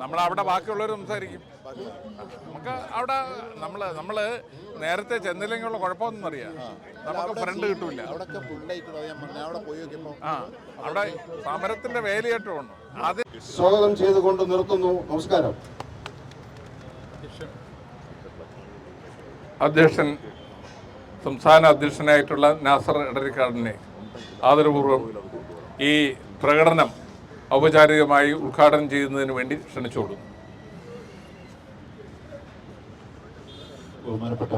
നമ്മളവിടെ ബാക്കിയുള്ളവർ സംസാരിക്കും. നമുക്ക് അവിടെ നമ്മൾ നേരത്തെ ചെന്നില്ലെങ്കിലുള്ള കുഴപ്പമൊന്നും അറിയാം, നമുക്ക് ഫ്രണ്ട് കിട്ടൂല. അവിടെ സമരത്തിന്റെ വേലിയേറ്റമുണ്ട്. അത് സ്വാഗതം ചെയ്തുകൊണ്ട് നിർത്തുന്നു. നമസ്കാരം. അധ്യക്ഷൻ, സംസ്ഥാന അധ്യക്ഷനായിട്ടുള്ള നാസർ ഇടരിക്കാടിനെ ആദരപൂർവ്വം ഈ പ്രകടനം ഔപചാരികമായി ഉദ്ഘാടനം ചെയ്യുന്നതിന് വേണ്ടി ക്ഷണിച്ചോളൂ. ബഹുമാനപ്പെട്ട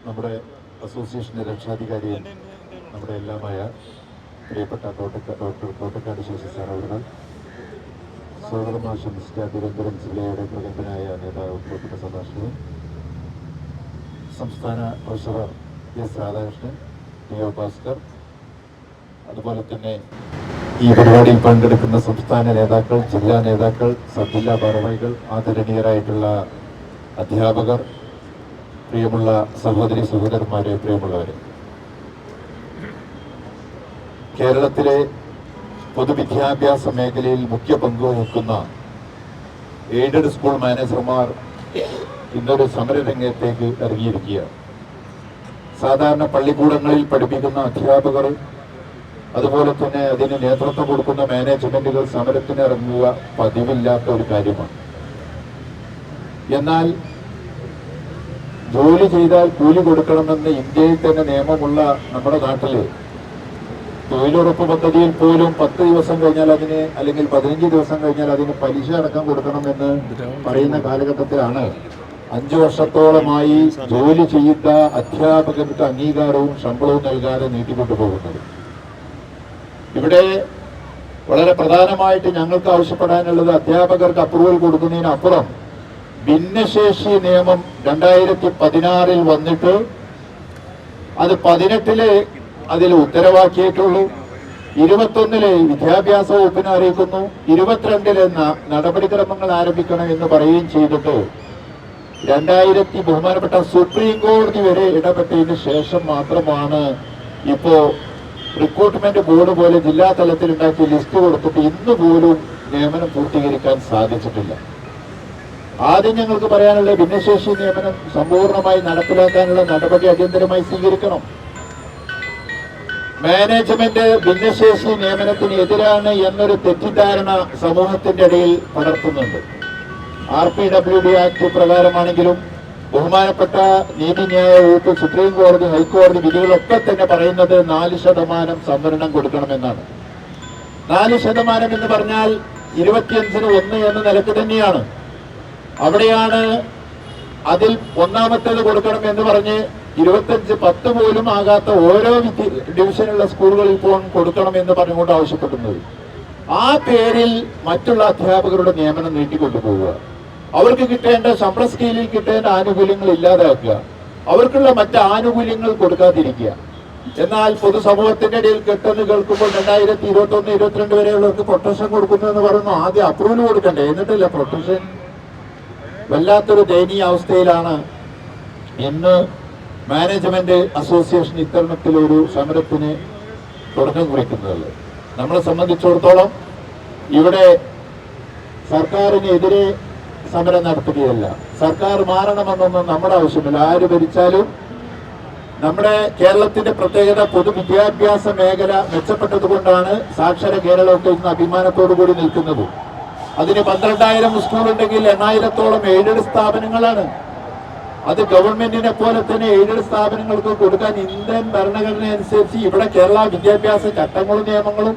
നമ്മുടെ അസോസിയേഷൻ്റെ രക്ഷാധികാരിയും നമ്മുടെ എല്ലാമായ പ്രിയപ്പെട്ട ഡോക്ടർ തോട്ടക്കാട് ശശി സാർ അവരുടെ സ്വാഗതം ആശംസിച്ച തിരുവനന്തപുരം ജില്ലയുടെ പ്രഗത്ഭനായ നേതാവ് പ്രിയപ്പെട്ട സദാശിവൻ, സംസ്ഥാന ട്രഷറർ എസ് രാധാകൃഷ്ണൻ, ടി.ഒ. ഭാസ്കർ, അതുപോലെ തന്നെ ഈ പരിപാടിയിൽ പങ്കെടുക്കുന്ന സംസ്ഥാന നേതാക്കൾ, ജില്ലാ നേതാക്കൾ, സബ് ജില്ലാ ഭാരവാഹികൾ, ആദരണീയരായിട്ടുള്ള അധ്യാപകർ, പ്രിയമുള്ള സഹോദരി സഹോദരന്മാരെ, പ്രിയമുള്ളവരെ, കേരളത്തിലെ പൊതുവിദ്യാഭ്യാസ മേഖലയിൽ മുഖ്യ പങ്ക് വഹിക്കുന്ന എയ്ഡഡ് സ്കൂൾ മാനേജർമാർ ഇന്നൊരു സമരരംഗത്തേക്ക് ഇറങ്ങിയിരിക്കുകയാണ്. സാധാരണ പള്ളിക്കൂടങ്ങളിൽ പഠിപ്പിക്കുന്ന അധ്യാപകർ, അതുപോലെ തന്നെ അതിന് നേതൃത്വം കൊടുക്കുന്ന മാനേജ്മെന്റുകൾ സമരത്തിന് ഇറങ്ങുക പതിവില്ലാത്ത ഒരു കാര്യമാണ്. എന്നാൽ ജോലി ചെയ്താൽ കൂലി കൊടുക്കണമെന്ന് ഇന്ത്യയിൽ തന്നെ നിയമമുള്ള നമ്മുടെ നാട്ടില് തൊഴിലുറപ്പ് പദ്ധതിയിൽ പോലും 10 ദിവസം കഴിഞ്ഞാൽ അതിന്, അല്ലെങ്കിൽ 15 ദിവസം കഴിഞ്ഞാൽ അതിന് പലിശ അടക്കം കൊടുക്കണമെന്ന് പറയുന്ന കാലഘട്ടത്തിലാണ് 5 വർഷത്തോളമായി ജോലി ചെയ്യുന്ന അധ്യാപകർക്ക് അംഗീകാരവും ശമ്പളവും നൽകാതെ നീട്ടിക്കൊണ്ടുപോകുന്നത്. ഇവിടെ വളരെ പ്രധാനമായിട്ട് ഞങ്ങൾക്ക് ആവശ്യപ്പെടാനുള്ളത്, അധ്യാപകർക്ക് അപ്രൂവൽ കൊടുക്കുന്നതിനപ്പുറം ഭിന്നശേഷി നിയമം 2016 വന്നിട്ട് അത് 18 അതിൽ ഉത്തരവാക്കിയിട്ടുള്ളൂ. 21 വിദ്യാഭ്യാസ വകുപ്പിനെ അറിയിക്കുന്നു. 22 നടപടിക്രമങ്ങൾ ആരംഭിക്കണം എന്ന് പറയുകയും ചെയ്തിട്ട് 2000 ബഹുമാനപ്പെട്ട സുപ്രീം കോടതി വരെ ഇടപെട്ടതിന് ശേഷം മാത്രമാണ് ഇപ്പോ റിക്രൂട്ട്മെന്റ് ബോർഡ് പോലെ ജില്ലാ തലത്തിൽ ഉണ്ടാക്കി ലിസ്റ്റ് കൊടുത്തിട്ട് ഇന്ന് പോലും നിയമനം പൂർത്തീകരിക്കാൻ സാധിച്ചിട്ടില്ല. ആദ്യം ഞങ്ങൾക്ക് പറയാനുള്ള, ഭിന്നശേഷി നിയമനം സമ്പൂർണ്ണമായി നടപ്പിലാക്കാനുള്ള നടപടി അടിയന്തരമായി സ്വീകരിക്കണം. മാനേജ്മെന്റ് ഭിന്നശേഷി നിയമനത്തിന് എതിരാണ് എന്നൊരു തെറ്റിദ്ധാരണ സമൂഹത്തിന്റെ ഇടയിൽ പടർത്തുന്നുണ്ട്. RPWD ആക്ട് പ്രകാരമാണെങ്കിലും ബഹുമാനപ്പെട്ട നീതിന്യായ വകുപ്പ്, സുപ്രീം കോടതി, ഹൈക്കോടതി വിധികളൊക്കെ തന്നെ പറയുന്നത് 4% സംവരണം കൊടുക്കണമെന്നാണ്. 4% എന്ന് പറഞ്ഞാൽ 25-ന് 1 എന്ന നിലക്ക് തന്നെയാണ്. അവിടെയാണ് അതിൽ ഒന്നാമത്തേത് കൊടുക്കണം എന്ന് പറഞ്ഞ് 25, 10 പോലും ആകാത്ത ഓരോ ഡിവിഷനുള്ള സ്കൂളുകളിൽ ഇപ്പോൾ കൊടുക്കണം എന്ന് പറഞ്ഞുകൊണ്ട് ആവശ്യപ്പെടുന്നത്. ആ പേരിൽ മറ്റുള്ള അധ്യാപകരുടെ നിയമനം നീട്ടിക്കൊണ്ടുപോവുക, അവർക്ക് കിട്ടേണ്ട ശമ്പള സ്കെയിലിൽ കിട്ടേണ്ട ആനുകൂല്യങ്ങൾ ഇല്ലാതാക്കുക, അവർക്കുള്ള മറ്റ് ആനുകൂല്യങ്ങൾ കൊടുക്കാതിരിക്കുക. എന്നാൽ പൊതുസമൂഹത്തിന്റെ ഇടയിൽ കെട്ടെന്ന് കേൾക്കുമ്പോൾ 2021, 22 വരെയുള്ളവർക്ക് പ്രൊട്ടക്ഷൻ കൊടുക്കുന്നു എന്ന് പറയുന്നു. ആദ്യം അപ്രൂവൽ കൊടുക്കണ്ടേ, എന്നിട്ടല്ല പ്രൊട്ടക്ഷൻ. വല്ലാത്തൊരു ദയനീയ അവസ്ഥയിലാണ് ഇന്ന് മാനേജ്മെന്റ് അസോസിയേഷൻ ഇത്തരണത്തിലൊരു സമരത്തിന് തുടക്കം കുറിക്കുന്നത്. നമ്മളെ സംബന്ധിച്ചിടത്തോളം ഇവിടെ സർക്കാരിനെതിരെ സമരം നടത്തുകയല്ല, സർക്കാർ മാറണമെന്നൊന്നും നമ്മുടെ ആവശ്യമില്ല. ആര് ഭരിച്ചാലും നമ്മുടെ കേരളത്തിന്റെ പ്രത്യേകത പൊതുവിദ്യാഭ്യാസ മേഖല മെച്ചപ്പെട്ടത് കൊണ്ടാണ് സാക്ഷര കേരളമൊക്കെ ഇന്ന് അഭിമാനത്തോടു കൂടി നിൽക്കുന്നത്. അതിന് 12,000 സ്കൂളുണ്ടെങ്കിൽ 8,000-ഓളം എയ്ഡഡ് സ്ഥാപനങ്ങളാണ്. അത് ഗവൺമെന്റിനെ പോലെ തന്നെ എയ്ഡഡ് സ്ഥാപനങ്ങൾക്ക് കൊടുക്കാൻ ഇന്ത്യൻ ഭരണഘടന അനുസരിച്ച് ഇവിടെ കേരള വിദ്യാഭ്യാസ ചട്ടങ്ങളും നിയമങ്ങളും,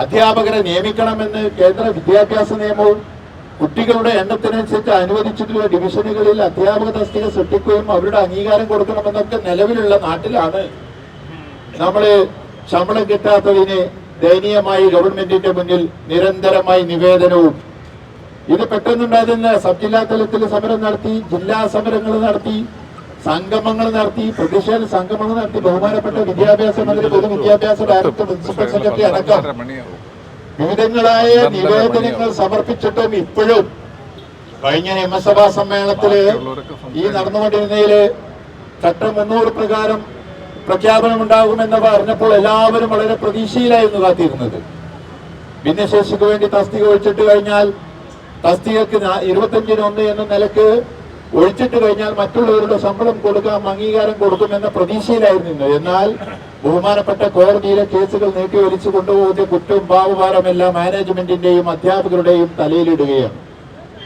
അധ്യാപകരെ നിയമിക്കണമെന്ന് കേന്ദ്ര വിദ്യാഭ്യാസ നിയമവും, കുട്ടികളുടെ എണ്ണത്തിനനുസരിച്ച് അനുവദിച്ചിട്ടുള്ള ഡിവിഷനുകളിൽ അധ്യാപക തസ്തിക സൃഷ്ടിക്കുകയും അവരുടെ അംഗീകാരം കൊടുക്കണമെന്നൊക്കെ നിലവിലുള്ള നാട്ടിലാണ് നമ്മള് ശമ്പളം കിട്ടാത്തതിന് ദയനീയമായി ഗവൺമെന്റിന്റെ മുന്നിൽ നിരന്തരമായി നിവേദനവും. ഇത് പെട്ടെന്നുണ്ടാകുന്ന സബ് ജില്ലാ തലത്തിൽ സമരം നടത്തി, ജില്ലാ സമരങ്ങൾ നടത്തി, സംഗമങ്ങൾ നടത്തി, പ്രതിഷേധ സംഗമങ്ങൾ നടത്തി. ബഹുമാനപ്പെട്ട വിദ്യാഭ്യാസ മന്ത്രി, പൊതുവിദ്യാഭ്യാസ ഡയറക്ടർ, പ്രിൻസിപ്പൽ സെക്രട്ടറി അടക്കം വിവിധങ്ങളായ നിവേദനങ്ങൾ സമർപ്പിച്ചിട്ടും ഇപ്പോഴും കഴിഞ്ഞ നിയമസഭാ സമ്മേളനത്തില് ഈ നടന്നുകൊണ്ടിരുന്നതില് ചട്ടം 300 പ്രകാരം പ്രഖ്യാപനം ഉണ്ടാകുമെന്ന് പറഞ്ഞപ്പോൾ എല്ലാവരും വളരെ പ്രതീക്ഷയിലായിരുന്നു കാത്തിരുന്നത്. ഭിന്നശേഷിക്ക് വേണ്ടി തസ്തിക ഒഴിച്ചിട്ട് കഴിഞ്ഞാൽ തസ്തികക്ക് 25-1 എന്ന നിലക്ക് ഒഴിച്ചിട്ട് കഴിഞ്ഞാൽ മറ്റുള്ളവരുടെ ശമ്പളം കൊടുക്കാം, അംഗീകാരം കൊടുക്കുമെന്ന പ്രതീക്ഷയിലായിരുന്നു. എന്നാൽ ബഹുമാനപ്പെട്ട കോടതിയിലെ കേസുകൾ നീട്ടിവലിച്ചു കൊണ്ടുപോകുന്ന കുറ്റവും പാവഭാരമെല്ലാം മാനേജ്മെന്റിന്റെയും അധ്യാപകരുടെയും തലയിലിടുകയാണ്.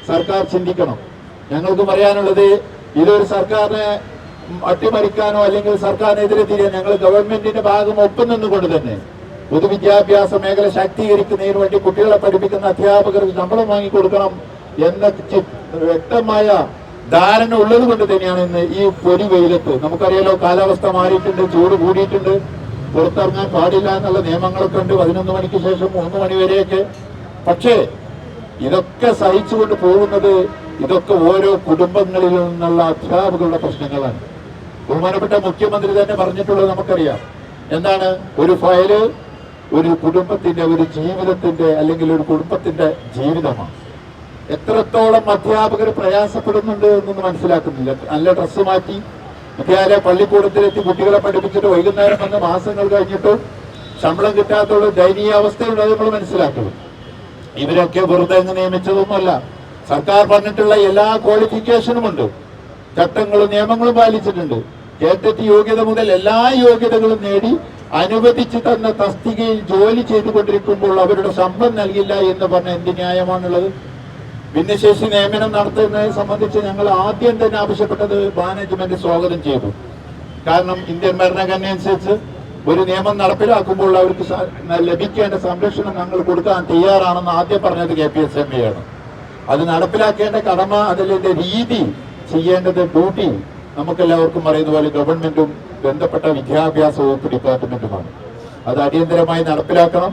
സർക്കാർ ചിന്തിക്കണം. ഞങ്ങൾക്ക് പറയാനുള്ളത്, ഇതൊരു സർക്കാരിനെ അട്ടിമറിക്കാനോ അല്ലെങ്കിൽ സർക്കാരിനെതിരെ തിരിയാൻ ഞങ്ങൾ ഗവൺമെന്റിന്റെ ഭാഗം ഒപ്പം നിന്നുകൊണ്ട് തന്നെ പൊതുവിദ്യാഭ്യാസ മേഖല ശാക്തീകരിക്കുന്നതിന് വേണ്ടി കുട്ടികളെ പഠിപ്പിക്കുന്ന അധ്യാപകർക്ക് ശമ്പളം വാങ്ങിക്കൊടുക്കണം എന്ന വ്യക്തമായ ധാരണ ഉള്ളത് കൊണ്ട് തന്നെയാണ് ഇന്ന് ഈ പൊരി വെയിലത്ത്, നമുക്കറിയാലോ കാലാവസ്ഥ മാറിയിട്ടുണ്ട്, ചൂട് കൂടിയിട്ടുണ്ട്, പുറത്തിറങ്ങാൻ പാടില്ല എന്നുള്ള നിയമങ്ങളൊക്കെ ഉണ്ട് 11 മണിക്ക് ശേഷം 3 മണി വരെയൊക്കെ. പക്ഷേ ഇതൊക്കെ സഹിച്ചുകൊണ്ട് പോകുന്നത് ഇതൊക്കെ ഓരോ കുടുംബങ്ങളിൽ നിന്നുള്ള അധ്യാപകരുടെ പ്രശ്നങ്ങളാണ്. ബഹുമാനപ്പെട്ട മുഖ്യമന്ത്രി തന്നെ പറഞ്ഞിട്ടുള്ളത് നമുക്കറിയാം. എന്താണ്? ഒരു ഫയല് ഒരു കുടുംബത്തിന്റെ, ഒരു ജീവിതത്തിന്റെ അല്ലെങ്കിൽ ഒരു കുടുംബത്തിന്റെ ജീവിതമാണ്. എത്രത്തോളം അധ്യാപകർ പ്രയാസപ്പെടുന്നുണ്ട് എന്നൊന്നും മനസ്സിലാക്കുന്നില്ല. നല്ല ഡ്രസ്സ് മാറ്റി വിദ്യാലയ പള്ളിക്കൂടത്തിലെത്തി കുട്ടികളെ പഠിപ്പിച്ചിട്ട് വൈകുന്നേരം വന്ന് മാസങ്ങൾ കഴിഞ്ഞിട്ടും ശമ്പളം കിട്ടാത്തുള്ള ദയനീയാവസ്ഥയുണ്ട്. അത് നമ്മൾ മനസ്സിലാക്കണം. ഇവരൊക്കെ വെറുതെ അങ്ങ് നിയമിച്ചതൊന്നുമല്ല. സർക്കാർ പറഞ്ഞിട്ടുള്ള എല്ലാ ക്വാളിഫിക്കേഷനും ഉണ്ട്, ചട്ടങ്ങളും നിയമങ്ങളും പാലിച്ചിട്ടുണ്ട്. കേട്ടറ്റ് യോഗ്യത മുതൽ എല്ലാ യോഗ്യതകളും നേടി അനുവദിച്ചു തന്ന തസ്തികയിൽ ജോലി ചെയ്തുകൊണ്ടിരിക്കുമ്പോൾ അവരുടെ ശമ്പളം നൽകില്ല എന്ന് പറഞ്ഞ എന്ത് ന്യായമാണുള്ളത്? ഭിന്നശേഷി നിയമനം നടത്തുന്നതിനെ സംബന്ധിച്ച് ഞങ്ങൾ ആദ്യം തന്നെ ആവശ്യപ്പെട്ടത് മാനേജ്മെന്റ് സ്വാഗതം ചെയ്തു. കാരണം ഇന്ത്യൻ ഭരണഘടന അനുസരിച്ച് ഒരു നിയമം നടപ്പിലാക്കുമ്പോൾ അവർക്ക് ലഭിക്കേണ്ട സംരക്ഷണം ഞങ്ങൾ കൊടുക്കാൻ തയ്യാറാണെന്ന് ആദ്യം പറഞ്ഞത് KPSMA ആണ്. അത് നടപ്പിലാക്കേണ്ട കടമ, അതിലെ രീതി, ചെയ്യേണ്ടത് ഡ്യൂട്ടി നമുക്കെല്ലാവർക്കും അറിയുന്ന പോലെ ഗവൺമെന്റും ബന്ധപ്പെട്ട വിദ്യാഭ്യാസ വകുപ്പ് ഡിപ്പാർട്ട്മെന്റുമാണ്. അത് അടിയന്തരമായി നടപ്പിലാക്കണം.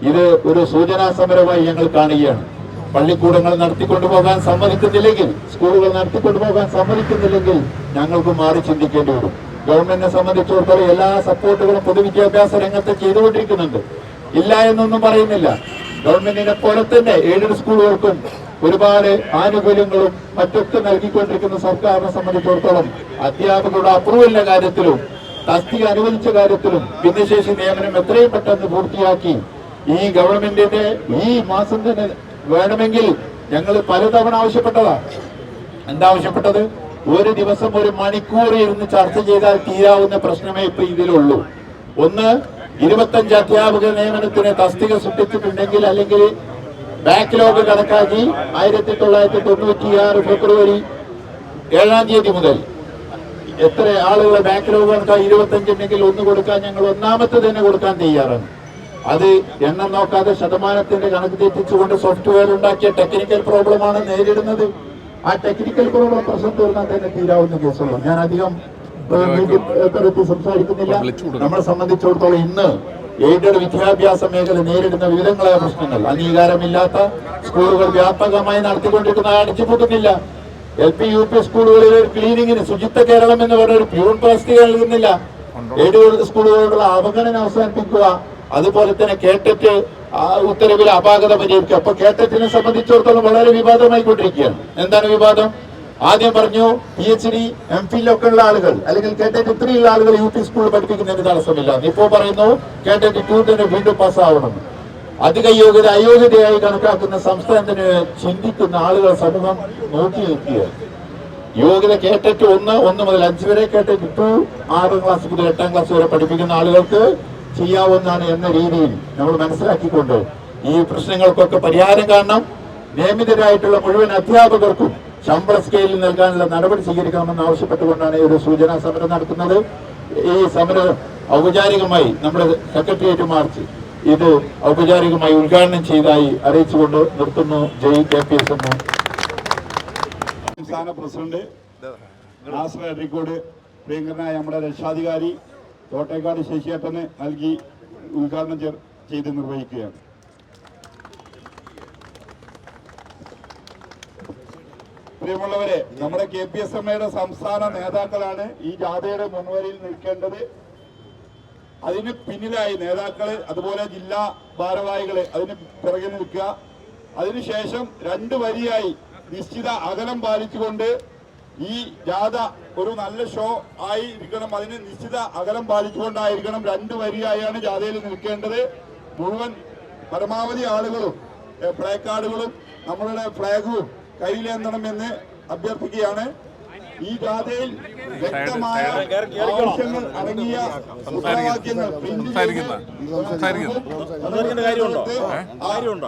ഇത് ഒരു സൂചനാ സമരമായി ഞങ്ങൾ കാണുകയാണ്. പള്ളിക്കൂടങ്ങൾ നടത്തിക്കൊണ്ടുപോകാൻ സമ്മതിക്കുന്നില്ലെങ്കിൽ, സ്കൂളുകൾ നടത്തിക്കൊണ്ടുപോകാൻ സമ്മതിക്കുന്നില്ലെങ്കിൽ ഞങ്ങൾക്ക് മാറി ചിന്തിക്കേണ്ടി വരും. ഗവൺമെന്റിനെ സംബന്ധിച്ചിടത്തോളം എല്ലാ സപ്പോർട്ടുകളും പൊതുവിദ്യാഭ്യാസ രംഗത്ത് ചെയ്തുകൊണ്ടിരിക്കുന്നുണ്ട്, ഇല്ല എന്നൊന്നും പറയുന്നില്ല. ഗവൺമെന്റിനെ പോലെ തന്നെ എയ്ഡഡ് സ്കൂളുകൾക്കും ഒരുപാട് ആനുകൂല്യങ്ങളും മറ്റൊക്കെ നൽകിക്കൊണ്ടിരിക്കുന്ന സർക്കാരിനെ സംബന്ധിച്ചിടത്തോളം അധ്യാപകരുടെ അപ്രൂവലിന്റെ കാര്യത്തിലും തസ്തിക അനുവദിച്ച കാര്യത്തിലും ഭിന്നശേഷി നിയമനം എത്രയും പെട്ടെന്ന് പൂർത്തിയാക്കി ഈ ഗവൺമെന്റിന്റെ ഈ മാസം തന്നെ വേണമെങ്കിൽ ഞങ്ങൾ പലതവണ ആവശ്യപ്പെട്ടതാണ്. എന്താ ആവശ്യപ്പെട്ടത്? ഒരു ദിവസം 1 മണിക്കൂർ ഇരുന്ന് ചർച്ച ചെയ്താൽ തീരാവുന്ന പ്രശ്നമേ ഇപ്പൊ ഇതിലുള്ളൂ. ഒന്ന്, 25 അധ്യാപക നിയമനത്തിന് തസ്തിക സൃഷ്ടിച്ചിട്ടുണ്ടെങ്കിൽ അല്ലെങ്കിൽ ബാക്ക്ലോഗ് കണക്കാക്കി 1996 ഫെബ്രുവരി 7-ാം തീയതി മുതൽ എത്ര ആളുകളെ ബാക്ക്ലോഗ് കണക്കാക്കി 25 ഉണ്ടെങ്കിൽ 1 കൊടുക്കാൻ ഞങ്ങൾ ഒന്നാമത്തെ തന്നെ കൊടുക്കാൻ തയ്യാറാണ്. അത് എണ്ണം നോക്കാതെ ശതമാനത്തിന്റെ കണക്ക് തെറ്റിച്ചുകൊണ്ട് സോഫ്റ്റ്വെയർ ഉണ്ടാക്കിയ ടെക്നിക്കൽ പ്രോബ്ലമാണ് നേരിടുന്നത്. ആ ടെക്നിക്കൽ പ്രോബ്ലം പ്രശ്നം തീർന്നാൽ തന്നെ തീരാവുന്ന കേസുള്ളൂ. ഞാൻ അധികം സംസാരിക്കുന്നില്ല. നമ്മളെ സംബന്ധിച്ചിടത്തോളം ഇന്ന് എയ്ഡഡ് വിദ്യാഭ്യാസ മേഖല നേരിടുന്ന വിവിധങ്ങളായ പ്രശ്നങ്ങൾ, അംഗീകാരമില്ലാത്ത സ്കൂളുകൾ വ്യാപകമായി നടത്തിക്കൊണ്ടിരിക്കുന്ന അടച്ചുപൂട്ടുന്നില്ല. LP UP സ്കൂളുകളിൽ ക്ലീനിങ്ങിന് ശുചിത്വ കേരളം എന്ന് പറഞ്ഞ ഒരു പ്യൂൺ തസ്തിക നൽകുന്നില്ല. എയ്ഡഡ് സ്കൂളുകളുടെ അവഗണന അവസാനിപ്പിക്കുക. അതുപോലെ തന്നെ കേട്ടറ്റ് ഉത്തരവിലെ അപാകത പരിഹരിക്കുക. അപ്പൊ കേട്ടറ്റിനെ സംബന്ധിച്ചിടത്തോളം വളരെ വിവാദമായിക്കൊണ്ടിരിക്കുകയാണ്. എന്താണ് വിവാദം? ആദ്യം പറഞ്ഞു PhD MPhil ഒക്കെ ഉള്ള ആളുകൾ അല്ലെങ്കിൽ കേട്ടറ്റ് 3 ഉള്ള ആളുകൾ UP സ്കൂളിൽ പഠിപ്പിക്കുന്നതിന് തടസ്സമില്ല. ഇപ്പോ പറയുന്നു കേട്ടറ്റ് 2 തന്നെ വീണ്ടും പാസ്സാവണം. അധിക യോഗ്യത അയോഗ്യതയായി കണക്കാക്കുന്ന സംസ്ഥാനത്തിന് ചിന്തിക്കുന്ന ആളുകൾ സമൂഹം നോക്കി നിൽക്കുക. യോഗ്യത കേട്ടറ്റ് 1 മുതൽ 5 വരെ, കേട്ടറ്റ് 2 6ാം ക്ലാസ് മുതൽ 8ാം ക്ലാസ് വരെ പഠിപ്പിക്കുന്ന ആളുകൾക്ക് ചെയ്യാവുന്നതാണ് എന്ന രീതിയിൽ നമ്മൾ മനസ്സിലാക്കിക്കൊണ്ട് ഈ പ്രശ്നങ്ങൾക്കൊക്കെ പരിഹാരം കാണണം. നിയമിതരായിട്ടുള്ള മുഴുവൻ അധ്യാപകർക്കും ശമ്പള സ്കെയിലിൽ നൽകാനുള്ള നടപടി സ്വീകരിക്കണമെന്ന് ആവശ്യപ്പെട്ടുകൊണ്ടാണ് ഈ ഒരു സൂചനാ സമരം നടത്തുന്നത്. ഈ സമരം ഔപചാരികമായി നമ്മുടെ സെക്രട്ടേറിയറ്റ് മാർച്ച് ഇത് ഔപചാരികമായി ഉദ്ഘാടനം ചെയ്തതായി അറിയിച്ചുകൊണ്ട് നിർത്തുന്നു. ജയ് KPSMA. സംസ്ഥാന പ്രസിഡന്റ് നാസർ അരീക്കോട്, പ്രിയങ്കരനായ നമ്മുടെ രക്ഷാധികാരി തോട്ടേക്കാട് ശശിയേട്ടന് നൽകി ഉദ്ഘാടനം ചെയ്ത് നിർവഹിക്കുകയാണ്. പ്രിയമുള്ളവരെ, നമ്മുടെ KPSMAയുടെ സംസ്ഥാന നേതാക്കളാണ് ഈ ജാഥയുടെ മുൻവരിയിൽ നിൽക്കേണ്ടത്. അതിന് പിന്നിലായി നേതാക്കള്, അതുപോലെ ജില്ലാ ഭാരവാഹികള് അതിന് പിറകെ നിൽക്കുക. അതിനുശേഷം 2 വരിയായി നിശ്ചിത അകലം പാലിച്ചുകൊണ്ട് ഈ ജാഥ ഒരു നല്ല ഷോ ആയി ഇരിക്കണം. അതിന് നിശ്ചിത അകലം പാലിച്ചുകൊണ്ടായിരിക്കണം 2 വരിയായാണ് ജാഥയിൽ നിൽക്കേണ്ടത്. മുഴുവൻ പരമാവധി ആളുകളും പ്ലേ കാർഡുകളും നമ്മളുടെ ഫ്ലാഗും കയ്യിലേന്തണമെന്ന് അഭ്യർത്ഥിക്കുകയാണ്. ഈ ജാഥയിൽ വ്യക്തമായ ആവശ്യങ്ങൾ അടങ്ങിയ മുദ്രാവാക്യങ്ങൾ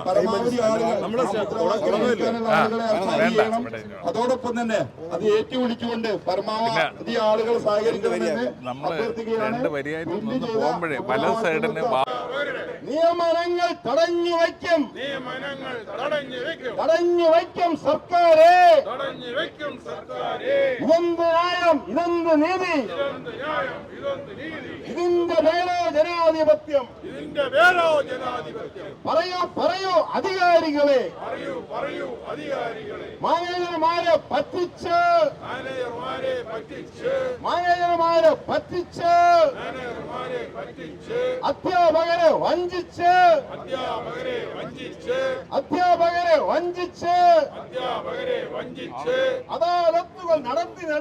പരമാവധി അതോടൊപ്പം തന്നെ അത് ഏറ്റുവിളിച്ചുകൊണ്ട് പരമാവധി ആളുകൾ സഹകരിക്കണമെന്ന് അഭ്യർത്ഥിക്കുകയാണ്. നിയമനങ്ങൾ തടഞ്ഞു വയ്ക്കും സർക്കാരെ. ഇതെന്ത് ന്യായം, ഇതെന്ത് നീതി, ഇതിന്റെ പേരോ ജനാധിപത്യം. പറയൂ അധികാരികളെ. മാനേജർമാരെ പറ്റിച്ച് അധ്യാപകരെ വഞ്ചിച്ച് അദാലത്തുകൾ നടത്തി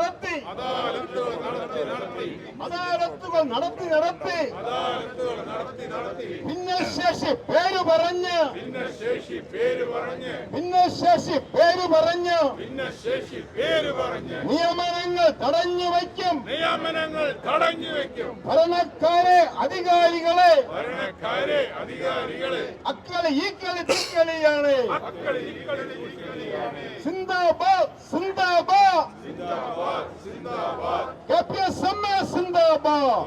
ഭിന്നശേഷി പേര് പറഞ്ഞ് നിയമനങ്ങൾ തടഞ്ഞു വയ്ക്കും ഭരണക്കാരെ അധികാരികളെ. അക്കളി ഈ കളി തിക്കളിയാണ്. സിന്ദാബാദ് KPSM സിന്ദാബാദ്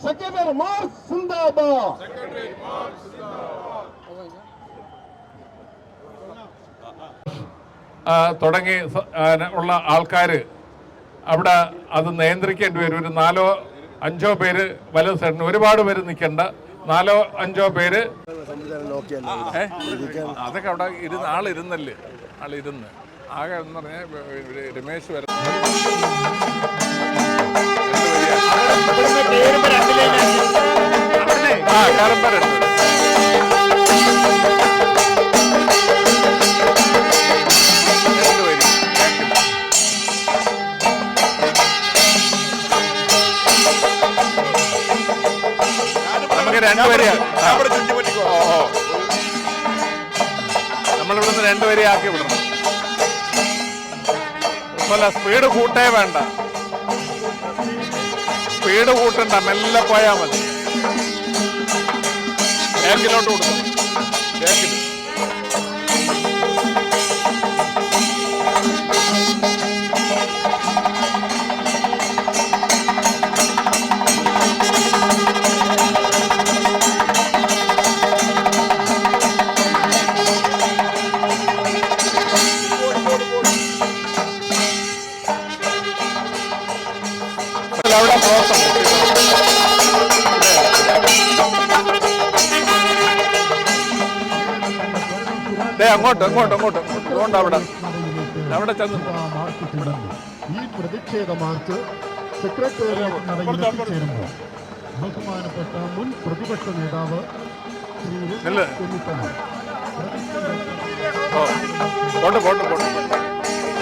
സെക്രട്ടറിമാർ സിന്ദാബാദ്. തുടങ്ങി ഉള്ള ആൾക്കാർ അവിടെ അത് നിയന്ത്രിക്കേണ്ടി വരും. ഒരു 4-5 പേര് വലത് സൈഡിന്, ഒരുപാട് പേര് നിൽക്കണ്ട, 4-5 പേര്. അതൊക്കെ അവിടെ ആളിരുന്നല്ലേ, ആളിരുന്ന് ആകെ എന്ന് പറഞ്ഞാൽ രമേശ് വരെ കാരമ്പരുണ്ട്. നമുക്ക് 2 വരെ നമ്മളിവിടുന്ന് 2 വരെ ആക്കി വിടണം. സ്പീഡ് കൂട്ടേ വേണ്ട, സ്പീഡ് കൂട്ടണ്ട, മെല്ലെ പോയാൽ മതി. ബാക്കിലോട്ട് കൊടുക്കണം, ബാക്കിൽ. അങ്ങോട്ട് അതുകൊണ്ട് അവിടെ ചെന്ന് ഈ പ്രതിഷേധ മാർച്ച് സെക്രട്ടേറിയറ്റ് നടയിൽ ചേരുമ്പോൾ ബഹുമാനപ്പെട്ട മുൻ പ്രതിപക്ഷ നേതാവ് ശ്രീ ചെന്നിത്തല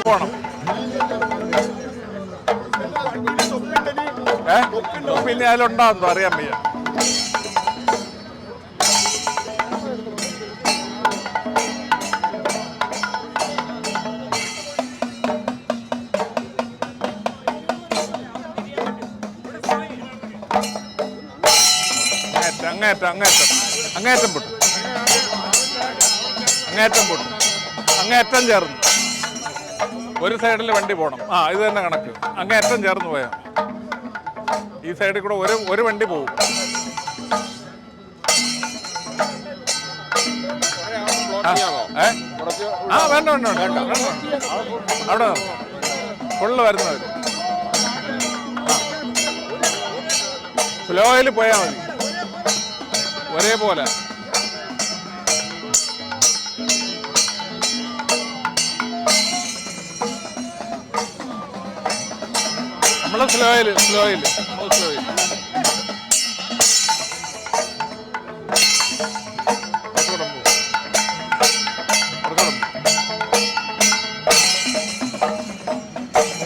പോണം. പിന്നെ അതിലുണ്ടാകുന്നു അറിയാൻ വയ്യ. അങ്ങേറ്റം പൊട്ടും, അങ്ങേറ്റം ചേർന്ന് ഒരു സൈഡിൽ വണ്ടി പോകണം. ഇത് തന്നെ കണക്ക്, അങ്ങേറ്റം ചേർന്ന് പോയാൽ ഈ സൈഡിൽ കൂടെ ഒരു വണ്ടി പോകും. വേണ്ട അവിടെ ഫുള്ള് വരുന്നവർ ഫ്ലോയിൽ പോയാൽ മതി, ഒരേപോലെ. നമ്മള് സ്ലോയില്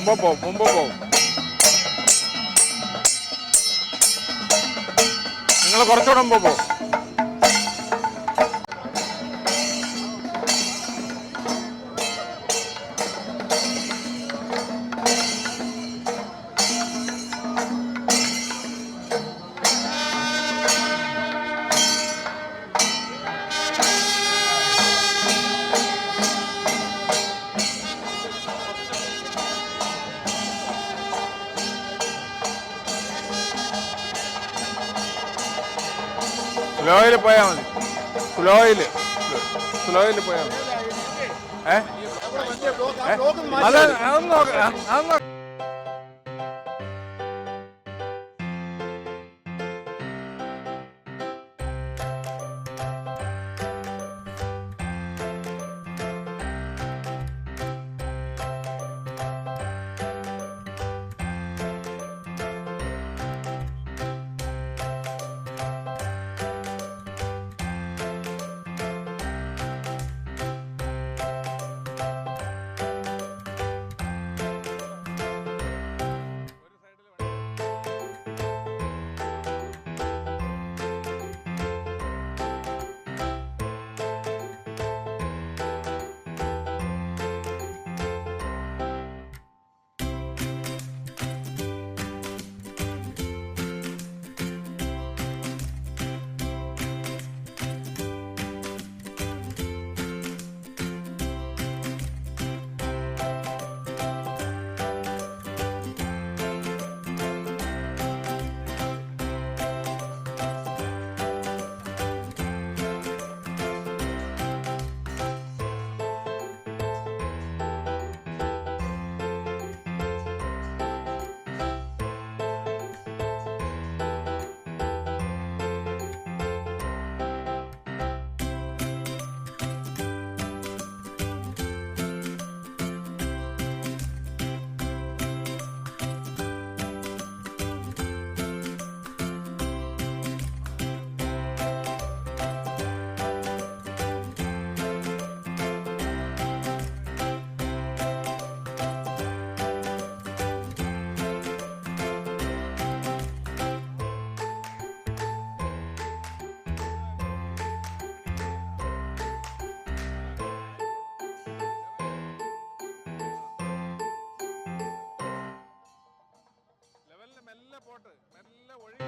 മുമ്പ് പോവും. നിങ്ങൾ കുറച്ചുകൂടെ മുമ്പ് പോകും. സ്ലോയിൽ പോയാൽ മതി. സ്ലോയിൽ പോയാൽ മതി. അതൊന്നും നോക്കാം. മെല്ലെ പോട്ട്, മെല്ലെ ഒഴുകി.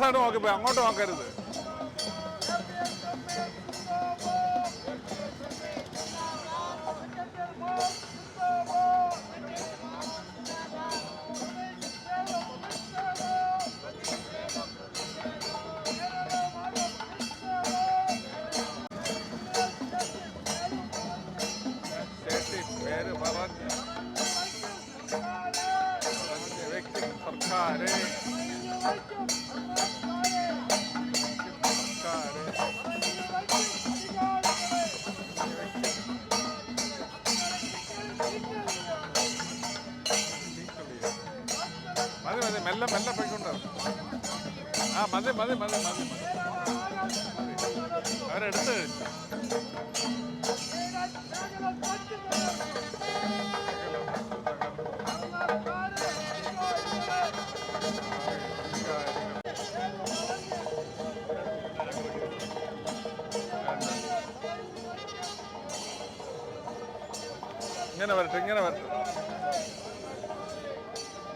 സൈഡ് നോക്കിപ്പോയി, അങ്ങോട്ട് നോക്കരുത്. മതി മതി മെല്ലെ മെല്ലെ പോയിക്കൊണ്ട് ആ മതി മതി മതി മതി അവരെടുത്ത് ഇങ്ങനെ വരട്ടെ ഇങ്ങനെ വരട്ടെ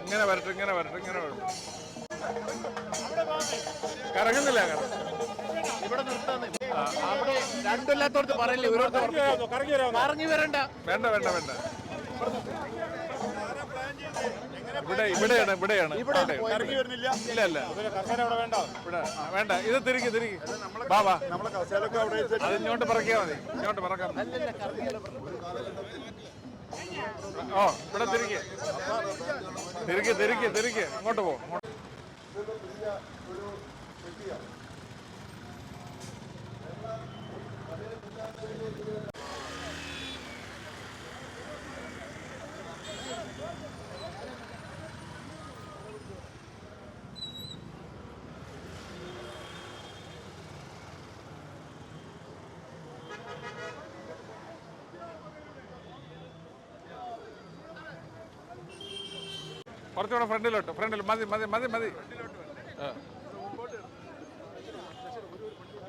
ഇങ്ങനെ വരട്ടെ ഇങ്ങനെ വരട്ടെ ഇങ്ങനെ വരട്ടെ കറങ്ങുന്നില്ല ഇവിടെ രണ്ടില്ലാത്തോടത്ത് പറയില്ലേ കറങ്ങി വരണ്ട. വേണ്ട വേണ്ട വേണ്ട ഇവിടെയാണ് ഇല്ല ഇല്ല ഇവിടെ വേണ്ട ഇത് തിരികെ ബാബാ അത് ഇങ്ങോട്ട് പറക്കിയാ മതി ഇങ്ങോട്ട് പറക്കാം ഓ ഇവിടെ തിരികെ അങ്ങോട്ട് പോ കുറച്ചുകൂടെ ഫ്രണ്ടിൽ മതി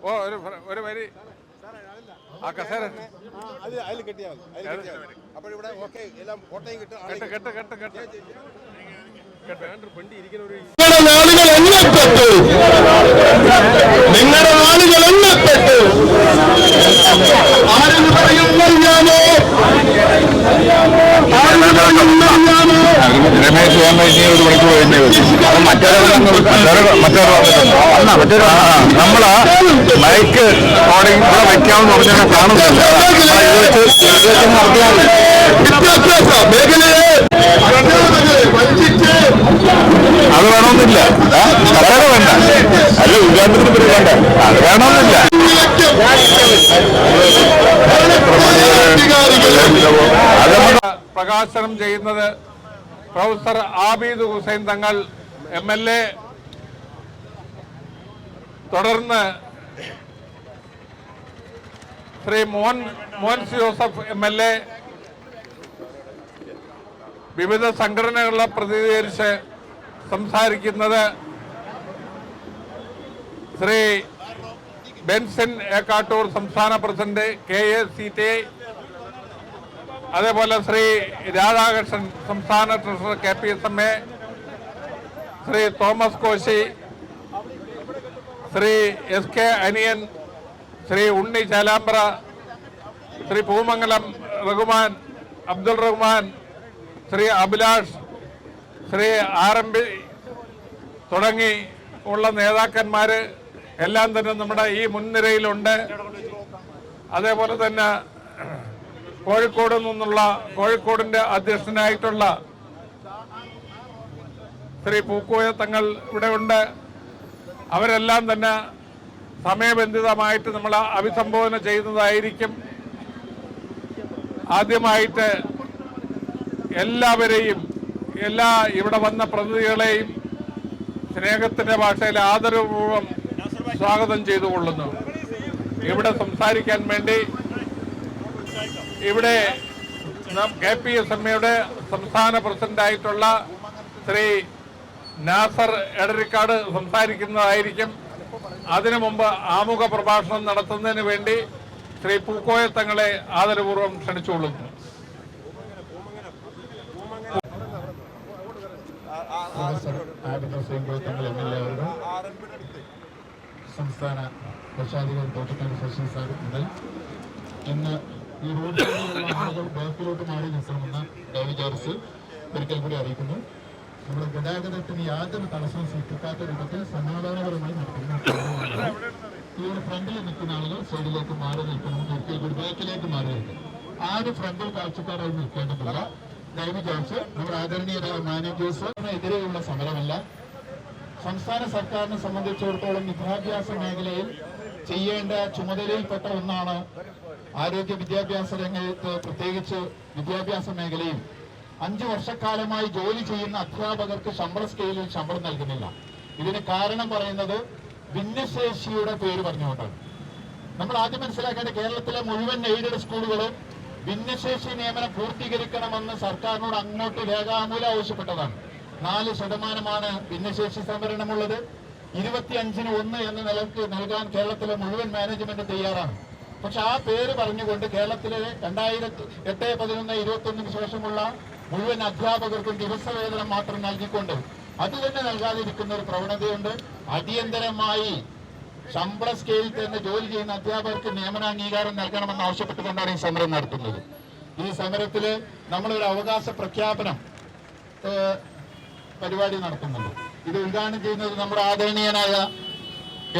ഓ ഒരു വരി ആ കസേര നിങ്ങളുടെ നാളുകൾ എണ്ണപ്പെട്ടു ആരെന്ന് പറയുന്നറിയാമോ രമേശ് ഒരു മണിക്കൂർ നമ്മള് മൈക്ക് ഓഡിങ് ഇവിടെ വെക്കാമെന്ന് പറഞ്ഞാൽ കാണുന്നില്ല വിദ്യാഭ്യാസ മേഖലയെ അത് വേണമെന്നില്ല കസേര വേണ്ട അല്ല ഉദ്ഘാടനത്തിന് പേര് വേണ്ട അത് വേണമെന്നില്ല പ്രകാശനം ചെയ്യുന്നത് പ്രൊഫസർ ആബിദ് ഹുസൈൻ തങ്ങൾ MLA, തുടർന്ന് ശ്രീ മോൻസ് ജോസഫ് MLA വിവിധ സംഘടനകളെ പ്രതിനിധീകരിച്ച് സംസാരിക്കുന്നത് ശ്രീ ബെൻസിൻ ഏക്കാട്ടൂർ സംസ്ഥാന പ്രസിഡന്റ് KACTI, അതേപോലെ ശ്രീ രാധാകൃഷ്ണൻ സംസ്ഥാന treasurer KPSMA, Shri Thomas Koshy, Shri SK അനിയൻ, ശ്രീ ഉണ്ണി ചാലാമ്പ്ര, ശ്രീ പൂമംഗലം റഹ്മാൻ, അബ്ദുൾ റഹ്മാൻ, ശ്രീ അഭിലാഷ്, ശ്രീ RMB തുടങ്ങി ഉള്ള നേതാക്കന്മാർ എല്ലാം തന്നെ നമ്മുടെ ഈ മുൻനിരയിലുണ്ട്. അതേപോലെ തന്നെ കോഴിക്കോട് നിന്നുള്ള കോഴിക്കോടിൻ്റെ അധ്യക്ഷനായിട്ടുള്ള ശ്രീ പൂക്കോയ തങ്ങൾ ഇവിടെ ഉണ്ട്. അവരെല്ലാം തന്നെ സമയബന്ധിതമായിട്ട് നമ്മൾ അഭിസംബോധന ചെയ്യുന്നതായിരിക്കും. ആദ്യമായിട്ട് എല്ലാവരെയും ഇവിടെ വന്ന പ്രതിനിധികളെയും സ്നേഹത്തിൻ്റെ ഭാഷയിൽ ആദരപൂർവ്വം സ്വാഗതം ചെയ്തുകൊള്ളുന്നു. ഇവിടെ സംസാരിക്കാൻ വേണ്ടി ഇവിടെ KPSMA സംസ്ഥാന പ്രസിഡന്റായിട്ടുള്ള ശ്രീ നാസർ എടരിക്കാട് സംസാരിക്കുന്നതായിരിക്കും. അതിനു മുമ്പ് ആമുഖ പ്രഭാഷണം നടത്തുന്നതിന് വേണ്ടി ശ്രീ പൂക്കോയ തങ്ങളെ ആദരപൂർവ്വം ക്ഷണിച്ചുകൊള്ളുന്നു. സംസ്ഥാന രക്ഷാധികാരി തോട്ടക്കാട് ശശി സാർ മുതൽ ഇന്ന് ഈ റോഡിലുള്ള ആളുകൾ ബാക്കിലോട്ട് മാറി നിൽക്കണമെന്ന് വിചാരിച്ച് ഒരിക്കൽ കൂടി അറിയിക്കുന്നു. നമ്മുടെ ഗതാഗതത്തിന് യാതൊരു തടസ്സവും സൃഷ്ടിക്കാത്ത വിധത്തിൽ സമാധാനപരമായി നടത്തുന്ന ഈ ഒരു ഫ്രണ്ടിൽ നിൽക്കുന്ന ആളുകൾ സൈഡിലേക്ക് മാറി നിൽക്കണമെന്ന് ഒരിക്കൽ കൂടി ബാക്കിലേക്ക് മാറി നിൽക്കും. ആരും ഫ്രണ്ടിൽ കാഴ്ചക്കാരായി നിൽക്കേണ്ടതില്ല. ദയവ് ചോദിച്ച് നമ്മുടെ ആദരണീയരായ മാനേജേഴ്സ് എതിരെയുള്ള സമരമല്ല. സംസ്ഥാന സർക്കാരിനെ സംബന്ധിച്ചിടത്തോളം വിദ്യാഭ്യാസ മേഖലയിൽ ചെയ്യേണ്ട ചുമതലയിൽപ്പെട്ട ഒന്നാണ് ആരോഗ്യ വിദ്യാഭ്യാസ രംഗത്ത്, പ്രത്യേകിച്ച് വിദ്യാഭ്യാസ മേഖലയിൽ 5 വർഷക്കാലമായി ജോലി ചെയ്യുന്ന അധ്യാപകർക്ക് ശമ്പള സ്കെയിലിൽ ശമ്പളം നൽകുന്നില്ല. ഇതിന് കാരണം പറയുന്നത് ഭിന്നശേഷിയുടെ പേര് പറഞ്ഞുകൊണ്ടാണ്. നമ്മൾ ആദ്യം മനസ്സിലാക്കേണ്ട, കേരളത്തിലെ മുഴുവൻ എയ്ഡഡ് സ്കൂളുകളും ഭിന്നശേഷി നിയമനം പൂർത്തീകരിക്കണമെന്ന് സർക്കാരിനോട് അങ്ങോട്ട് രേഖാമൂലം ആവശ്യപ്പെട്ടതാണ്. 4% ഭിന്നശേഷി സംവരണമുള്ളത്. 25-ന് 1 എന്ന നിലക്ക് നൽകാൻ കേരളത്തിലെ മുഴുവൻ മാനേജ്മെന്റ് തയ്യാറാണ്. പക്ഷെ ആ പേര് പറഞ്ഞുകൊണ്ട് കേരളത്തിലെ 2008, 11, 21 ശേഷമുള്ള മുഴുവൻ അധ്യാപകർക്കും ദിവസവേതനം മാത്രം നൽകിക്കൊണ്ട് അത് തന്നെ നൽകാതിരിക്കുന്ന ഒരു പ്രവണതയുണ്ട്. അടിയന്തരമായി ശമ്പള സ്കെയിലിൽ തന്നെ ജോലി ചെയ്യുന്ന അധ്യാപകർക്ക് നിയമനാംഗീകാരം നൽകണമെന്ന് ആവശ്യപ്പെട്ടുകൊണ്ടാണ് ഈ സമരം നടത്തുന്നത്. ഈ സമരത്തില് നമ്മളൊരു അവകാശ പ്രഖ്യാപനം പരിപാടി നടത്തുന്നുണ്ട്. ഇത് ഉദ്ഘാടനം ചെയ്യുന്നത് നമ്മുടെ ആദരണീയനായ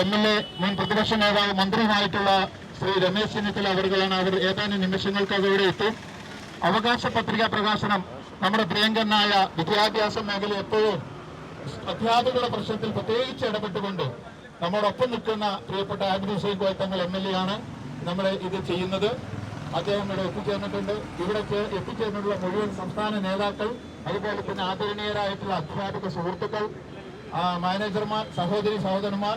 MLA, മുൻ പ്രതിപക്ഷ നേതാവ്, മന്ത്രിയുമായിട്ടുള്ള ശ്രീ രമേശ് ചെന്നിത്തല അവർകളാണ്. അവർ ഏതാനും നിമിഷങ്ങൾക്ക് അവിടെ എത്തും. അവകാശ പത്രിക പ്രകാശനം നമ്മുടെ പ്രിയങ്കരനായ വിദ്യാഭ്യാസ മേഖല എപ്പോഴും അധ്യാപകരുടെ പ്രശ്നത്തിൽ പ്രത്യേകിച്ച് ഇടപെട്ടുകൊണ്ട് നമ്മോടൊപ്പം നിൽക്കുന്ന പ്രിയപ്പെട്ട ആബിദ് ഹുസൈൻ കോയത്തങ്ങൾ MLA ആണ് നമ്മൾ ഇത് ചെയ്യുന്നത്. അദ്ദേഹം ഇവിടെ എത്തിച്ചേർന്നിട്ടുണ്ട്. ഇവിടേക്ക് എത്തിച്ചേർന്നിട്ടുള്ള മുഴുവൻ സംസ്ഥാന നേതാക്കൾ, അതുപോലെ തന്നെ ആദരണീയരായിട്ടുള്ള അധ്യാപക സുഹൃത്തുക്കൾ, മാനേജർമാർ, സഹോദരി സഹോദരന്മാർ,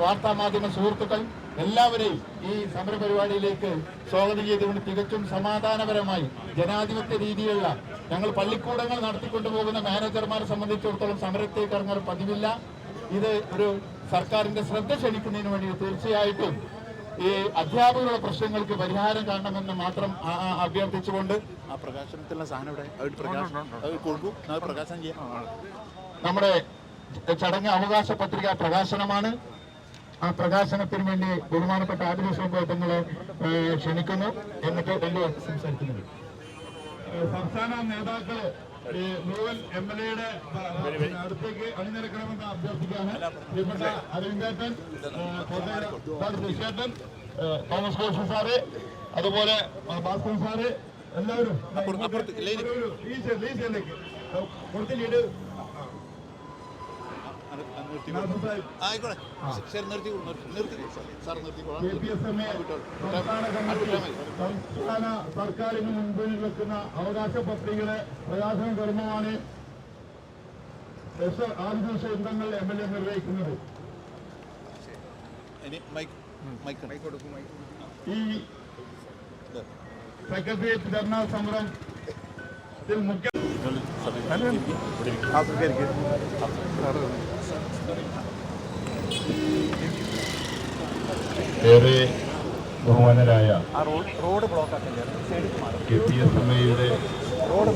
വാർത്താ മാധ്യമ സുഹൃത്തുക്കൾ എല്ലാവരെയും ഈ സമരപരിപാടിയിലേക്ക് സ്വാഗതം ചെയ്തുകൊണ്ട് തികച്ചും സമാധാനപരമായി ജനാധിപത്യ രീതിയിലുള്ള ഞങ്ങൾ പള്ളിക്കൂടങ്ങൾ നടത്തിക്കൊണ്ടുപോകുന്ന മാനേജർമാരെ സംബന്ധിച്ചിടത്തോളം സമരത്തേക്ക് ഇറങ്ങാൻ പതിവില്ല. ഇത് ഒരു സർക്കാരിന്റെ ശ്രദ്ധ ക്ഷണിക്കുന്നതിന് വേണ്ടി തീർച്ചയായിട്ടും ഈ അധ്യാപകരുടെ പ്രശ്നങ്ങൾക്ക് പരിഹാരം കാണണമെന്ന് മാത്രം അഭ്യർത്ഥിച്ചുകൊണ്ട് ആ പ്രകാശനത്തിലുള്ള സാധനം പ്രകാശനം ചെയ്യാം. നമ്മുടെ ചടങ്ങ് അവകാശ പത്രിക പ്രകാശനമാണ്. ആ പ്രകാശനത്തിന് വേണ്ടി ബഹുമാനപ്പെട്ട ആബിദ് ഹുസൈൻ കോയത്തങ്ങളെ ക്ഷണിക്കുന്നു. എന്നിട്ട് സംസാരിക്കുന്നത് സംസ്ഥാന നേതാക്കള് മുഴുവൻ MLA-യുടെ അടുത്തേക്ക് അണിനിരക്കണമെന്ന് അഭ്യർത്ഥിക്കുകയാണ്. പ്രിയപ്പെട്ട അരവിന്ദേട്ടൻ, ശശിയേട്ടൻ, തോമസ് കോശി സാറ്, അതുപോലെ ഭാസ്കരൻ സാറ്, എല്ലാവരും കൊടുത്ത ലീഡ് സംസ്ഥാന സർക്കാരിന് മുൻപിൽ വെക്കുന്ന അവകാശ പത്രികയുടെ പ്രകാശന കർമ്മമാണ് ആദ്യ യന്ത്രങ്ങൾ MLA നിർവഹിക്കുന്നത്. ഈ സെക്രട്ടേറിയറ്റ് ധർണാ സമരത്തിൽ മുഖ്യ ഏറെ ബഹുമാനരായ KPSMA-യുടെ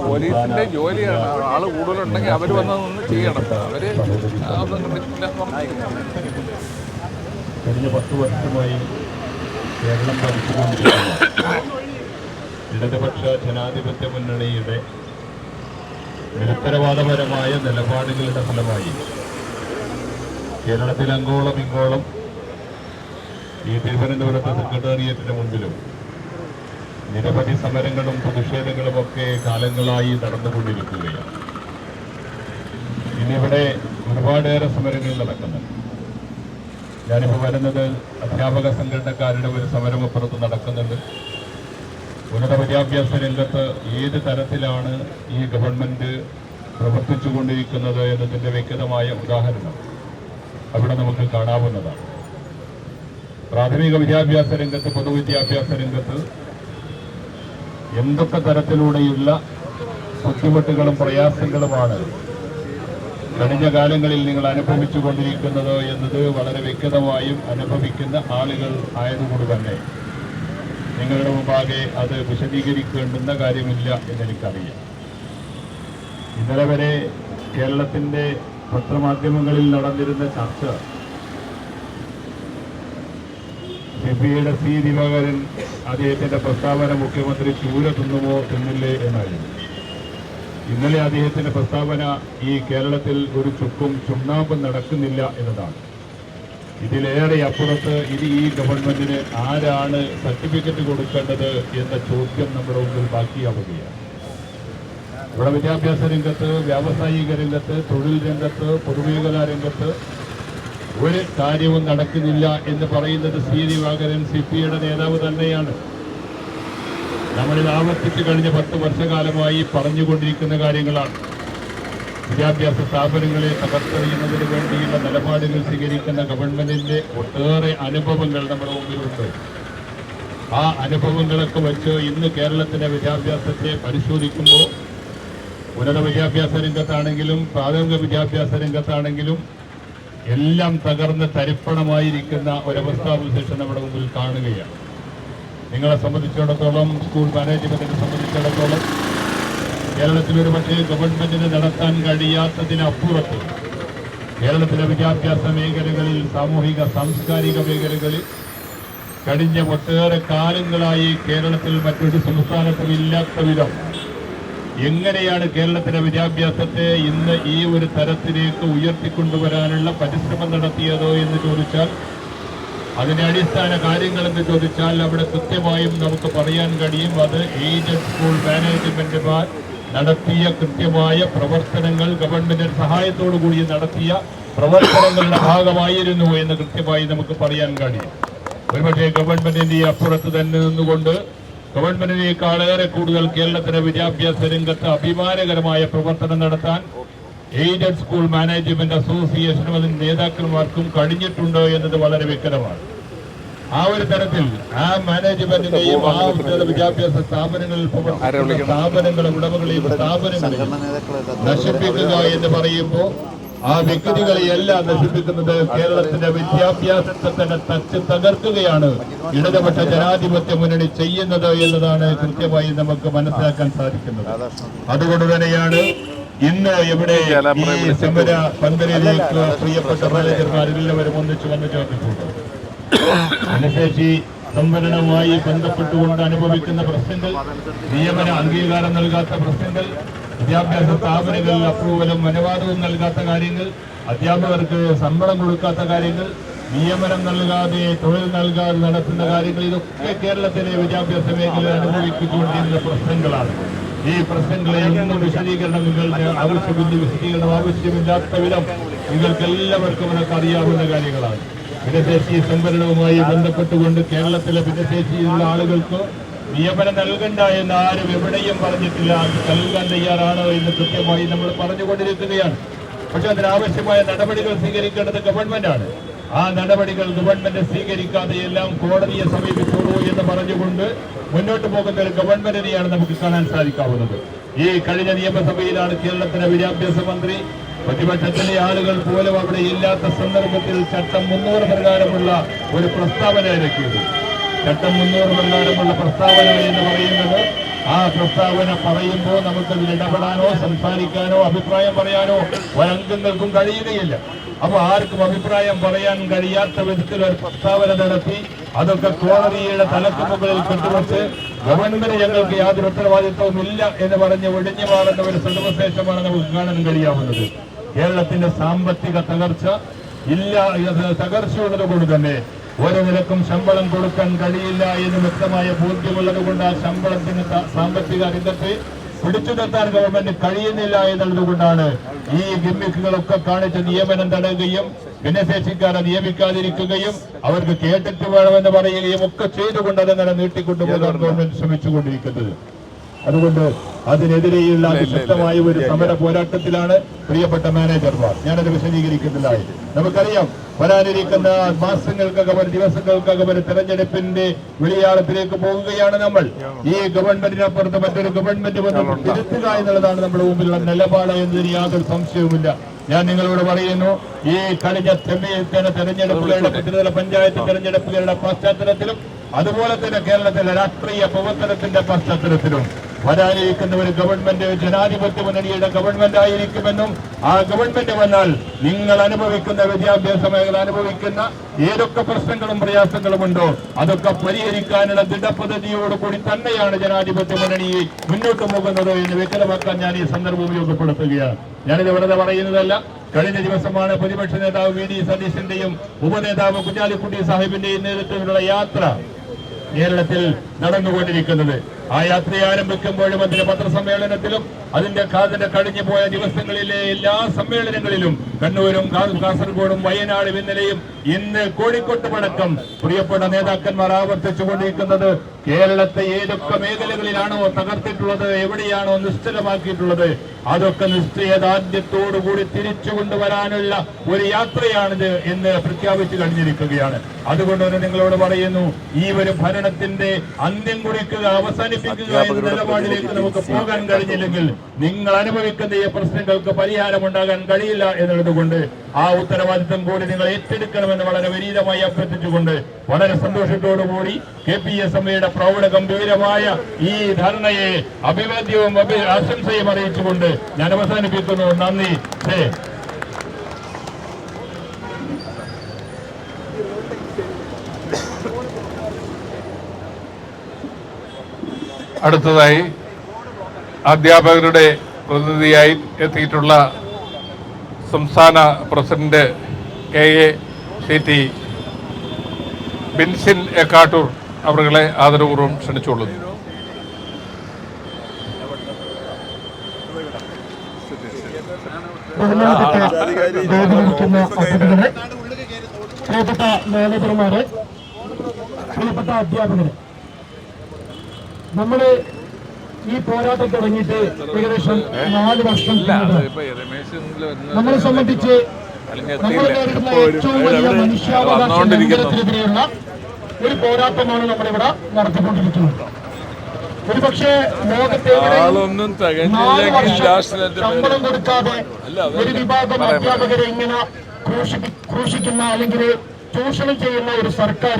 പോലീസിന്റെ ജോലിയാണ്. ആള് കൂടുതലുണ്ടെങ്കിൽ അവർ വന്നൊന്നും ചെയ്യണം. അവര് കഴിഞ്ഞ 10 വർഷമായി കേരളം ഭരിച്ചുകൊണ്ടിരിക്കുന്ന ഇടതുപക്ഷ ജനാധിപത്യ മുന്നണിയുടെ നിരുത്തരവാദപരമായ നിലപാടുകളുടെ ഫലമായി കേരളത്തിൽ അങ്ങോളം ഇങ്ങോളം ഈ തിരുവനന്തപുരത്തെ സെക്രട്ടേറിയറ്റിന് മുൻപിലും നിരവധി സമരങ്ങളും പ്രതിഷേധങ്ങളും ഒക്കെ കാലങ്ങളായി നടന്നുകൊണ്ടിരിക്കുകയാണ്. ഇന്നിവിടെ ഒരുപാടേറെ സമരങ്ങൾ നടക്കുന്നുണ്ട്. ഞാനിപ്പോൾ വരുന്നത് അധ്യാപക സംഘടനക്കാരുടെ ഒരു സമരമപ്പുറത്ത് നടക്കുന്നുണ്ട്. ഉന്നത വിദ്യാഭ്യാസ രംഗത്ത് ഏത് തരത്തിലാണ് ഈ ഗവൺമെന്റ് പ്രവർത്തിച്ചുകൊണ്ടിരിക്കുന്നത് എന്നതിൻ്റെ വ്യക്തമായ ഉദാഹരണം അവിടെ നമുക്ക് കാണാവുന്നതാണ്. പ്രാഥമിക വിദ്യാഭ്യാസ രംഗത്ത്, പൊതുവിദ്യാഭ്യാസ രംഗത്ത് എന്തൊക്കെ തരത്തിലൂടെയുള്ള ബുദ്ധിമുട്ടുകളും പ്രയാസങ്ങളുമാണ് കഴിഞ്ഞ കാലങ്ങളിൽ നിങ്ങൾ അനുഭവിച്ചു കൊണ്ടിരിക്കുന്നത് എന്നത് വളരെ വ്യക്തമായും അനുഭവിക്കുന്ന ആളുകൾ ആയതുകൊണ്ട് തന്നെ നിങ്ങളുടെ മുമ്പാകെ അത് വിശദീകരിക്കേണ്ടുന്ന കാര്യമില്ല എന്നെനിക്കറിയാം. ഇന്നലെ വരെ കേരളത്തിൻ്റെ പത്രമാധ്യമങ്ങളിൽ നടന്നിരുന്ന ചർച്ച CPI-യുടെ C. ദിവാകരൻ അദ്ദേഹത്തിന്റെ പ്രസ്താവന മുഖ്യമന്ത്രി ചൂര തിന്നുമോ തിന്നില്ലേ എന്നായിരുന്നു. ഇന്നലെ അദ്ദേഹത്തിന്റെ പ്രസ്താവന ഈ കേരളത്തിൽ ഒരു ചുക്കും ചുണ്ണാമ്പും നടക്കുന്നില്ല എന്നതാണ്. ഇതിലേറെ അപ്പുറത്ത് ഇത് ഈ ഗവൺമെന്റിന് ആരാണ് സർട്ടിഫിക്കറ്റ് കൊടുക്കേണ്ടത് എന്ന ചോദ്യം നമ്മുടെ മുമ്പിൽ ബാക്കിയാവുകയാണ്. ഇവിടെ വിദ്യാഭ്യാസ രംഗത്ത്, വ്യാവസായിക രംഗത്ത്, തൊഴിൽ രംഗത്ത്, പൊതുമേഖലാ രംഗത്ത് ഒരു കാര്യവും നടക്കുന്നില്ല എന്ന് പറയുന്നത് സി ദിവാകരൻ സിപിയുടെ നേതാവ് തന്നെയാണ്. നമ്മളിൽ ആവർത്തിച്ച് കഴിഞ്ഞ 10 വർഷകാലമായി പറഞ്ഞുകൊണ്ടിരിക്കുന്ന കാര്യങ്ങളാണ്. വിദ്യാഭ്യാസ സ്ഥാപനങ്ങളെ തകർത്തെറിയുന്നതിന് വേണ്ടിയുള്ള നിലപാടുകൾ സ്വീകരിക്കുന്ന ഗവൺമെന്റിന്റെ ഒട്ടേറെ അനുഭവങ്ങൾ നമ്മുടെ മുമ്പിലുണ്ട്. ആ അനുഭവങ്ങളൊക്കെ വെച്ച് ഇന്ന് കേരളത്തിലെ വിദ്യാഭ്യാസത്തെ പരിശോധിക്കുമ്പോൾ ഉന്നത വിദ്യാഭ്യാസ രംഗത്താണെങ്കിലും പ്രാഥമിക വിദ്യാഭ്യാസ രംഗത്താണെങ്കിലും എല്ലാം തകർന്ന് തരിപ്പണമായിരിക്കുന്ന ഒരവസ്ഥാവിശേഷം നമ്മുടെ മുമ്പിൽ കാണുകയാണ്. നിങ്ങളെ സംബന്ധിച്ചിടത്തോളം, സ്കൂൾ മാനേജ്മെന്റിനെ സംബന്ധിച്ചിടത്തോളം കേരളത്തിൽ ഒരു പക്ഷേ ഗവൺമെന്റിന് നടത്താൻ കഴിയാത്തതിനപ്പുറത്ത് കേരളത്തിലെ വിദ്യാഭ്യാസ മേഖലകളിൽ, സാമൂഹിക സാംസ്കാരിക മേഖലകളിൽ കഴിഞ്ഞ ഒട്ടേറെ കാലങ്ങളായി കേരളത്തിൽ മറ്റൊരു സംസ്ഥാനത്തും ഇല്ലാത്ത വിധം എങ്ങനെയാണ് കേരളത്തിലെ വിദ്യാഭ്യാസത്തെ ഇന്ന് ഈ ഒരു തരത്തിലേക്ക് ഉയർത്തിക്കൊണ്ടുവരാനുള്ള പരിശ്രമം നടത്തിയതോ എന്ന് ചോദിച്ചാൽ, അതിന്റെ അടിസ്ഥാന കാര്യങ്ങളെന്ന് ചോദിച്ചാൽ അവിടെ കൃത്യമായും നമുക്ക് പറയാൻ കഴിയും. അത് എയ്ഡഡ് സ്കൂൾ മാനേജ്മെന്റുമാർ നടത്തിയ കൃത്യമായ പ്രവർത്തനങ്ങൾ, ഗവൺമെന്റിന്റെ സഹായത്തോടു കൂടി നടത്തിയ പ്രവർത്തനങ്ങളുടെ ഭാഗമായിരുന്നു എന്ന് കൃത്യമായി നമുക്ക് പറയാൻ കഴിയും. ഒരുപക്ഷെ ഗവൺമെന്റിന്റെ അപ്പുറത്ത് തന്നെ നിന്നുകൊണ്ട് ഗവൺമെന്റിനേക്കാളേറെ കൂടുതൽ കേരളത്തിലെ വിദ്യാഭ്യാസ രംഗത്ത് അഭിമാനകരമായ പ്രവർത്തനം നടത്താൻ എയ്ഡഡ് സ്കൂൾ മാനേജ്മെന്റ് അസോസിയേഷനും അതിന്റെ നേതാക്കന്മാർക്കും കഴിഞ്ഞിട്ടുണ്ട് എന്നത് വളരെ വ്യക്തമാണ്. ആ ഒരു തരത്തിൽ ആ മാനേജ്മെന്റിന്റെയും ആ വിദ്യാഭ്യാസ സ്ഥാപനങ്ങളിൽ പ്രവർത്തിക്കുന്ന സ്ഥാപനങ്ങളെ, ഉടമകളെയും സ്ഥാപനങ്ങളെയും നശിപ്പിക്കുക എന്ന് പറയുമ്പോൾ ആ വ്യക്തികളെയെല്ലാം നശിപ്പിക്കുന്നത് കേരളത്തിന്റെ വിദ്യാഭ്യാസത്തെ തന്നെ തകർക്കുകയാണ് ഇടതുപക്ഷ ജനാധിപത്യ മുന്നണി ചെയ്യുന്നത് എന്നതാണ് കൃത്യമായി നമുക്ക് മനസ്സിലാക്കാൻ സാധിക്കുന്നത്. അതുകൊണ്ട് തന്നെയാണ് ഇന്ന് ഇവിടെ ഈ സമര പന്തലിലേക്ക് പ്രിയപ്പെട്ട മാനേജർമാരെല്ലാവരും ഒന്നിച്ചു വന്ന് ചേർന്നിട്ടുണ്ട്. ഭിന്നശേഷി സംവരണവുമായി ബന്ധപ്പെട്ടുകൊണ്ട് അനുഭവിക്കുന്ന പ്രശ്നങ്ങൾ, നിയമന അംഗീകാരം നൽകാത്ത പ്രശ്നങ്ങൾ, വിദ്യാഭ്യാസ സ്ഥാപനങ്ങളിൽ അപ്രൂവലും അനുവാദവും നൽകാത്ത കാര്യങ്ങൾ, അധ്യാപകർക്ക് ശമ്പളം കൊടുക്കാത്ത കാര്യങ്ങൾ, നിയമനം നൽകാതെ തൊഴിൽ നൽകാതെ നടത്തുന്ന കാര്യങ്ങൾ, ഇതൊക്കെ കേരളത്തിലെ വിദ്യാഭ്യാസ മേഖല അനുഭവിച്ചുകൊണ്ടിരുന്ന പ്രശ്നങ്ങളാണ്. ഈ പ്രശ്നങ്ങളെ ഒന്നും വിശദീകരണം നിങ്ങൾക്ക് ആവശ്യമില്ലാത്ത വിധം നിങ്ങൾക്ക് എല്ലാവർക്കും അതൊക്കെ അറിയാവുന്ന കാര്യങ്ങളാണ്. ഭിന്നശേഷി സംവരണവുമായി ബന്ധപ്പെട്ടുകൊണ്ട് കേരളത്തിലെ ഭിന്നശേഷിയുള്ള ആളുകൾക്ക് നിയമനം നൽകണ്ട എന്ന് ആരും എവിടെയും പറഞ്ഞിട്ടില്ല. അത് നൽകാൻ തയ്യാറാണോ എന്ന് കൃത്യമായി നമ്മൾ പറഞ്ഞുകൊണ്ടിരിക്കുകയാണ്. പക്ഷെ അതിനാവശ്യമായ നടപടികൾ സ്വീകരിക്കേണ്ടത് ഗവൺമെന്റാണ്. ആ നടപടികൾ ഗവൺമെന്റ് സ്വീകരിക്കാതെ എല്ലാം കോടതിയെ സമീപിച്ചോളൂ എന്ന് പറഞ്ഞുകൊണ്ട് മുന്നോട്ട് പോകുന്ന ഒരു ഗവൺമെന്റിനെയാണ് നമുക്ക് കാണാൻ സാധിക്കാവുന്നത്. ഈ കഴിഞ്ഞ നിയമസഭയിലാണ് കേരളത്തിലെ വിദ്യാഭ്യാസ മന്ത്രി പ്രതിപക്ഷത്തിലെ ആളുകൾ പോലും അവിടെ ഇല്ലാത്ത സന്ദർഭത്തിൽ ചട്ടം 300 പ്രകാരമുള്ള ഒരു പ്രസ്താവന ഇറക്കിയത്. ചട്ടം 300 പ്രകാരമുള്ള പ്രസ്താവന എന്ന് പറയുന്നത്, ആ പ്രസ്താവന പറയുമ്പോൾ നമുക്കതിൽ ഇടപെടാനോ സംസാരിക്കാനോ അഭിപ്രായം പറയാനോ ഒരംഗങ്ങൾക്കും കഴിയുകയില്ല. അപ്പൊ ആർക്കും അഭിപ്രായം പറയാൻ കഴിയാത്ത വിധത്തിൽ ഒരു പ്രസ്താവന നടത്തി അതൊക്കെ കോടതിയുടെ തലക്ക് മുകളിൽ കെട്ടുവച്ച് ഗവൺമെന്റ് ഞങ്ങൾക്ക് യാതൊരു ഉത്തരവാദിത്വവും ഇല്ല എന്ന് പറഞ്ഞ് ഒഴിഞ്ഞു മാറുന്ന ഒരു സന്ദർഭശേഷമാണ് നമുക്ക് കാണാൻ കഴിയാവുന്നത്. കേരളത്തിന്റെ സാമ്പത്തിക തകർച്ചയുള്ളത് കൊണ്ട് തന്നെ ഓരോ നിലക്കും ശമ്പളം കൊടുക്കാൻ കഴിയില്ല എന്ന് വ്യക്തമായ ബോധ്യമുള്ളത് കൊണ്ട് ആ ശമ്പളത്തിന് സാമ്പത്തിക രംഗത്തെ പിടിച്ചു നിർത്താൻ ഗവൺമെന്റ് കഴിയുന്നില്ല എന്നുള്ളത് കൊണ്ടാണ് ഈ ഗിമ്മിക്കുകളൊക്കെ കാണിച്ച് നിയമനം തടയുകയും ഭിന്നശേഷിക്കാരെ നിയമിക്കാതിരിക്കുകയും അവർക്ക് കേട്ടിട്ട് വേണമെന്ന് പറയുകയും ഒക്കെ ചെയ്തുകൊണ്ട് അതങ്ങനെ നീട്ടിക്കൊണ്ടുപോകാൻ ഗവൺമെന്റ് ശ്രമിച്ചുകൊണ്ടിരിക്കുന്നത്. അതുകൊണ്ട് അതിനെതിരെയുള്ള ശക്തമായ ഒരു സമര പോരാട്ടത്തിലാണ് പ്രിയപ്പെട്ട മാനേജർമാർ. ഞാനത് വിശദീകരിക്കുന്നില്ല. നമുക്കറിയാം, വരാനിരിക്കുന്ന മാസങ്ങൾക്കകം, ദിവസങ്ങൾക്കകം ഒരു തെരഞ്ഞെടുപ്പിന്റെ വിളിയാളത്തിലേക്ക് പോകുകയാണ് നമ്മൾ. ഈ ഗവൺമെന്റിനപ്പുറത്ത് മറ്റൊരു ഗവൺമെന്റ് വന്ന് തിരുത്തുക എന്നുള്ളതാണ് നമ്മുടെ മുമ്പിലുള്ള നിലപാട് എന്നതിന് യാതൊരു സംശയവുമില്ല. ഞാൻ നിങ്ങളോട് പറയുന്നു, ഈ കഴിഞ്ഞ തെരഞ്ഞെടുപ്പുകളുടെ പഞ്ചായത്ത് തെരഞ്ഞെടുപ്പുകളുടെ പശ്ചാത്തലത്തിലും അതുപോലെ തന്നെ കേരളത്തിലെ രാഷ്ട്രീയ പ്രവർത്തനത്തിന്റെ പശ്ചാത്തലത്തിലും വരാനിരിക്കുന്ന ഒരു ഗവൺമെന്റ് ജനാധിപത്യ മുന്നണിയുടെ ഗവൺമെന്റ് ആയിരിക്കുമെന്നും ആ ഗവൺമെന്റ് വന്നാൽ നിങ്ങൾ അനുഭവിക്കുന്ന വിദ്യാഭ്യാസ മേഖല അനുഭവിക്കുന്ന ഏതൊക്കെ പ്രശ്നങ്ങളും പ്രയാസങ്ങളും ഉണ്ടോ അതൊക്കെ പരിഹരിക്കാനുള്ള ദൃഢപദ്ധതിയോടുകൂടി തന്നെയാണ് ജനാധിപത്യ മുന്നണി മുന്നോട്ട് പോകുന്നത് എന്ന് വ്യക്തമാക്കാൻ ഞാൻ ഈ സന്ദർഭം ഉപയോഗപ്പെടുത്തുകയാണ്. ഞാനിത് വെറുതെ പറയുന്നതല്ല. കഴിഞ്ഞ ദിവസമാണ് പ്രതിപക്ഷ നേതാവ് വി ഡി സതീശന്റെയും ഉപനേതാവ് കുഞ്ഞാലിക്കുട്ടി സാഹിബിന്റെയും നേതൃത്വത്തിലുള്ള യാത്ര കേരളത്തിൽ നടന്നുകൊണ്ടിരിക്കുന്നത്. ആ യാത്ര ആരംഭിക്കുമ്പോഴും അതിന്റെ പത്രസമ്മേളനത്തിലും അതിന്റെ കഴിഞ്ഞു പോയ ദിവസങ്ങളിലെ എല്ലാ സമ്മേളനങ്ങളിലും കണ്ണൂരും കാസർഗോഡും വയനാടും ഇന്ന് കോഴിക്കോട്ടുമടക്കം പ്രിയപ്പെട്ട നേതാക്കന്മാർ ആവർത്തിച്ചുകൊണ്ടിരിക്കുന്നത് കേരളത്തെ ഏതൊക്കെ മേഖലകളിലാണോ തകർത്തിട്ടുള്ളത്, എവിടെയാണോ നിശ്ചലമാക്കിയിട്ടുള്ളത്, അതൊക്കെ നിശ്ചയദാർഢ്യത്തോടുകൂടി തിരിച്ചു കൊണ്ടുവരാനുള്ള ഒരു യാത്രയാണിത് എന്ന് പ്രഖ്യാപിച്ചു കഴിഞ്ഞിരിക്കുകയാണ്. അതുകൊണ്ട് തന്നെ നിങ്ങളോട് പറയുന്നു, ഈ ഒരു ഭരണത്തിന്റെ അന്ത്യം കുറിക്കുക, അവസാനിപ്പിക്കുക എന്ന നിലപാടിലേക്ക് നമുക്ക് പോകാൻ കഴിഞ്ഞില്ലെങ്കിൽ നിങ്ങൾ അനുഭവിക്കുന്ന ഈ പ്രശ്നങ്ങൾക്ക് പരിഹാരമുണ്ടാകാൻ കഴിയില്ല എന്നുള്ളത് കൊണ്ട് ആ ഉത്തരവാദിത്വം കൂടി നിങ്ങൾ ഏറ്റെടുക്കണമെന്ന് വളരെ വിനീതമായി അഭ്യർത്ഥിച്ചുകൊണ്ട് വളരെ സന്തോഷത്തോടുകൂടി KPSMയുടെ പ്രൗഢ ഗംഭീരമായ ഈ ധർണയെ അഭിവാദ്യവും ആശംസയും അറിയിച്ചുകൊണ്ട് ഞാൻ അവസാനിപ്പിക്കുന്നു. നന്ദി. അടുത്തതായി അധ്യാപകരുടെ പ്രതിനിധിയായി എത്തിയിട്ടുള്ള സംസ്ഥാന പ്രസിഡന്റ് KACT ബിൻസിൻ എക്കാട്ടൂർ അവരെ ആദരപൂർവ്വം ക്ഷണിച്ചുകൊള്ളുന്നു. പ്രിയപ്പെട്ട മാനേജർമാരെ, പ്രിയപ്പെട്ട അധ്യാപകരെ, നമ്മള് ഈ പോരാട്ടം തുടങ്ങിയിട്ട് ഏകദേശം 4 വർഷം. നമ്മളെ സംബന്ധിച്ച് നമ്മൾ നേരിടുന്ന ഏറ്റവും വലിയ മനുഷ്യാവകാശ ലംഘനത്തിനെതിരെയുള്ള ഒരു പോരാട്ടമാണ് നമ്മളിവിടെ നടത്തിക്കൊണ്ടിരിക്കുന്നത്. ഒരുപക്ഷെ ലോകത്തെ 4 വർഷം ശമ്പളം കൊടുക്കാതെ ഒരു വിഭാഗം അധ്യാപകരെ ഇങ്ങനെ ക്രൂശിക്കുന്ന അല്ലെങ്കിൽ ചൂഷണം ചെയ്യുന്ന ഒരു സർക്കാർ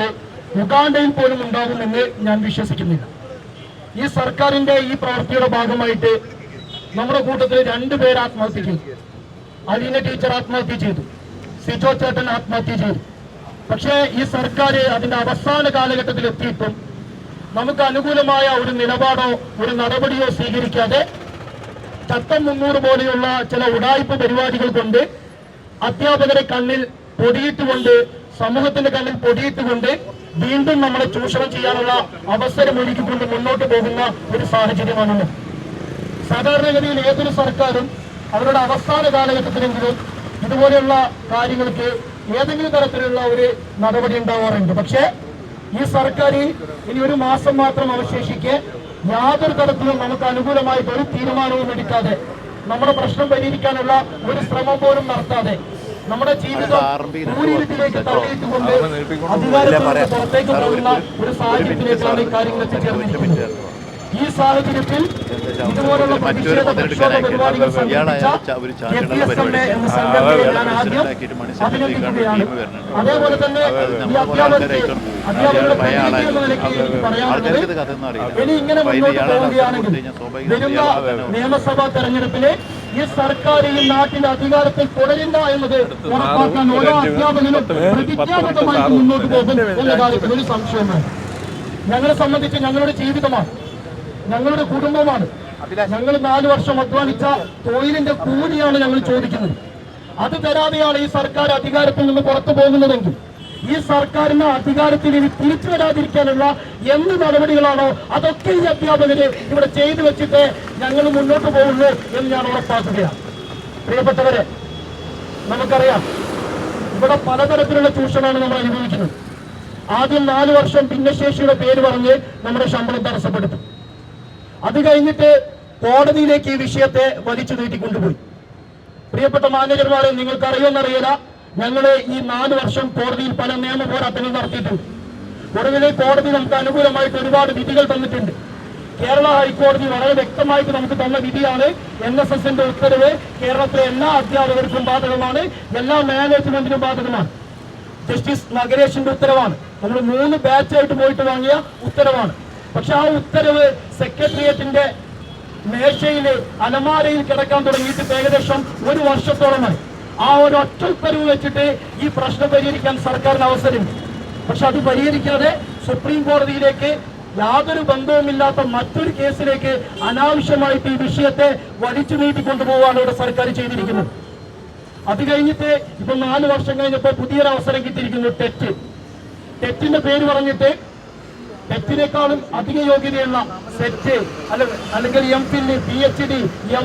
ഉഗാണ്ടയിൽ പോലും ഉണ്ടാകുമെന്ന് ഞാൻ വിശ്വസിക്കുന്നില്ല. ഈ സർക്കാരിന്റെ ഈ പ്രവൃത്തിയുടെ ഭാഗമായിട്ട് നമ്മുടെ കൂട്ടത്തിൽ 2 പേര് ആത്മഹത്യ ചെയ്തു. അലീന ടീച്ചർ ആത്മഹത്യ ചെയ്തു, സിജോ ചേട്ടൻ ആത്മഹത്യ ചെയ്തു. പക്ഷേ ഈ സർക്കാർ അതിന്റെ അവസാന കാലഘട്ടത്തിൽ എത്തിയിട്ടും നമുക്ക് അനുകൂലമായ ഒരു നിലപാടോ ഒരു നടപടിയോ സ്വീകരിക്കാതെ ചട്ടം 300 പോലെയുള്ള ചില ഉഡായിപ്പ് പരിപാടികൾ കൊണ്ട് അധ്യാപകരെ കണ്ണിൽ പൊടിയിട്ടുകൊണ്ട്, സമൂഹത്തിന്റെ കണ്ണിൽ പൊടിയിട്ടുകൊണ്ട് വീണ്ടും നമ്മളെ ചൂഷണം ചെയ്യാനുള്ള അവസരം ഒരുക്കിക്കൊണ്ട് മുന്നോട്ട് പോകുന്ന ഒരു സാഹചര്യമാണുള്ളത്. സാധാരണഗതിയിൽ ഏതൊരു സർക്കാരും അവരുടെ അവസാന കാലഘട്ടത്തിലെങ്കിലും ഇതുപോലെയുള്ള കാര്യങ്ങൾക്ക് ഏതെങ്കിലും തരത്തിലുള്ള ഒരു നടപടി ഉണ്ടാവാറുണ്ട്. പക്ഷേ ഈ സർക്കാർ ഇനി 1 മാസം മാത്രം അവശേഷിക്കെ യാതൊരു തരത്തിലും നമുക്ക് അനുകൂലമായിട്ട് ഒരു തീരുമാനവും എടുക്കാതെ, നമ്മുടെ പ്രശ്നം പരിഹരിക്കാനുള്ള ഒരു ശ്രമം പോലും നടത്താതെ, നമ്മുടെ ജീവിതം ഭൂരിയിലേക്ക് തള്ളിയിട്ടുകൊണ്ട് അധികാരത്തിൽ പുറത്തേക്ക് പോകുന്ന ഒരു സാഹചര്യത്തിലേക്കാണ് ഈ കാര്യങ്ങൾ എത്തിച്ചേർന്നിരിക്കുന്നത്. ഈ സാഹചര്യത്തിൽ ഇതുപോലുള്ള പ്രതിഷേധ പ്രക്ഷോഭ പരിപാടികൾ സംഘടിപ്പിച്ച KPSMA എന്ന സംഘടനയെ ഞാൻ ആദ്യം അഭിനന്ദിക്കുകയാണ്. അതേപോലെ തന്നെ ഈ അധ്യാപകരുടെ പ്രതിനിധി എന്ന നിലയ്ക്ക് എനിക്ക് പറയാനുള്ളത്, ഇനി ഇങ്ങനെ മുന്നോട്ട് പോവുകയാണെങ്കിൽ വരുന്ന നിയമസഭാ തെരഞ്ഞെടുപ്പില് ഈ സർക്കാർ ഈ നാട്ടിലെ അധികാരത്തിൽ തുടരില്ല എന്നത് ഉറപ്പാക്കാൻ ഓരോ അധ്യാപകനും പ്രതിജ്ഞാബദ്ധമായി മുന്നോട്ട് പോകും എന്ന കാര്യത്തിൽ ഒരു സംശയമാണ്. ഞങ്ങളെ സംബന്ധിച്ച് ഞങ്ങളുടെ ജീവിതമാണ്, ഞങ്ങളുടെ കുടുംബമാണ്. ഞങ്ങൾ 4 വർഷം അധ്വാനിച്ച തൊഴിലിന്റെ കൂലിയാണ് ഞങ്ങൾ ചോദിക്കുന്നത്. അത് തരാതെയാണ് ഈ സർക്കാർ അധികാരത്തിൽ നിന്ന് പുറത്തു പോകുന്നതെങ്കിൽ ഈ സർക്കാരിന് അധികാരത്തിൽ ഇനി തിരിച്ചു വരാതിരിക്കാനുള്ള എന്ത് നടപടികളാണോ അതൊക്കെ ഈ അധ്യാപകര് ഇവിടെ ചെയ്തു വെച്ചിട്ട് ഞങ്ങൾ മുന്നോട്ട് പോകുന്നു എന്ന് ഞാൻ ഉറപ്പാക്കുകയാണ്. പ്രിയപ്പെട്ടവരെ, നമുക്കറിയാം ഇവിടെ പലതരത്തിലുള്ള ചൂഷണമാണ് നമ്മൾ അനുഭവിക്കുന്നത്. ആദ്യം 4 വർഷം ഭിന്നശേഷിയുടെ പേര് പറഞ്ഞ് നമ്മുടെ ശമ്പളം തടസ്സപ്പെടുത്തും. അത് കഴിഞ്ഞിട്ട് കോടതിയിലേക്ക് ഈ വിഷയത്തെ വലിച്ചു നീട്ടിക്കൊണ്ടുപോയി. പ്രിയപ്പെട്ട മാനേജർമാരെ, നിങ്ങൾക്ക് അറിയുമെന്നറിയില്ല, ഞങ്ങൾ ഈ 4 വർഷം കോടതിയിൽ പല നിയമ പോരാട്ടങ്ങൾ നടത്തിയിട്ടുണ്ട്. ഒടുവിൽ കോടതി നമുക്ക് അനുകൂലമായിട്ട് ഒരുപാട് വിധികൾ തന്നിട്ടുണ്ട്. കേരള ഹൈക്കോടതി വളരെ വ്യക്തമായിട്ട് നമുക്ക് തന്ന വിധിയാണ് NSSന്റെ ഉത്തരവ് കേരളത്തിലെ എല്ലാ അധ്യാപകർക്കും ബാധകമാണ്, എല്ലാ മാനേജ്മെന്റിനും ബാധകമാണ്. ജസ്റ്റിസ് നഗരേഷിന്റെ ഉത്തരവാണ്. നമ്മൾ 3 ബാച്ചായിട്ട് പോയിട്ട് വാങ്ങിയ ഉത്തരവാണ്. പക്ഷെ ആ ഉത്തരവ് സെക്രട്ടേറിയറ്റിന്റെ മേശയിൽ അലമാരയിൽ കിടക്കാൻ തുടങ്ങിയിട്ട് ഏകദേശം 1 വർഷത്തോളമായി. ആ ഒരു ഒറ്റ ഉത്തരവ് വെച്ചിട്ട് ഈ പ്രശ്നം പരിഹരിക്കാൻ സർക്കാരിന് അവസരമുണ്ട്. പക്ഷെ അത് പരിഹരിക്കാതെ സുപ്രീം കോടതിയിലേക്ക് യാതൊരു ബന്ധവുമില്ലാത്ത മറ്റൊരു കേസിലേക്ക് അനാവശ്യമായിട്ട് ഈ വിഷയത്തെ വലിച്ചു നീട്ടിക്കൊണ്ടുപോകാണ് ഇവിടെ സർക്കാർ ചെയ്തിരിക്കുന്നത്. അത് കഴിഞ്ഞിട്ട് ഇപ്പൊ 4 വർഷം കഴിഞ്ഞപ്പോൾ പുതിയൊരു അവസരം കിട്ടിയിരിക്കുന്നു. ടെറ്റിന്റെ പേര് പറഞ്ഞിട്ട് ടെറ്റിനേക്കാളും അധിക യോഗ്യതയുള്ള സെറ്റ് അല്ലെങ്കിൽ MPhil, PhD,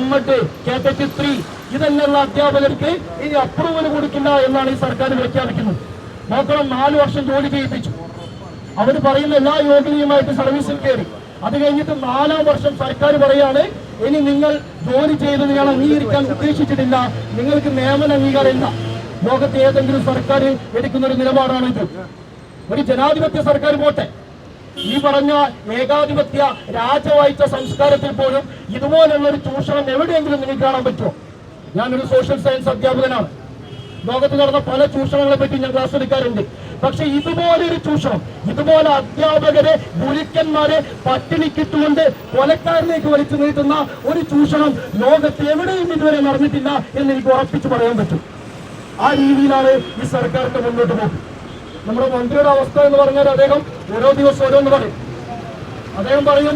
M.Ed, Category 3 ഇതെല്ലാം അധ്യാപകർക്ക് ഇനി അപ്രൂവൽ കൊടുക്കില്ല എന്നാണ് ഈ സർക്കാർ പ്രഖ്യാപിക്കുന്നത്. നോക്കണം, 4 വർഷം ജോലി ചെയ്യിപ്പിച്ചു. അവർ പറയുന്ന എല്ലാ യോഗ്യതയുമായിട്ട് സർവീസിൽ കയറി. അത് കഴിഞ്ഞിട്ട് 4ാം വർഷം സർക്കാർ പറയാണ്, ഇനി നിങ്ങൾ ജോലി ചെയ്തത് ഞാൻ അംഗീകരിക്കാൻ ഉദ്ദേശിച്ചിട്ടില്ല, നിങ്ങൾക്ക് നിയമന അംഗീകാരമില്ല. ലോകത്തെ ഏതെങ്കിലും സർക്കാർ എടുക്കുന്ന ഒരു നിലപാടാണിത്. ഒരു ജനാധിപത്യ സർക്കാർ പോട്ടെ, ഈ പറഞ്ഞ ഏകാധിപത്യ രാജവാഴ്ച സംസ്കാരത്തിൽ പോലും ഇതുപോലുള്ള ഒരു ചൂഷണം എവിടെയെങ്കിലും നിങ്ങൾക്ക് കാണാൻ പറ്റുമോ? ഞാനൊരു സോഷ്യൽ സയൻസ് അധ്യാപകനാണ്. ലോകത്ത് നടന്ന പല ചൂഷണങ്ങളെ പറ്റി ഞാൻ ക്ലാസ് എടുക്കാറുണ്ട്. പക്ഷെ ഇതുപോലൊരു ചൂഷണം, ഇതുപോലെ അധ്യാപകരെ ഗുരുക്കന്മാരെ പട്ടിണിക്കിട്ടുകൊണ്ട് കൊലക്കാരിലേക്ക് വലിച്ചു നീട്ടുന്ന ഒരു ചൂഷണം ലോകത്ത് എവിടെയും ഇതുവരെ നടന്നിട്ടില്ല എന്ന് എനിക്ക് ഉറപ്പിച്ചു പറയാൻ പറ്റും. ആ രീതിയിലാണ് ഈ സർക്കാരിന്റെ മുന്നോട്ട് പോകുന്നത്. നമ്മുടെ മന്ത്രിയുടെ അവസ്ഥ എന്ന് പറഞ്ഞാൽ അദ്ദേഹം ഓരോ ദിവസം ഓരോന്ന് പറയും. അദ്ദേഹം പറയും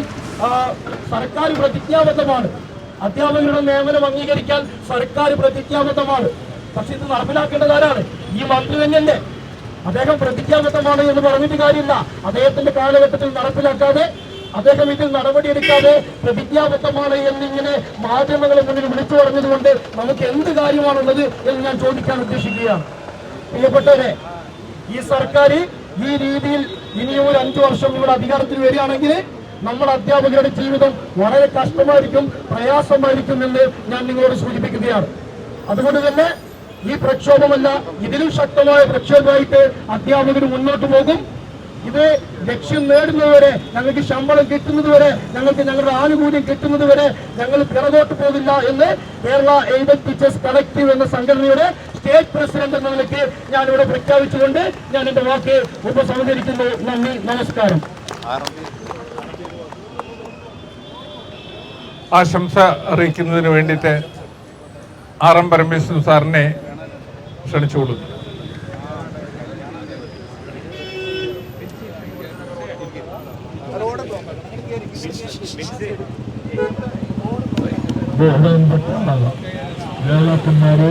സർക്കാർ പ്രതിജ്ഞാബദ്ധമാണ്, അധ്യാപകരുടെ നിയമനം അംഗീകരിക്കാൻ സർക്കാർ പ്രതിജ്ഞാബദ്ധമാണ്. പക്ഷെ ഇത് നടപ്പിലാക്കേണ്ടത് ആരാണ്? ഈ മന്ത്രി തന്നെയല്ലേ. അദ്ദേഹം പ്രതിജ്ഞാബദ്ധമാണ് എന്ന് പറഞ്ഞിട്ട് കാര്യമില്ല. അദ്ദേഹത്തിന്റെ കാലഘട്ടത്തിൽ നടപ്പിലാക്കാതെ, അദ്ദേഹം ഇതിൽ നടപടിയെടുക്കാതെ പ്രതിജ്ഞാബദ്ധമാണ് എന്നിങ്ങനെ മാധ്യമങ്ങളെ മുന്നിൽ വിളിച്ചു പറഞ്ഞതുകൊണ്ട് നമുക്ക് എന്ത് കാര്യമാണുള്ളത് എന്ന് ഞാൻ ചോദിക്കാൻ ഉദ്ദേശിക്കുകയാണ്. പ്രിയപ്പെട്ടവരെ, ഈ സർക്കാർ ഈ രീതിയിൽ ഇനിയും ഒരു 5 വർഷം ഇവിടെ അധികാരത്തിൽ വരികയാണെങ്കിൽ നമ്മുടെ അധ്യാപകരുടെ ജീവിതം വളരെ കഷ്ടമായിരിക്കും, പ്രയാസമായിരിക്കും എന്ന് ഞാൻ നിങ്ങളോട് സൂചിപ്പിക്കുകയാണ്. അതുകൊണ്ട് തന്നെ ഈ പ്രക്ഷോഭമല്ല, ഇതിലും ശക്തമായ പ്രക്ഷോഭമായിട്ട് അധ്യാപകർ മുന്നോട്ട് പോകും. ഇത് ലക്ഷ്യം നേടുന്നതുവരെ, ഞങ്ങൾക്ക് ശമ്പളം കിട്ടുന്നതുവരെ, ഞങ്ങൾക്ക് ഞങ്ങളുടെ ആനുകൂല്യം കിട്ടുന്നതുവരെ ഞങ്ങൾ പിറകോട്ട് പോകില്ല എന്ന് കേരള എയ്ഡഡ് ടീച്ചേഴ്സ് കളക്റ്റീവ് എന്ന സംഘടനയുടെ സ്റ്റേറ്റ് പ്രസിഡന്റ് എന്ന നിലയ്ക്ക് ഞാനിവിടെ പ്രഖ്യാപിച്ചുകൊണ്ട് ഞാൻ എന്റെ വാക്ക് ഉപസംഹരിക്കുന്നു. നന്ദി, നമസ്കാരം. ആശംസ അറിയിക്കുന്നതിന് വേണ്ടിയിട്ട് RM പരമേശ്വരൻ സാറിനെ ക്ഷണിച്ചുകൊള്ളുന്നു. നേതാക്കന്മാരെ,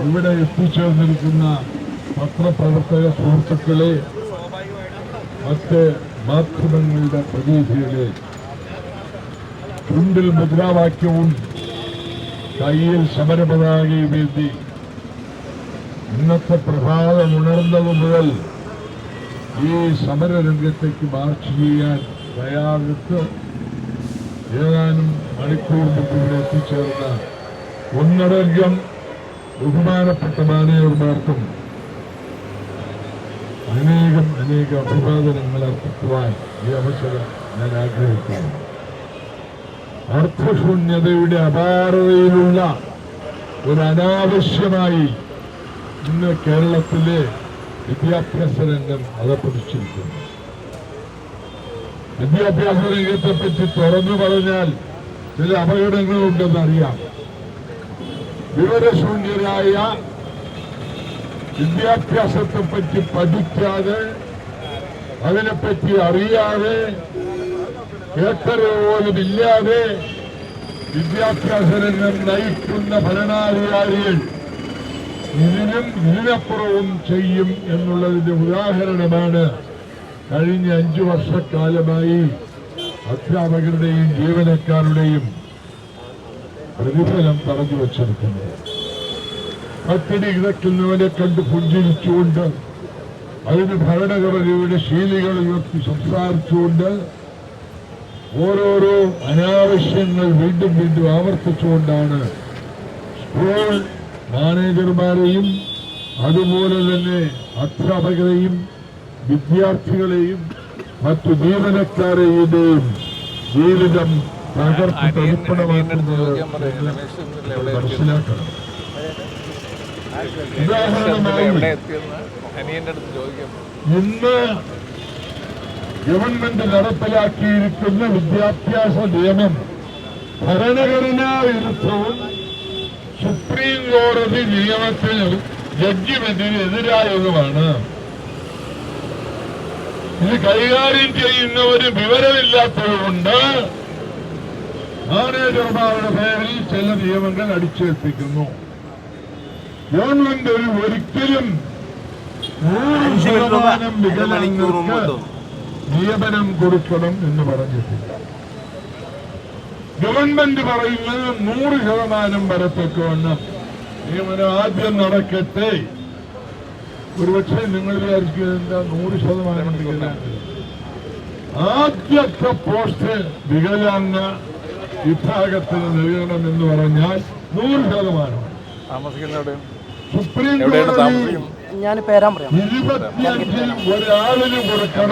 ഇവിടെ എത്തിച്ചേർന്നിരിക്കുന്ന പത്രപ്രവർത്തക സുഹൃത്തുക്കളെ, മറ്റ് മാധ്യമങ്ങളുടെ പ്രതിനിധികളെ, ചുണ്ടിൽ മുദ്രാവാക്യവും കയ്യിൽ സമരപതാകയും എഴുതി ഇന്നത്തെ പ്രഭാതം ഉണർന്നത് മുതൽ ഈ സമരരംഗത്തേക്ക് മാർച്ച് ചെയ്യാൻ തയ്യാറെടുത്ത് ഏതാനും മണിക്കൂർ മുമ്പ് ഇവിടെ എത്തിച്ചേർന്ന ഒന്നടങ്കം ബഹുമാനപ്പെട്ട മാനേജർമാർക്കും അനേകം അഭിവാദനങ്ങൾ അർപ്പിക്കുവാൻ ഈ അവസരം ഞാൻ ആഗ്രഹിക്കുന്നു. അർത്ഥശൂന്യതയുടെ അപാരതയിലുള്ള ഒരു അനാവശ്യമായി ഇന്ന് കേരളത്തിലെ വിദ്യാഭ്യാസ രംഗം അതപ്പതിച്ചിരിക്കുന്നു. വിദ്യാഭ്യാസ രംഗത്തെ പറ്റി തുറന്നു പറഞ്ഞാൽ ചില അപകടങ്ങളുണ്ടെന്നറിയാം. വിവരശൂന്യരായ, വിദ്യാഭ്യാസത്തെ പറ്റി പഠിക്കാതെ, അതിനെപ്പറ്റി അറിയാതെ, കേട്ടറിവ് പോലുമില്ലാതെ വിദ്യാഭ്യാസ രംഗം നയിക്കുന്ന ഭരണാധികാരികൾ ഇതിനപ്പുറവും ചെയ്യും എന്നുള്ളതിന്റെ ഉദാഹരണമാണ് കഴിഞ്ഞ 5 വർഷക്കാലമായി അധ്യാപകരുടെയും ജീവനക്കാരുടെയും പ്രതിഫലം പറഞ്ഞു വച്ചിരിക്കുന്നത്. പട്ടിണി കിടക്കുന്നവരെ കണ്ട് പുഞ്ചിരിച്ചുകൊണ്ട്, അതിന് ഭരണഘടനയുടെ ശീലികൾ ഉയർത്തി സംസാരിച്ചുകൊണ്ട്, ഓരോരോ അനാവശ്യങ്ങൾ വീണ്ടും വീണ്ടും ആവർത്തിച്ചുകൊണ്ടാണ് സ്കൂൾ മാനേജർമാരെയും അതുപോലെ തന്നെ അധ്യാപകരെയും വിദ്യാർത്ഥികളെയും മറ്റു ജീവനക്കാരെയും ജീവിതം തകർത്ത് തരിപ്പണമാക്കുന്നത് മനസ്സിലാക്കണം. ഉദാഹരണമായി ഇന്ന് ഗവൺമെന്റ് നടപ്പിലാക്കിയിരിക്കുന്ന വിദ്യാഭ്യാസ നിയമം ഭരണഘടനാ വിരുദ്ധവും സുപ്രീം കോടതി നിയമത്തിന് ജഡ്ജിമെന്റിന് എതിരായതുമാണ്. ഇത് കൈകാര്യം ചെയ്യുന്നവര് വിവരമില്ലാത്തതുകൊണ്ട് മാനേജർമാരുടെ പേരിൽ ചില നിയമങ്ങൾ അടിച്ചേൽപ്പിക്കുന്നു. ഗവൺമെന്റ് ഒരിക്കലും 100% വികലാംഗർക്ക് നിയമനം കൊടുക്കണം എന്ന് പറഞ്ഞിട്ടില്ല. ഗവൺമെന്റ് പറയുന്നത് 100% വരത്തേക്ക് വണ്ണം നിയമനം ആദ്യം നടക്കട്ടെ. ഒരുപക്ഷെ നിങ്ങൾ വിചാരിക്കുന്നത് എന്താ 100% ആദ്യത്തെ പോസ്റ്റ് വികലാംഗ വിഭാഗത്തിന് നൽകണമെന്ന് പറഞ്ഞാൽ 100%. സുപ്രീം കോടതി ഞാൻ പേരാൻ പറയാം 25 ഒരാളിന് കൊടുക്കണം.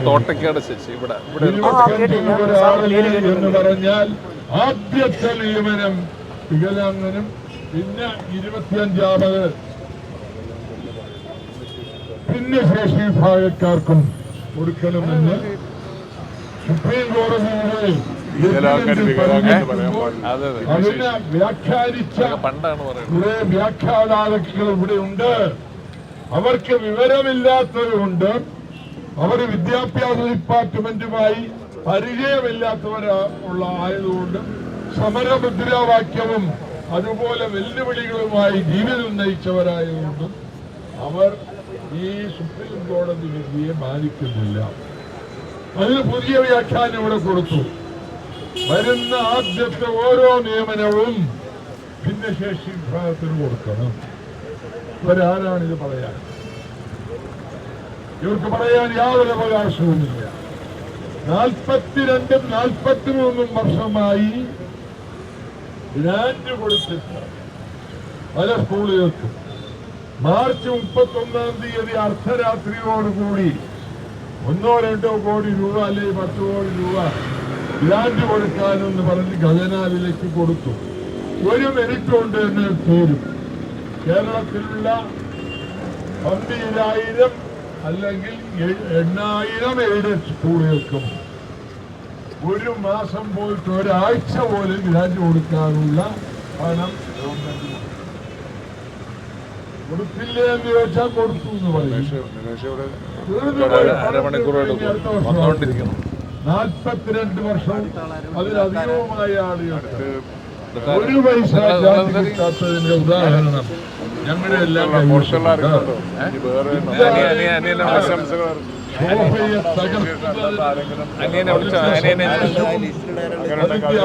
തോട്ടക്കാട് ശശി ഇവിടെ 25 ഒരാളിന് എന്ന് പറഞ്ഞാൽ ആദ്യത്തെ നിയമനം വികലാംഗനും പിന്നെ 25ാമത് ഭിന്നശേഷി വിഭാഗക്കാർക്കും കൊടുക്കണമെന്ന് സുപ്രീം കോടതിയുടെ അതിനെ വ്യാഖ്യാനിച്ച കുറെ വ്യാഖ്യാതാക്കൾ ഇവിടെ ഉണ്ട്. അവർക്ക് വിവരമില്ലാത്തവരുണ്ട്. അവർ വിദ്യാഭ്യാസ ഡിപ്പാർട്ട്മെന്റുമായി പരിചയമില്ലാത്തവരുള്ള ആയതുകൊണ്ട് സമരമുദ്രാവാക്യവും അതുപോലെ വെല്ലുവിളികളുമായി ജീവിതം നയിച്ചവരായതുകൊണ്ടും അവർ ഈ സുപ്രീം കോടതി വിധിയെ മാനിക്കുന്നില്ല. അതിന് പുതിയ വ്യാഖ്യാനം ഇവിടെ കൊടുത്തു. വരുന്ന ആദ്യത്തെ ഓരോ നിയമനവും ഭിന്നശേഷി വിഭാഗത്തിന് കൊടുക്കണം. ഇവരാരാണിത് പറയാൻ? ഇവർക്ക് പറയാൻ യാതൊരു അവകാശവുമില്ല. 42 43 വർഷമായി ഗ്രാന്റ് കൊടുത്തിട്ട് പല സ്കൂളുകൾക്കും മാർച്ച് 31-ാം തീയതി അർദ്ധരാത്രിയോടുകൂടി 1-2 കോടി രൂപ അല്ലെങ്കിൽ 10 കോടി രൂപ ഗ്രാന്റ് കൊടുക്കാനെന്ന് പറഞ്ഞ് ഖജനാവിലേക്ക് കൊടുത്തു. 1 മിനിറ്റ് കൊണ്ട് തന്നെ തീരും. കേരളത്തിലുള്ള 12,000 അല്ലെങ്കിൽ 8,000 എയ്ഡഡ് സ്കൂളുകൾക്കും 1 മാസം പോയിട്ട് ഒരാഴ്ച പോലും ഗ്രാന്റ് കൊടുക്കാനുള്ള പണം ഗവൺമെന്റ് കൊടുത്തില്ലേ എന്ന് ചോദിച്ചാൽ കൊടുത്തു എന്ന് പറയും. 42 വർഷം അതിലധികവുമായ ആളുകൾക്ക് 1 പൈസ കിട്ടാത്തതിന്റെ ഉദാഹരണം ഞങ്ങളുടെ എല്ലാം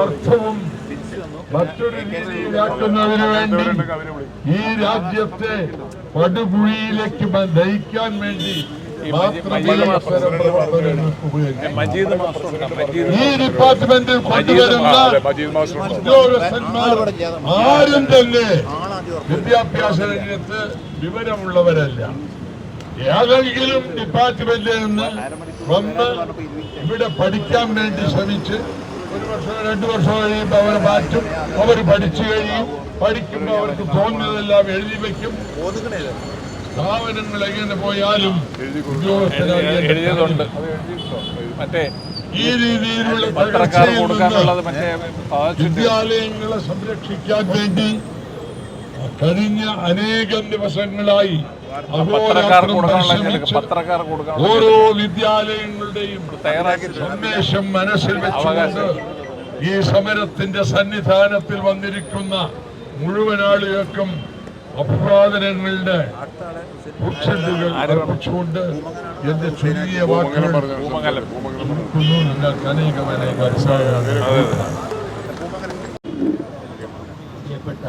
അർത്ഥവും മറ്റൊരു രീതിയിലാക്കുന്നതിന് വേണ്ടി ഈ രാജ്യത്തെ പടുകുഴിയിലേക്ക് നയിക്കാൻ വേണ്ടി ഈ ഡിപ്പാർട്ട്മെന്റിൽ കൊണ്ടുവരുന്ന ഉദ്യോഗസ്ഥന്മാർ ആരും തന്നെ വിദ്യാഭ്യാസ രംഗത്ത് വിവരമുള്ളവരല്ല. ഏതെങ്കിലും ഡിപ്പാർട്ട്മെന്റിൽ നിന്ന് വന്ന് ഇവിടെ പഠിക്കാൻ വേണ്ടി ശ്രമിച്ച് 1 വർഷം 2 വർഷം കഴിയുമ്പോൾ അവർ മാറ്റും. അവർ പഠിച്ചു കഴിയും. പഠിക്കുമ്പോൾ അവർക്ക് തോന്നുന്നതെല്ലാം എഴുതി വയ്ക്കും. സ്ഥാപനങ്ങൾ എങ്ങനെ പോയാലും എഴുതിയതുണ്ട്. മറ്റേ ഈ രീതിയിലുള്ള വിദ്യാലയങ്ങളെ സംരക്ഷിക്കാൻ വേണ്ടി കഴിഞ്ഞ അനേകം ദിവസങ്ങളായി ഓരോ വിദ്യാലയങ്ങളുടെയും സന്ദേശം മനസ്സിൽ വെച്ചുകൊണ്ട് ഈ സമരത്തിന്റെ സന്നിധാനത്തിൽ വന്നിരിക്കുന്ന മുഴുവൻ ആളുകൾക്കും അഭിവാദനങ്ങളുടെ അർപ്പിച്ചുകൊണ്ട് എന്റെ ചെറിയ വാക്കുകൾ നിങ്ങൾക്ക് അനേകമനേക പ്രിയപ്പെട്ട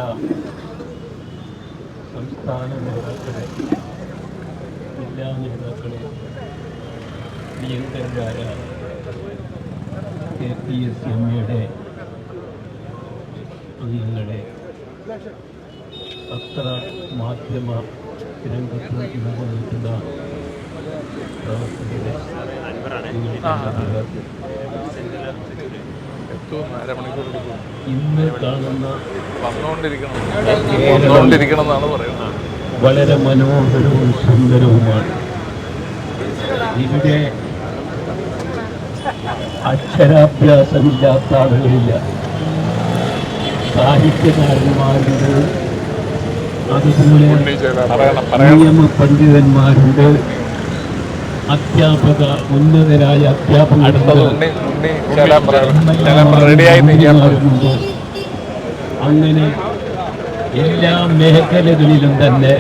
സംസ്ഥാന നേതാക്കളെ, ജില്ലാ നേതാക്കളെ, പ്രിയങ്കരായ KPSMയുടെ അംഗങ്ങളെ, പത്ര മാധ്യമ രംഗത്ത് നിലനിൽക്കുന്ന പ്രവർത്തകരെ, ഇന്ന് കാണുന്ന വളരെ മനോഹരവും സുന്ദരവുമാണ്. ഇവിടെ അക്ഷരാഭ്യാസമില്ലാത്ത ആളുകളില്ല. സാഹിത്യകാരന്മാരുണ്ട്, അതുപോലെ നിയമ പണ്ഡിതന്മാരുണ്ട്, അധ്യാപക ഉന്നതരായ അധ്യാപകരുണ്ട്, അങ്ങനെ എല്ലാ മേഖലകളിലും തന്നെ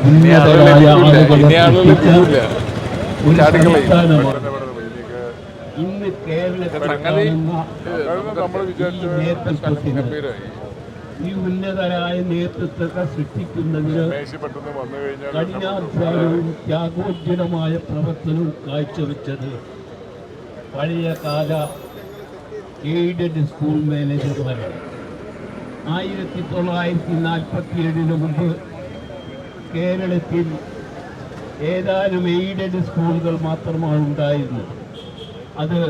ഉന്നതരായ ആളുകളെ സൃഷ്ടിച്ച ഒരു സംസ്ഥാനമാണ്. ഇന്ന് കേരളത്തിൽ കാണുന്ന ഈ നേതൃത്വത്തിന്, ഈ ഉന്നതരായ നേതൃത്വത്തെ സൃഷ്ടിക്കുന്നതിന് കഠിനാധ്വാനവും ത്യാഗോജ്വലമായ പ്രവർത്തനവും കാഴ്ചവെച്ചത് പഴയകാല എയ്ഡഡ് സ്കൂൾ മാനേജർമാരാണ്. 1947 മുമ്പ് കേരളത്തിൽ ഏതാനും എയ്ഡഡ് സ്കൂളുകൾ മാത്രമാണ് ഉണ്ടായിരുന്നത്. അത്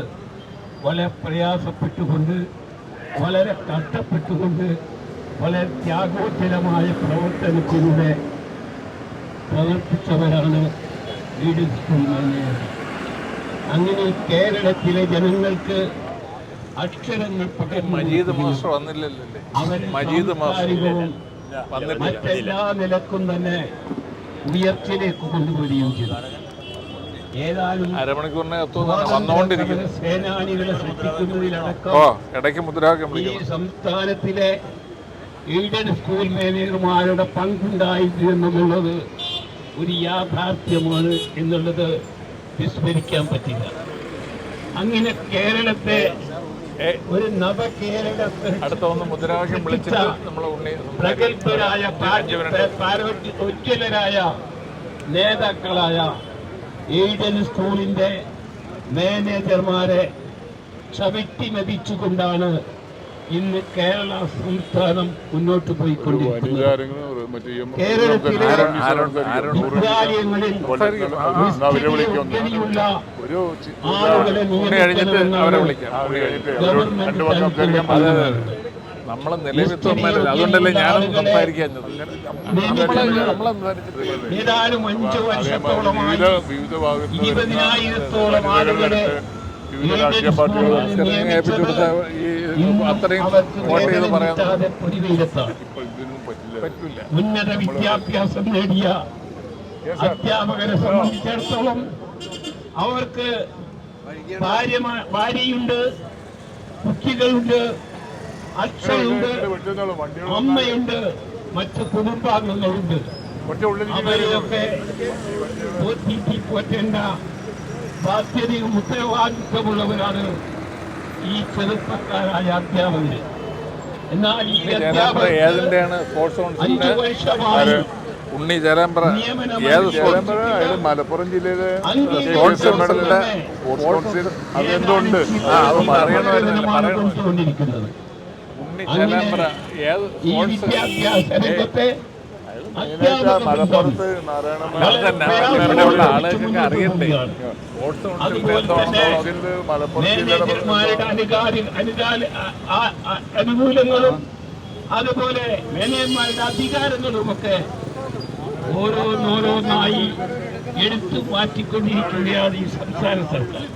വളരെ പ്രയാസപ്പെട്ടുകൊണ്ട്, വളരെ കഷ്ടപ്പെട്ടുകൊണ്ട്, വളരെ ത്യാഗോജ്വലമായ പ്രവർത്തനത്തിലൂടെ പ്രവർത്തിച്ചവരാണ് എയ്ഡഡ് സ്കൂൾ മാനേജർ. അങ്ങനെ കേരളത്തിലെ ജനങ്ങൾക്ക് അക്ഷരങ്ങൾ സാംസ്കാരികവും മറ്റെല്ലാ നിലക്കും തന്നെ ഉയർച്ചയിലേക്ക് കൊണ്ടുവരികയും ചെയ്തു. ഏതാനും സേനാനികളെ സൃഷ്ടിക്കുന്നതിലടക്കം ഈ സംസ്ഥാനത്തിലെ എയ്ഡഡ് സ്കൂൾ മാനേജർമാരുടെ പങ്കുണ്ടായിരുന്നു എന്നുള്ളത് ഒരു യാഥാർത്ഥ്യമാണ് എന്നുള്ളത് വിസ്മരിക്കാൻ പറ്റില്ല. അങ്ങനെ കേരളത്തെ ഒരു നവകേരളത്തെ പ്രഗത്ഭരായ ഉജ്ജ്വലരായ നേതാക്കളായ എയ്ഡഡ് സ്കൂളിന്റെ മാനേജർമാരെ ചവിട്ടി മതിച്ചുകൊണ്ടാണ് ഇന്ന് കേരള സംസ്ഥാനം മുന്നോട്ട് പോയിക്കൊണ്ടിരിക്കുന്നത്. കേരളത്തിലെ വിദ്യാലയങ്ങളിൽ ഉൾപ്പെടെയുള്ള ആളുകളെ ഏതാനും 5 വർഷത്തോളമായി 20,000-ഓളം ആളുകളെ ഉന്നത വിദ്യാഭ്യാസം നേടിയ അധ്യാപകരെ സംബന്ധിച്ചിടത്തോളം അവർക്ക് ഭാര്യയുണ്ട്, കുട്ടികളുണ്ട്, അച്ഛനുണ്ട്, അമ്മയുണ്ട്, മറ്റു കുടുംബാംഗങ്ങളുണ്ട്. അവരെയൊക്കെ പോറ്റേണ്ട ബാധ്യതയും ഉത്തരവാദിത്വമുള്ളവരാണ് ഈ ചെറുപ്പക്കാരായ അധ്യാപകര്. എന്നാൽ ഈ അധ്യാപകർ 5 വർഷമായി മലപ്പുറം ജില്ലയിലെ കൊണ്ടുകൊണ്ടിരിക്കുന്നത്. ഈ വിദ്യാഭ്യാസ രംഗത്തെ മലപ്പുറത്ത് ആളുകൾക്ക് അറിയണ്ടേ? അനുകൂലങ്ങളും അതുപോലെ മേനേജർമാരുടെ അധികാരങ്ങളുമൊക്കെ ഓരോന്നോരോന്നായി എടുത്തു മാറ്റിക്കൊണ്ടിരിക്കുകയാണ് ഈ സംസ്ഥാന സർക്കാർ.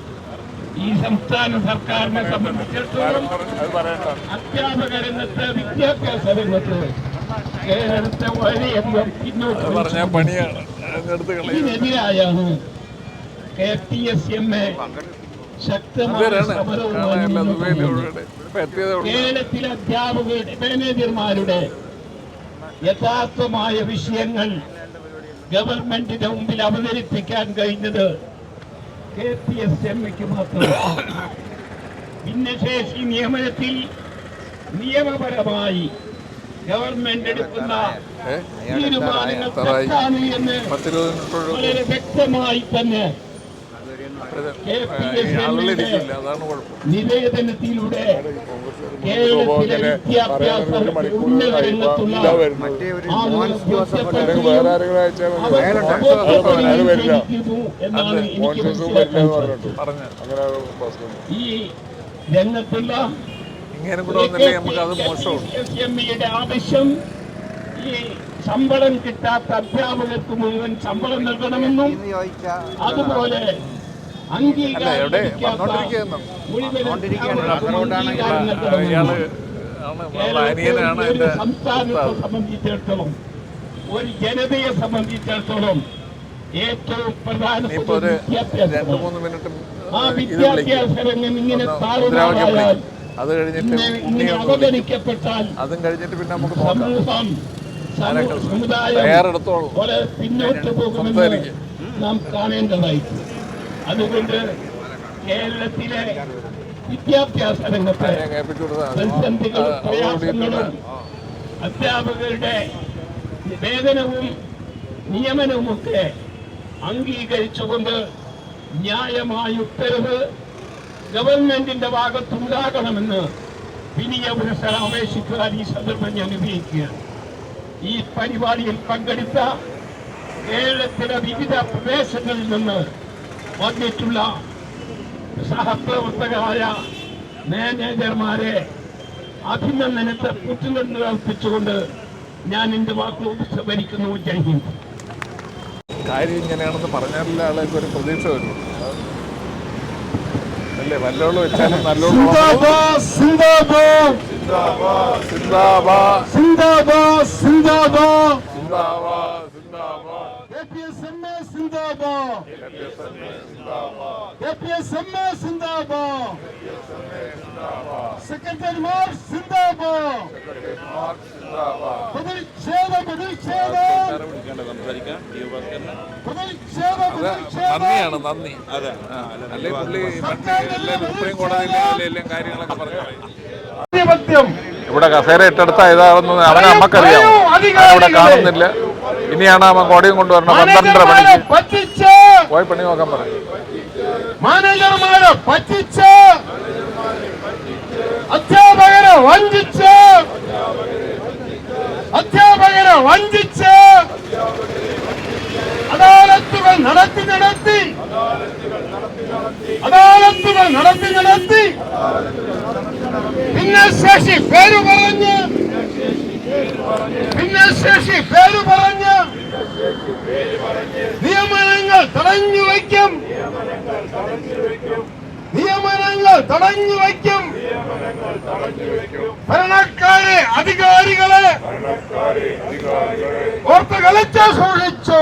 ഈ സംസ്ഥാന സർക്കാരിനെ സംബന്ധിച്ചിടത്തോളം അധ്യാപക രംഗത്ത്, വിദ്യാഭ്യാസ രംഗത്ത് കേരളത്തെ വളരെയധികം പിന്നോട്ട് ഇതിനെതിരായാണ് KPSM ശക്തമായ സമരവുമായി കേരളത്തിലെ അധ്യാപകരുടെ മാനേജർമാരുടെ യഥാർത്ഥമായ വിഷയങ്ങൾ ഗവൺമെന്റിന്റെ മുമ്പിൽ അവതരിപ്പിക്കാൻ കഴിഞ്ഞത് KPSMക്ക് മാത്രമാണ്. ഭിന്നശേഷി നിയമനത്തിൽ നിയമപരമായി ഗവൺമെന്റ് എടുക്കുന്ന തീരുമാനങ്ങൾ തെറ്റാണ് എന്ന് വളരെ വ്യക്തമായി തന്നെ നിവേദനത്തിലൂടെ കേരളത്തിലെ വിദ്യാഭ്യാസ ഉന്നത രംഗത്തുള്ള ആളുകൾ എന്നാണ് എനിക്ക് മനസ്സിലാക്കുന്നത്. ഈ രംഗത്തുള്ള KPSMയുടെ ആവശ്യം ഈ ശമ്പളം കിട്ടാത്ത അധ്യാപകർക്ക് മുഴുവൻ ശമ്പളം നൽകണമെന്നും അതുപോലെ സംസ്ഥാനത്തെ സംബന്ധിച്ചിടത്തോളം, ഒരു ജനതയെ സംബന്ധിച്ചിടത്തോളം ഏറ്റവും പ്രധാനപ്പെട്ട വിദ്യാഭ്യാസം. ആ വിദ്യാഭ്യാസ രംഗം ഇങ്ങനെ താറുമാറായാൽ, ഇങ്ങനെ അവഗണിക്കപ്പെട്ടാൽ സമൂഹം സമുദായം വളരെ പിന്നോട്ട് പോകുമെന്ന് നാം കാണേണ്ടതായിട്ടുണ്ട്. അതുകൊണ്ട് കേരളത്തിലെ വിദ്യാഭ്യാസ രംഗത്തെ പ്രതിസന്ധികളും പ്രയാസങ്ങളും അധ്യാപകരുടെ വേതനവും നിയമനവുമൊക്കെ അംഗീകരിച്ചുകൊണ്ട് ന്യായമായ ഉത്തരവ് ഗവൺമെന്റിന്റെ ഭാഗത്തുണ്ടാകണമെന്ന് വിനയ പുരസ്സരം അപേക്ഷിക്കാൻ ഈ സന്ദർഭം ഞാൻ ഉപയോഗിക്കുകയാണ്. ഈ പരിപാടിയിൽ പങ്കെടുത്ത കേരളത്തിലെ വിവിധ പ്രദേശങ്ങളിൽ നിന്ന് വന്നിട്ടുള്ള സഹപ്രവർത്തകരായ മാനേജർമാരെ അഭിനന്ദനത്തെ പുറ്റുനിർപ്പിച്ചുകൊണ്ട് ഞാൻ എന്റെ വാക്കുകൾ ഉപസംഹരിക്കുന്നു. ജയ് ഹിന്ദ്. കാര്യം ഇങ്ങനെയാണെന്ന് പറഞ്ഞാലുള്ള ആളൊക്കെ ഒരു പ്രതീക്ഷ വരും അല്ലേ? വല്ലോളം വെച്ചാലും നല്ലോണം സെക്രട്ടറിമാർ നന്ദിയാണ് നന്ദി. അതെ അല്ലെ പുള്ളി സുപ്രീം കോടതിയിലെ എല്ലാം കാര്യങ്ങളൊക്കെ പറഞ്ഞു. ഇവിടെ കസേര ഇട്ടെടുത്ത ഇതാണെന്ന് അവനെ നമ്മക്കറിയാം. ഇവിടെ കാണുന്നില്ല. ഇനിയാണ് അവൻ കോടതിയും കൊണ്ടുവരണം. 12:30 മണിക്ക് പോയി പണി നോക്കാൻ പറയും. മാനേജർമാരെ പറ്റിച്ച് അധ്യാപകരെ വഞ്ചിച്ച് അദാലത്തുകൾ നടത്തി ഭിന്നശേഷി പേര് പറഞ്ഞ് നിയമനങ്ങൾ തടഞ്ഞു വയ്ക്കും. ഭരണക്കാരെ അധികാരികളെ ഓർത്ത് കളിച്ചു സൂക്ഷിച്ചു.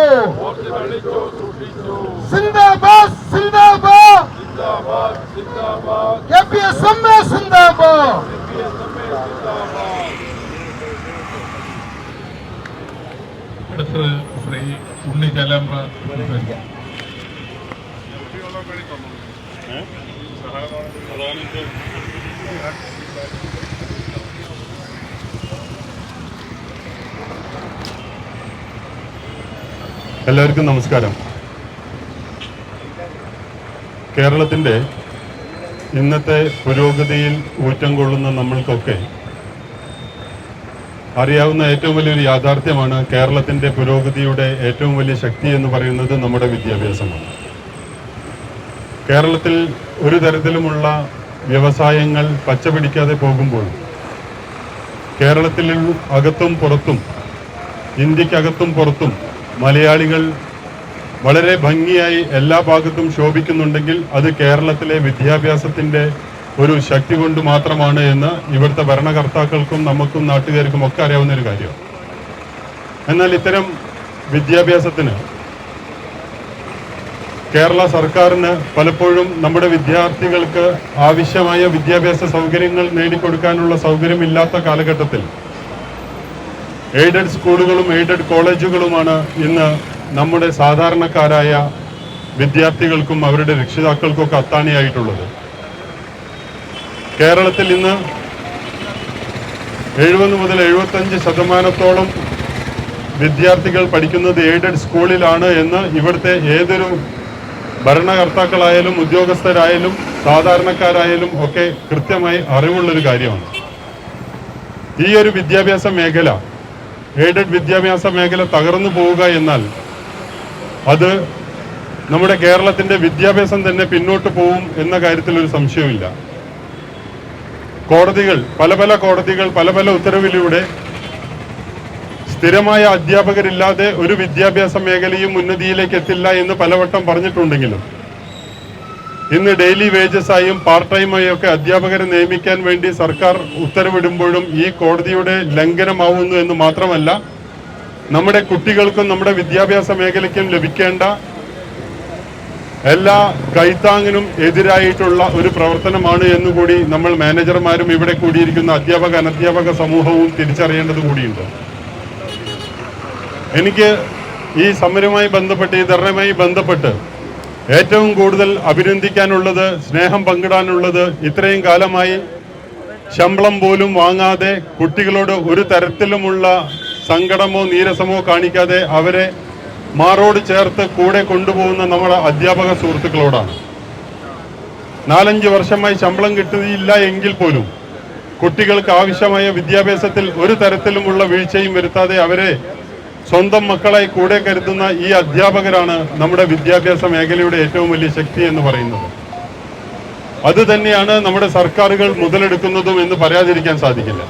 സിന്ദാബാദ് KPSMA സിന്ദാബാദ്. അടുത്തത് ശ്രീ ഉണ്ണി ചാലാമ്പ്ര. എല്ലാവർക്കും നമസ്കാരം. കേരളത്തിൻ്റെ ഇന്നത്തെ പുരോഗതിയിൽ ഊറ്റം കൊള്ളുന്ന നമ്മൾക്കൊക്കെ അറിയാവുന്ന ഏറ്റവും വലിയൊരു യാഥാർത്ഥ്യമാണ് കേരളത്തിൻ്റെ പുരോഗതിയുടെ ഏറ്റവും വലിയ ശക്തി എന്ന് പറയുന്നത് നമ്മുടെ വിദ്യാഭ്യാസമാണ്. കേരളത്തിൽ ഒരു തരത്തിലുമുള്ള വ്യവസായങ്ങൾ പച്ചപിടിക്കാതെ പോകുമ്പോൾ കേരളത്തിൽ അകത്തും പുറത്തും, ഇന്ത്യക്കകത്തും പുറത്തും മലയാളികൾ വളരെ ഭംഗിയായി എല്ലാ ഭാഗത്തും ശോഭിക്കുന്നുണ്ടെങ്കിൽ അത് കേരളത്തിലെ വിദ്യാഭ്യാസത്തിൻ്റെ ഒരു ശക്തി കൊണ്ട് മാത്രമാണ് എന്ന് ഇവിടുത്തെ ഭരണകർത്താക്കൾക്കും നമുക്കും നാട്ടുകാർക്കും ഒക്കെ അറിയാവുന്ന ഒരു കാര്യമാണ്. എന്നാൽ ഇത്തരം വിദ്യാഭ്യാസത്തിന് കേരള സർക്കാരിന് പലപ്പോഴും നമ്മുടെ വിദ്യാർത്ഥികൾക്ക് ആവശ്യമായ വിദ്യാഭ്യാസ സൗകര്യങ്ങൾ നേടിക്കൊടുക്കാനുള്ള സൗകര്യമില്ലാത്ത കാലഘട്ടത്തിൽ എയ്ഡഡ് സ്കൂളുകളും എയ്ഡഡ് കോളേജുകളുമാണ് ഇന്ന് നമ്മുടെ സാധാരണക്കാരായ വിദ്യാർത്ഥികൾക്കും അവരുടെ രക്ഷിതാക്കൾക്കൊക്കെ അത്താണിയായിട്ടുള്ളത്. കേരളത്തിൽ ഇന്ന് 70 മുതൽ 75% വിദ്യാർത്ഥികൾ പഠിക്കുന്നത് എയ്ഡഡ് സ്കൂളിലാണ് എന്ന് ഇവിടുത്തെ ഏതൊരു ഭരണകർത്താക്കളായാലും ഉദ്യോഗസ്ഥരായാലും സാധാരണക്കാരായാലും ഒക്കെ കൃത്യമായി അറിവുള്ളൊരു കാര്യമാണ്. ഈ ഒരു വിദ്യാഭ്യാസ മേഖല, എയ്ഡഡ് വിദ്യാഭ്യാസ മേഖല തകർന്നു പോവുക എന്നാൽ അത് നമ്മുടെ കേരളത്തിൻ്റെ വിദ്യാഭ്യാസം തന്നെ പിന്നോട്ട് പോവും എന്ന കാര്യത്തിൽ ഒരു സംശയമില്ല. കോടതികൾ, പല പല ഉത്തരവിലൂടെ സ്ഥിരമായ അധ്യാപകരില്ലാതെ ഒരു വിദ്യാഭ്യാസ മേഖലയും ഉന്നതിയിലേക്ക് എത്തില്ല എന്ന് പലവട്ടം പറഞ്ഞിട്ടുണ്ടെങ്കിലും ഇന്ന് ഡെയിലി വേജസായും പാർട്ട് ടൈമായും ഒക്കെ അധ്യാപകരെ നിയമിക്കാൻ വേണ്ടി സർക്കാർ ഉത്തരവിടുമ്പോഴും ഈ കോടതിയുടെ ലംഘനമാവുന്നു എന്ന് മാത്രമല്ല, നമ്മുടെ കുട്ടികൾക്കും നമ്മുടെ വിദ്യാഭ്യാസ മേഖലയ്ക്കും ലഭിക്കേണ്ട എല്ലാ കൈത്താങ്ങിനും എതിരായിട്ടുള്ള ഒരു പ്രവർത്തനമാണ് എന്നുകൂടി നമ്മൾ മാനേജർമാരും ഇവിടെ കൂടിയിരിക്കുന്ന അധ്യാപക അനധ്യാപക സമൂഹവും തിരിച്ചറിയേണ്ടത് കൂടിയുണ്ട്. എനിക്ക് ഈ സമരവുമായി ബന്ധപ്പെട്ട്, ഈ ധർണയുമായി ബന്ധപ്പെട്ട് ഏറ്റവും കൂടുതൽ അഭിനന്ദിക്കാനുള്ളത്, സ്നേഹം പങ്കിടാനുള്ളത്, ഇത്രയും കാലമായി ശമ്പളം പോലും വാങ്ങാതെ കുട്ടികളോട് ഒരു തരത്തിലുമുള്ള സങ്കടമോ നീരസമോ കാണിക്കാതെ അവരെ മാറോട് ചേർത്ത് കൂടെ കൊണ്ടുപോകുന്ന നമ്മുടെ അധ്യാപക സുഹൃത്തുക്കളോടാണ്. 4-5 വർഷമായി ശമ്പളം കിട്ടുകയില്ല എങ്കിൽ പോലും കുട്ടികൾക്ക് ആവശ്യമായ വിദ്യാഭ്യാസത്തിൽ ഒരു തരത്തിലുമുള്ള വീഴ്ചയും വരുത്താതെ അവരെ സ്വന്തം മക്കളായി കൂടെ കരുതുന്ന ഈ അധ്യാപകരാണ് നമ്മുടെ വിദ്യാഭ്യാസ മേഖലയുടെ ഏറ്റവും വലിയ ശക്തി എന്ന് പറയുന്നത്. അത് തന്നെയാണ് നമ്മുടെ സർക്കാരുകൾ മുതലെടുക്കുന്നതും എന്ന് പറയാതിരിക്കാൻ സാധിക്കില്ല.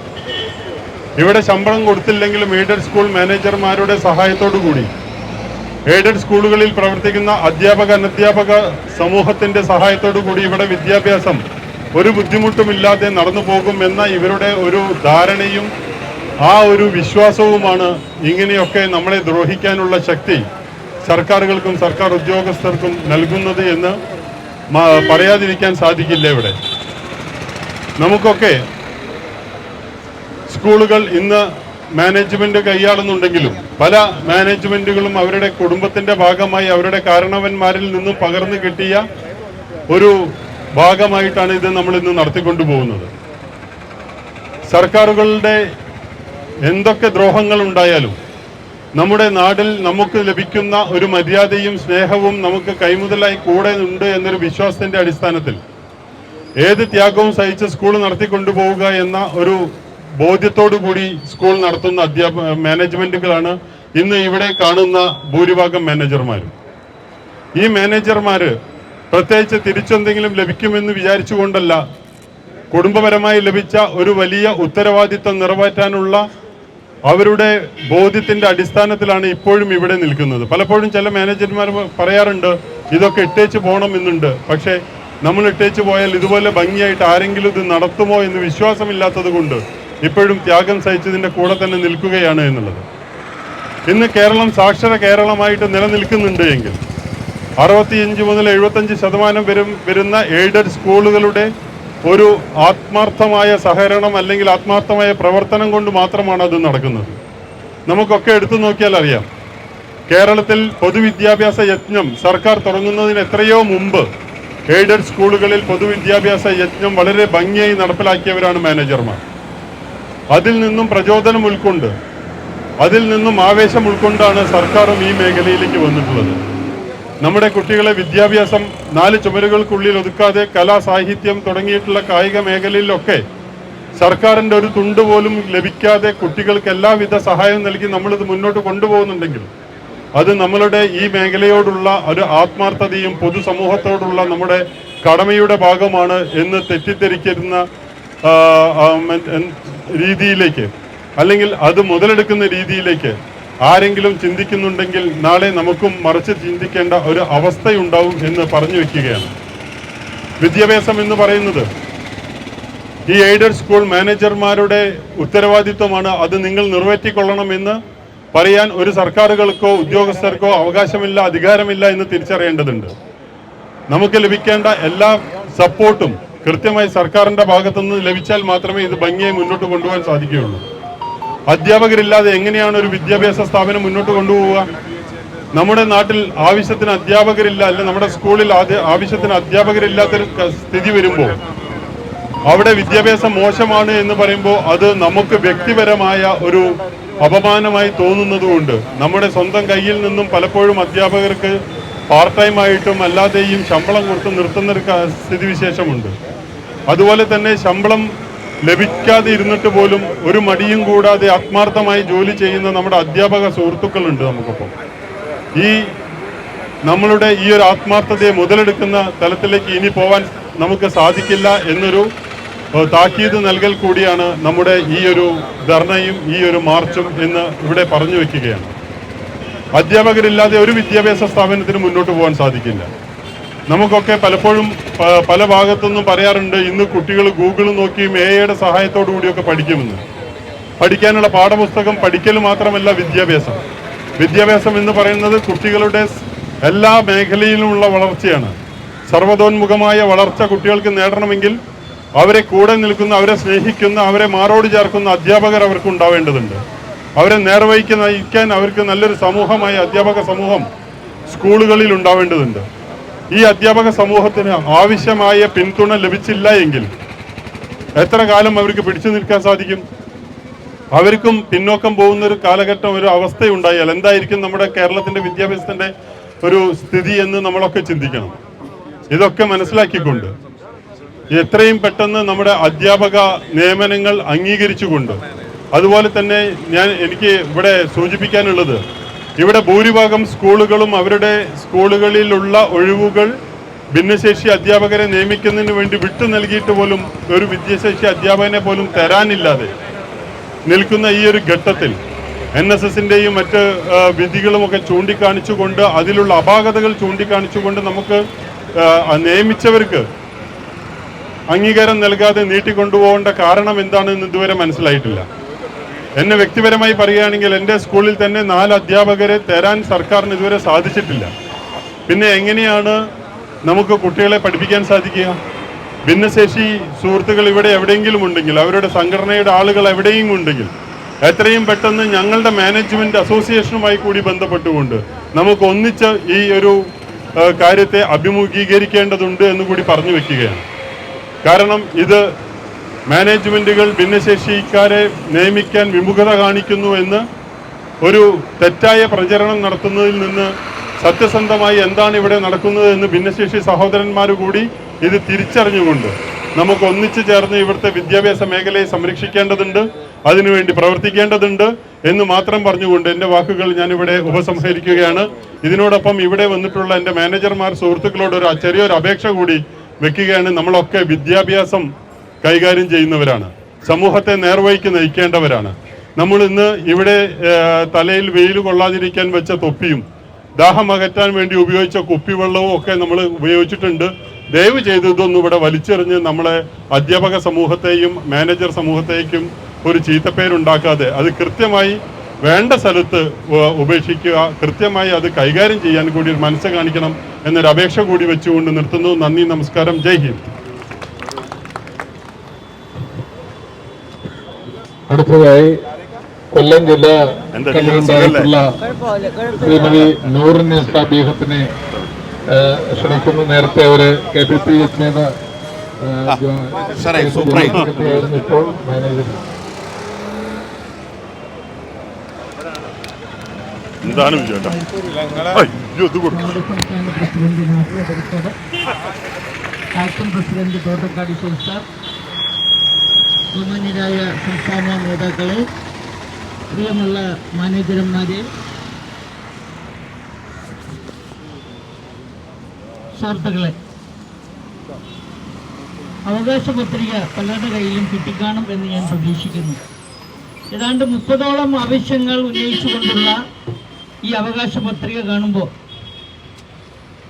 ഇവിടെ ശമ്പളം കൊടുത്തില്ലെങ്കിലും എയ്ഡഡ് സ്കൂൾ മാനേജർമാരുടെ സഹായത്തോടു കൂടി എയ്ഡഡ് സ്കൂളുകളിൽ പ്രവർത്തിക്കുന്ന അധ്യാപക സമൂഹത്തിന്റെ സഹായത്തോടു കൂടി ഇവിടെ വിദ്യാഭ്യാസം ഒരു ബുദ്ധിമുട്ടുമില്ലാതെ നടന്നു പോകുമെന്ന ഇവരുടെ ഒരു ധാരണയും ആ ഒരു വിശ്വാസവുമാണ് ഇങ്ങനെയൊക്കെ നമ്മളെ ദ്രോഹിക്കാനുള്ള ശക്തി സർക്കാരുകൾക്കും സർക്കാർ ഉദ്യോഗസ്ഥർക്കും നൽകുന്നത് എന്ന് പറയാതിരിക്കാൻ സാധിക്കില്ല. ഇവിടെ നമുക്കൊക്കെ സ്കൂളുകൾ ഇന്ന് മാനേജ്മെന്റ് കൈയാളുന്നുണ്ടെങ്കിലും പല മാനേജ്മെന്റുകളും അവരുടെ കുടുംബത്തിന്റെ ഭാഗമായി അവരുടെ കാരണവന്മാരിൽ നിന്നും പകർന്നു കിട്ടിയ ഒരു ഭാഗമായിട്ടാണ് ഇത് നമ്മൾ ഇന്ന് നടത്തിക്കൊണ്ടു പോകുന്നത്. സർക്കാരുകളുടെ എന്തൊക്കെ ദ്രോഹങ്ങൾ ഉണ്ടായാലും നമ്മുടെ നാട്ടിൽ നമുക്ക് ലഭിക്കുന്ന ഒരു മര്യാദയും സ്നേഹവും നമുക്ക് കൈമുതലായി കൂടെ ഉണ്ട് എന്നൊരു വിശ്വാസത്തിന്റെ അടിസ്ഥാനത്തിൽ ഏത് ത്യാഗവും സഹിച്ച് സ്കൂൾ നടത്തിക്കൊണ്ടുപോവുക എന്ന ഒരു ബോധ്യത്തോടു കൂടി സ്കൂൾ നടത്തുന്ന മാനേജ്മെന്റുകളാണ് ഇന്ന് ഇവിടെ കാണുന്ന ഭൂരിഭാഗം മാനേജർമാരും. ഈ മാനേജർമാര് പ്രത്യേകിച്ച് തിരിച്ചെന്തെങ്കിലും ലഭിക്കുമെന്ന് വിചാരിച്ചുകൊണ്ടല്ല, കുടുംബപരമായി ലഭിച്ച ഒരു വലിയ ഉത്തരവാദിത്തം നിറവേറ്റാനുള്ള അവരുടെ ബോധ്യത്തിന്റെ അടിസ്ഥാനത്തിലാണ് ഇപ്പോഴും ഇവിടെ നിൽക്കുന്നത്. പലപ്പോഴും ചില മാനേജർമാർ പറയാറുണ്ട് ഇതൊക്കെ ഇട്ടേച്ച് പോകണം എന്നുണ്ട്. പക്ഷേ നമ്മൾ ഇട്ടേച്ച് പോയാൽ ഇതുപോലെ ഭംഗിയായിട്ട് ആരെങ്കിലും ഇത് നടത്തുമോ എന്ന് വിശ്വാസമില്ലാത്തത് കൊണ്ട് ഇപ്പോഴും ത്യാഗം സഹിച്ചതിൻ്റെ കൂടെ തന്നെ നിൽക്കുകയാണ് എന്നുള്ളത്. ഇന്ന് കേരളം സാക്ഷര കേരളമായിട്ട് നിലനിൽക്കുന്നുണ്ട് എങ്കിൽ 65 മുതൽ 75% വരുന്ന എയ്ഡഡ് സ്കൂളുകളുടെ ഒരു ആത്മാർത്ഥമായ സഹകരണം അല്ലെങ്കിൽ ആത്മാർത്ഥമായ പ്രവർത്തനം കൊണ്ട് മാത്രമാണ് അത് നടക്കുന്നത്. നമുക്കൊക്കെ എടുത്തു നോക്കിയാൽ അറിയാം, കേരളത്തിൽ പൊതുവിദ്യാഭ്യാസ യജ്ഞം സർക്കാർ തുടങ്ങുന്നതിന് എത്രയോ മുമ്പ് എയ്ഡഡ് സ്കൂളുകളിൽ പൊതുവിദ്യാഭ്യാസ യജ്ഞം വളരെ ഭംഗിയായി നടപ്പിലാക്കിയവരാണ് മാനേജർമാർ. അതിൽ നിന്നും പ്രചോദനം ഉൾക്കൊണ്ട്, അതിൽ നിന്നും ആവേശം ഉൾക്കൊണ്ടാണ് സർക്കാരും ഈ മേഖലയിലേക്ക് വന്നിട്ടുള്ളത്. നമ്മുടെ കുട്ടികളെ വിദ്യാഭ്യാസം 4 ചുമരുകൾക്കുള്ളിൽ ഒതുക്കാതെ കലാ സാഹിത്യം തുടങ്ങിയിട്ടുള്ള കായിക മേഖലയിലൊക്കെ സർക്കാരിൻ്റെ ഒരു തുണ്ട് പോലും ലഭിക്കാതെ കുട്ടികൾക്ക് എല്ലാവിധ സഹായവും നൽകി നമ്മളിത് മുന്നോട്ട് കൊണ്ടുപോകുന്നുണ്ടെങ്കിൽ അത് നമ്മളുടെ ഈ മേഖലയോടുള്ള ഒരു ആത്മാർത്ഥതയും പൊതുസമൂഹത്തോടുള്ള നമ്മുടെ കടമയുടെ ഭാഗമാണ് എന്ന് തെറ്റിദ്ധരിക്കുന്ന രീതിയിലേക്ക്, അല്ലെങ്കിൽ അത് മുതലെടുക്കുന്ന രീതിയിലേക്ക് ആരെങ്കിലും ചിന്തിക്കുന്നുണ്ടെങ്കിൽ നാളെ നമുക്കും മറിച്ച് ചിന്തിക്കേണ്ട ഒരു അവസ്ഥയുണ്ടാവും എന്ന് പറഞ്ഞു വെക്കുകയാണ്. വിദ്യാഭ്യാസം എന്ന് പറയുന്നത് ഈ എയ്ഡഡ് സ്കൂൾ മാനേജർമാരുടെ ഉത്തരവാദിത്വമാണ്. അത് നിങ്ങൾ നിറവേറ്റിക്കൊള്ളണമെന്ന് പറയാൻ ഒരു സർക്കാരുകൾക്കോ ഉദ്യോഗസ്ഥർക്കോ അവകാശമില്ല, അധികാരമില്ല എന്ന് തിരിച്ചറിയേണ്ടതുണ്ട്. നമുക്ക് ലഭിക്കേണ്ട എല്ലാ സപ്പോർട്ടും കൃത്യമായി സർക്കാരിൻ്റെ ഭാഗത്തുനിന്ന് ലഭിച്ചാൽ മാത്രമേ ഇത് ഭംഗിയായി മുന്നോട്ട് കൊണ്ടുപോകാൻ സാധിക്കുകയുള്ളൂ. അധ്യാപകരില്ലാതെ എങ്ങനെയാണ് ഒരു വിദ്യാഭ്യാസ സ്ഥാപനം മുന്നോട്ട് കൊണ്ടുപോവുക? നമ്മുടെ നാട്ടിൽ ആവശ്യത്തിന് അധ്യാപകരില്ല, അല്ലെ നമ്മുടെ സ്കൂളിൽ ആവശ്യത്തിന് അധ്യാപകരില്ലാത്തൊരു സ്ഥിതി വരുമ്പോൾ അവിടെ വിദ്യാഭ്യാസം മോശമാണ് എന്ന് പറയുമ്പോൾ അത് നമുക്ക് വ്യക്തിപരമായ ഒരു അപമാനമായി തോന്നുന്നതുകൊണ്ട് നമ്മുടെ സ്വന്തം കയ്യിൽ നിന്നും പലപ്പോഴും അധ്യാപകർക്ക് പാർട്ട് ടൈം ആയിട്ടും അല്ലാതെയും ശമ്പളം കൊടുത്ത് നിർത്തുന്നൊരു സ്ഥിതിവിശേഷമുണ്ട്. അതുപോലെ തന്നെ ശമ്പളം ലഭിക്കാതെ ഇരുന്നിട്ട് പോലും ഒരു മടിയും കൂടാതെ ആത്മാർത്ഥമായി ജോലി ചെയ്യുന്ന നമ്മുടെ അധ്യാപക സുഹൃത്തുക്കളുണ്ട് നമുക്കൊപ്പം. നമ്മളുടെ ഈ ഒരു ആത്മാർത്ഥതയെ മുതലെടുക്കുന്ന തലത്തിലേക്ക് ഇനി പോവാൻ നമുക്ക് സാധിക്കില്ല എന്നൊരു താക്കീത് നൽകൽ കൂടിയാണ് നമ്മുടെ ഈ ഒരു ധർണയും ഈ ഒരു മാർച്ചും എന്ന് ഇവിടെ പറഞ്ഞു വെക്കുകയാണ്. അധ്യാപകരില്ലാതെ ഒരു വിദ്യാഭ്യാസ സ്ഥാപനത്തിന് മുന്നോട്ട് പോകാൻ സാധിക്കില്ല. നമുക്കൊക്കെ പലപ്പോഴും പല ഭാഗത്തുനിന്നും പറയാറുണ്ട് ഇന്ന് കുട്ടികൾ ഗൂഗിൾ നോക്കിയും എഐയുടെ സഹായത്തോടു കൂടിയൊക്കെ പഠിക്കുമെന്ന്. പഠിക്കാനുള്ള പാഠപുസ്തകം പഠിക്കൽ മാത്രമല്ല വിദ്യാഭ്യാസം എന്ന് പറയുന്നത് കുട്ടികളുടെ എല്ലാ മേഖലയിലുമുള്ള വളർച്ചയാണ്. സർവ്വതോന്മുഖമായ വളർച്ച കുട്ടികൾക്ക് നേടണമെങ്കിൽ അവരെ കൂടെ നിൽക്കുന്ന, അവരെ സ്നേഹിക്കുന്ന, അവരെ മാറോട് ചേർക്കുന്ന അധ്യാപകർ അവർക്ക് ഉണ്ടാവേണ്ടതുണ്ട്. അവരെ നേർവഴിക്ക് നയിക്കാൻ അവർക്ക് നല്ലൊരു സമൂഹമായ അധ്യാപക സമൂഹം സ്കൂളുകളിൽ ഉണ്ടാവേണ്ടതുണ്ട്. ഈ അധ്യാപക സമൂഹത്തിന് ആവശ്യമായ പിന്തുണ ലഭിച്ചില്ല എങ്കിൽ എത്ര കാലം അവർക്ക് പിടിച്ചു നിൽക്കാൻ സാധിക്കും? അവർക്കും പിന്നോക്കം പോകുന്ന ഒരു കാലഘട്ടം, ഒരു അവസ്ഥയുണ്ടായാൽ എന്തായിരിക്കും നമ്മുടെ കേരളത്തിന്റെ വിദ്യാഭ്യാസത്തിന്റെ ഒരു സ്ഥിതി എന്ന് നമ്മളൊക്കെ ചിന്തിക്കണം. ഇതൊക്കെ മനസ്സിലാക്കിക്കൊണ്ട് എത്രയും പെട്ടെന്ന് നമ്മുടെ അധ്യാപക നിയമനങ്ങൾ അംഗീകരിച്ചുകൊണ്ട്, അതുപോലെ തന്നെ എനിക്ക് ഇവിടെ സൂചിപ്പിക്കാനുള്ളത്, ഇവിടെ ഭൂരിഭാഗം സ്കൂളുകളും അവരുടെ സ്കൂളുകളിലുള്ള ഒഴിവുകൾ ഭിന്നശേഷി അധ്യാപകരെ നിയമിക്കുന്നതിന് വേണ്ടി വിട്ടു നൽകിയിട്ട് പോലും ഒരു വിദ്യാശേഷി അധ്യാപകനെ പോലും തരാനില്ലാതെ നിൽക്കുന്ന ഈ ഒരു ഘട്ടത്തിൽ NSSന്റെയും മറ്റ് വിധികളുമൊക്കെ ചൂണ്ടിക്കാണിച്ചുകൊണ്ട്, അതിലുള്ള അപാകതകൾ ചൂണ്ടിക്കാണിച്ചുകൊണ്ട് നമുക്ക് നിയമിച്ചവർക്ക് അംഗീകാരം നൽകാതെ നീട്ടിക്കൊണ്ടുപോകേണ്ട കാരണം എന്താണെന്ന് ഇതുവരെ മനസ്സിലായിട്ടില്ല. എന്നെ വ്യക്തിപരമായി പറയുകയാണെങ്കിൽ എൻ്റെ സ്കൂളിൽ തന്നെ 4 അധ്യാപകരെ തരാൻ സർക്കാരിന് ഇതുവരെ സാധിച്ചിട്ടില്ല. പിന്നെ എങ്ങനെയാണ് നമുക്ക് കുട്ടികളെ പഠിപ്പിക്കാൻ സാധിക്കുക? ഭിന്നശേഷി സുഹൃത്തുക്കൾ ഇവിടെ എവിടെയെങ്കിലും ഉണ്ടെങ്കിൽ, അവരുടെ സംഘടനയുടെ ആളുകൾ എവിടെയും ഉണ്ടെങ്കിൽ എത്രയും പെട്ടെന്ന് ഞങ്ങളുടെ മാനേജ്മെന്റ് അസോസിയേഷനുമായി കൂടി ബന്ധപ്പെട്ടുകൊണ്ട് നമുക്ക് ഒന്നിച്ച് ഈ ഒരു കാര്യത്തെ അഭിമുഖീകരിക്കേണ്ടതുണ്ട് എന്ന് കൂടി പറഞ്ഞു വെക്കുകയാണ്. കാരണം ഇത് മാനേജ്മെന്റുകൾ ഭിന്നശേഷിക്കാരെ നിയമിക്കാൻ വിമുഖത കാണിക്കുന്നു എന്ന് ഒരു തെറ്റായ പ്രചരണം നടത്തുന്നതിൽ നിന്ന് സത്യസന്ധമായി എന്താണ് ഇവിടെ നടക്കുന്നത് എന്ന് ഭിന്നശേഷി സഹോദരന്മാർ കൂടി ഇത് തിരിച്ചറിഞ്ഞുകൊണ്ട് നമുക്ക് ഒന്നിച്ചു ചേർന്ന് ഇവിടുത്തെ വിദ്യാഭ്യാസ മേഖലയെ സംരക്ഷിക്കേണ്ടതുണ്ട്, അതിനുവേണ്ടി പ്രവർത്തിക്കേണ്ടതുണ്ട് എന്ന് മാത്രം പറഞ്ഞുകൊണ്ട് എൻ്റെ വാക്കുകൾ ഞാനിവിടെ ഉപസംഹരിക്കുകയാണ്. ഇതിനോടൊപ്പം ഇവിടെ വന്നിട്ടുള്ള എൻ്റെ മാനേജർമാർ സുഹൃത്തുക്കളോട് ചെറിയൊരു അപേക്ഷ കൂടി വെക്കുകയാണ്. നമ്മളൊക്കെ വിദ്യാഭ്യാസം കൈകാര്യം ചെയ്യുന്നവരാണ്, സമൂഹത്തെ നേർവഴിക്ക് നയിക്കേണ്ടവരാണ്. നമ്മൾ ഇന്ന് ഇവിടെ തലയിൽ വെയിൽ കൊള്ളാതിരിക്കാൻ വെച്ച തൊപ്പിയും ദാഹം അകറ്റാൻ വേണ്ടി ഉപയോഗിച്ച കുപ്പിവെള്ളവും ഒക്കെ നമ്മൾ ഉപയോഗിച്ചിട്ടുണ്ട്. ദയവ് ചെയ്ത് ഇതൊന്നും ഇവിടെ വലിച്ചെറിഞ്ഞ് നമ്മളെ അധ്യാപക സമൂഹത്തെയും മാനേജർ സമൂഹത്തേക്കും ഒരു ചീത്തപ്പേരുണ്ടാക്കാതെ അത് കൃത്യമായി വേണ്ട സ്ഥലത്ത് ഉപേക്ഷിക്കുക, കൃത്യമായി അത് കൈകാര്യം ചെയ്യാൻ കൂടി ഒരു മനസ്സ് കാണിക്കണം എന്നൊരു അപേക്ഷ കൂടി വെച്ചുകൊണ്ട് നിർത്തുന്നു. നന്ദി, നമസ്കാരം, ജയ് ഹിന്ദ്. അടുത്തതായി കൊല്ലം ജില്ലാ കമ്മിറ്റിയുള്ള ശ്രീമതി നൂറുന്നീസ ബീഹത്തിനെ ക്ഷണിക്കുന്നു. നേരത്തെ അവര് KPPH ഇപ്പോൾ മാനേജർ. എന്താണ് ആക്ടിംഗ് പ്രസിഡന്റ് തോട്ടക്കാട് സാർ, ബഹുമാന്യരായ സംസ്ഥാന നേതാക്കളെ, പ്രിയമുള്ള മാനേജർമാരെ, സുഹൃത്തുക്കളെ, അവകാശ പത്രിക പലരുടെ കയ്യിലും കിട്ടിക്കാണും എന്ന് ഞാൻ പ്രതീക്ഷിക്കുന്നു. ഏതാണ്ട് 30ഓളം ആവശ്യങ്ങൾ ഉന്നയിച്ചുകൊണ്ടുള്ള ഈ അവകാശ പത്രിക കാണുമ്പോൾ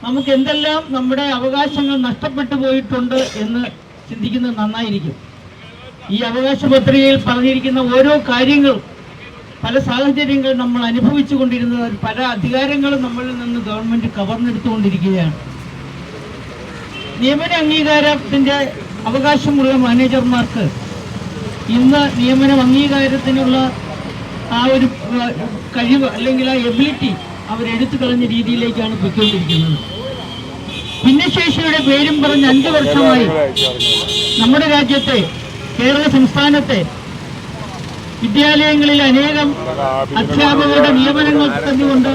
നമുക്ക് എന്തെല്ലാം നമ്മുടെ അവകാശങ്ങൾ നഷ്ടപ്പെട്ടു പോയിട്ടുണ്ട് എന്ന് ചിന്തിക്കുന്നത് നന്നായിരിക്കും. ഈ അവകാശ പത്രികയിൽ പറഞ്ഞിരിക്കുന്ന ഓരോ കാര്യങ്ങളും, പല സാഹചര്യങ്ങൾ നമ്മൾ അനുഭവിച്ചു കൊണ്ടിരുന്ന പല അധികാരങ്ങളും നമ്മളിൽ നിന്ന് ഗവൺമെന്റ് കവർന്നെടുത്തുകൊണ്ടിരിക്കുകയാണ്. നിയമന അംഗീകാരത്തിന്റെ അവകാശമുള്ള മാനേജർമാർക്ക് ഇന്ന് നിയമനം അംഗീകാരത്തിനുള്ള ആ ഒരു കഴിവ് അല്ലെങ്കിൽ ആ എബിലിറ്റി അവരെടുത്തു കളഞ്ഞ രീതിയിലേക്കാണ് പോയിക്കൊണ്ടിരിക്കുന്നത്. ഭിന്നശേഷിയുടെ പേരും പറഞ്ഞ് 5 വർഷമായി നമ്മുടെ രാജ്യത്തെ, കേരള സംസ്ഥാനത്തെ വിദ്യാലയങ്ങളിൽ അനേകം അധ്യാപകരുടെ നിയമനങ്ങൾ തന്നുകൊണ്ട്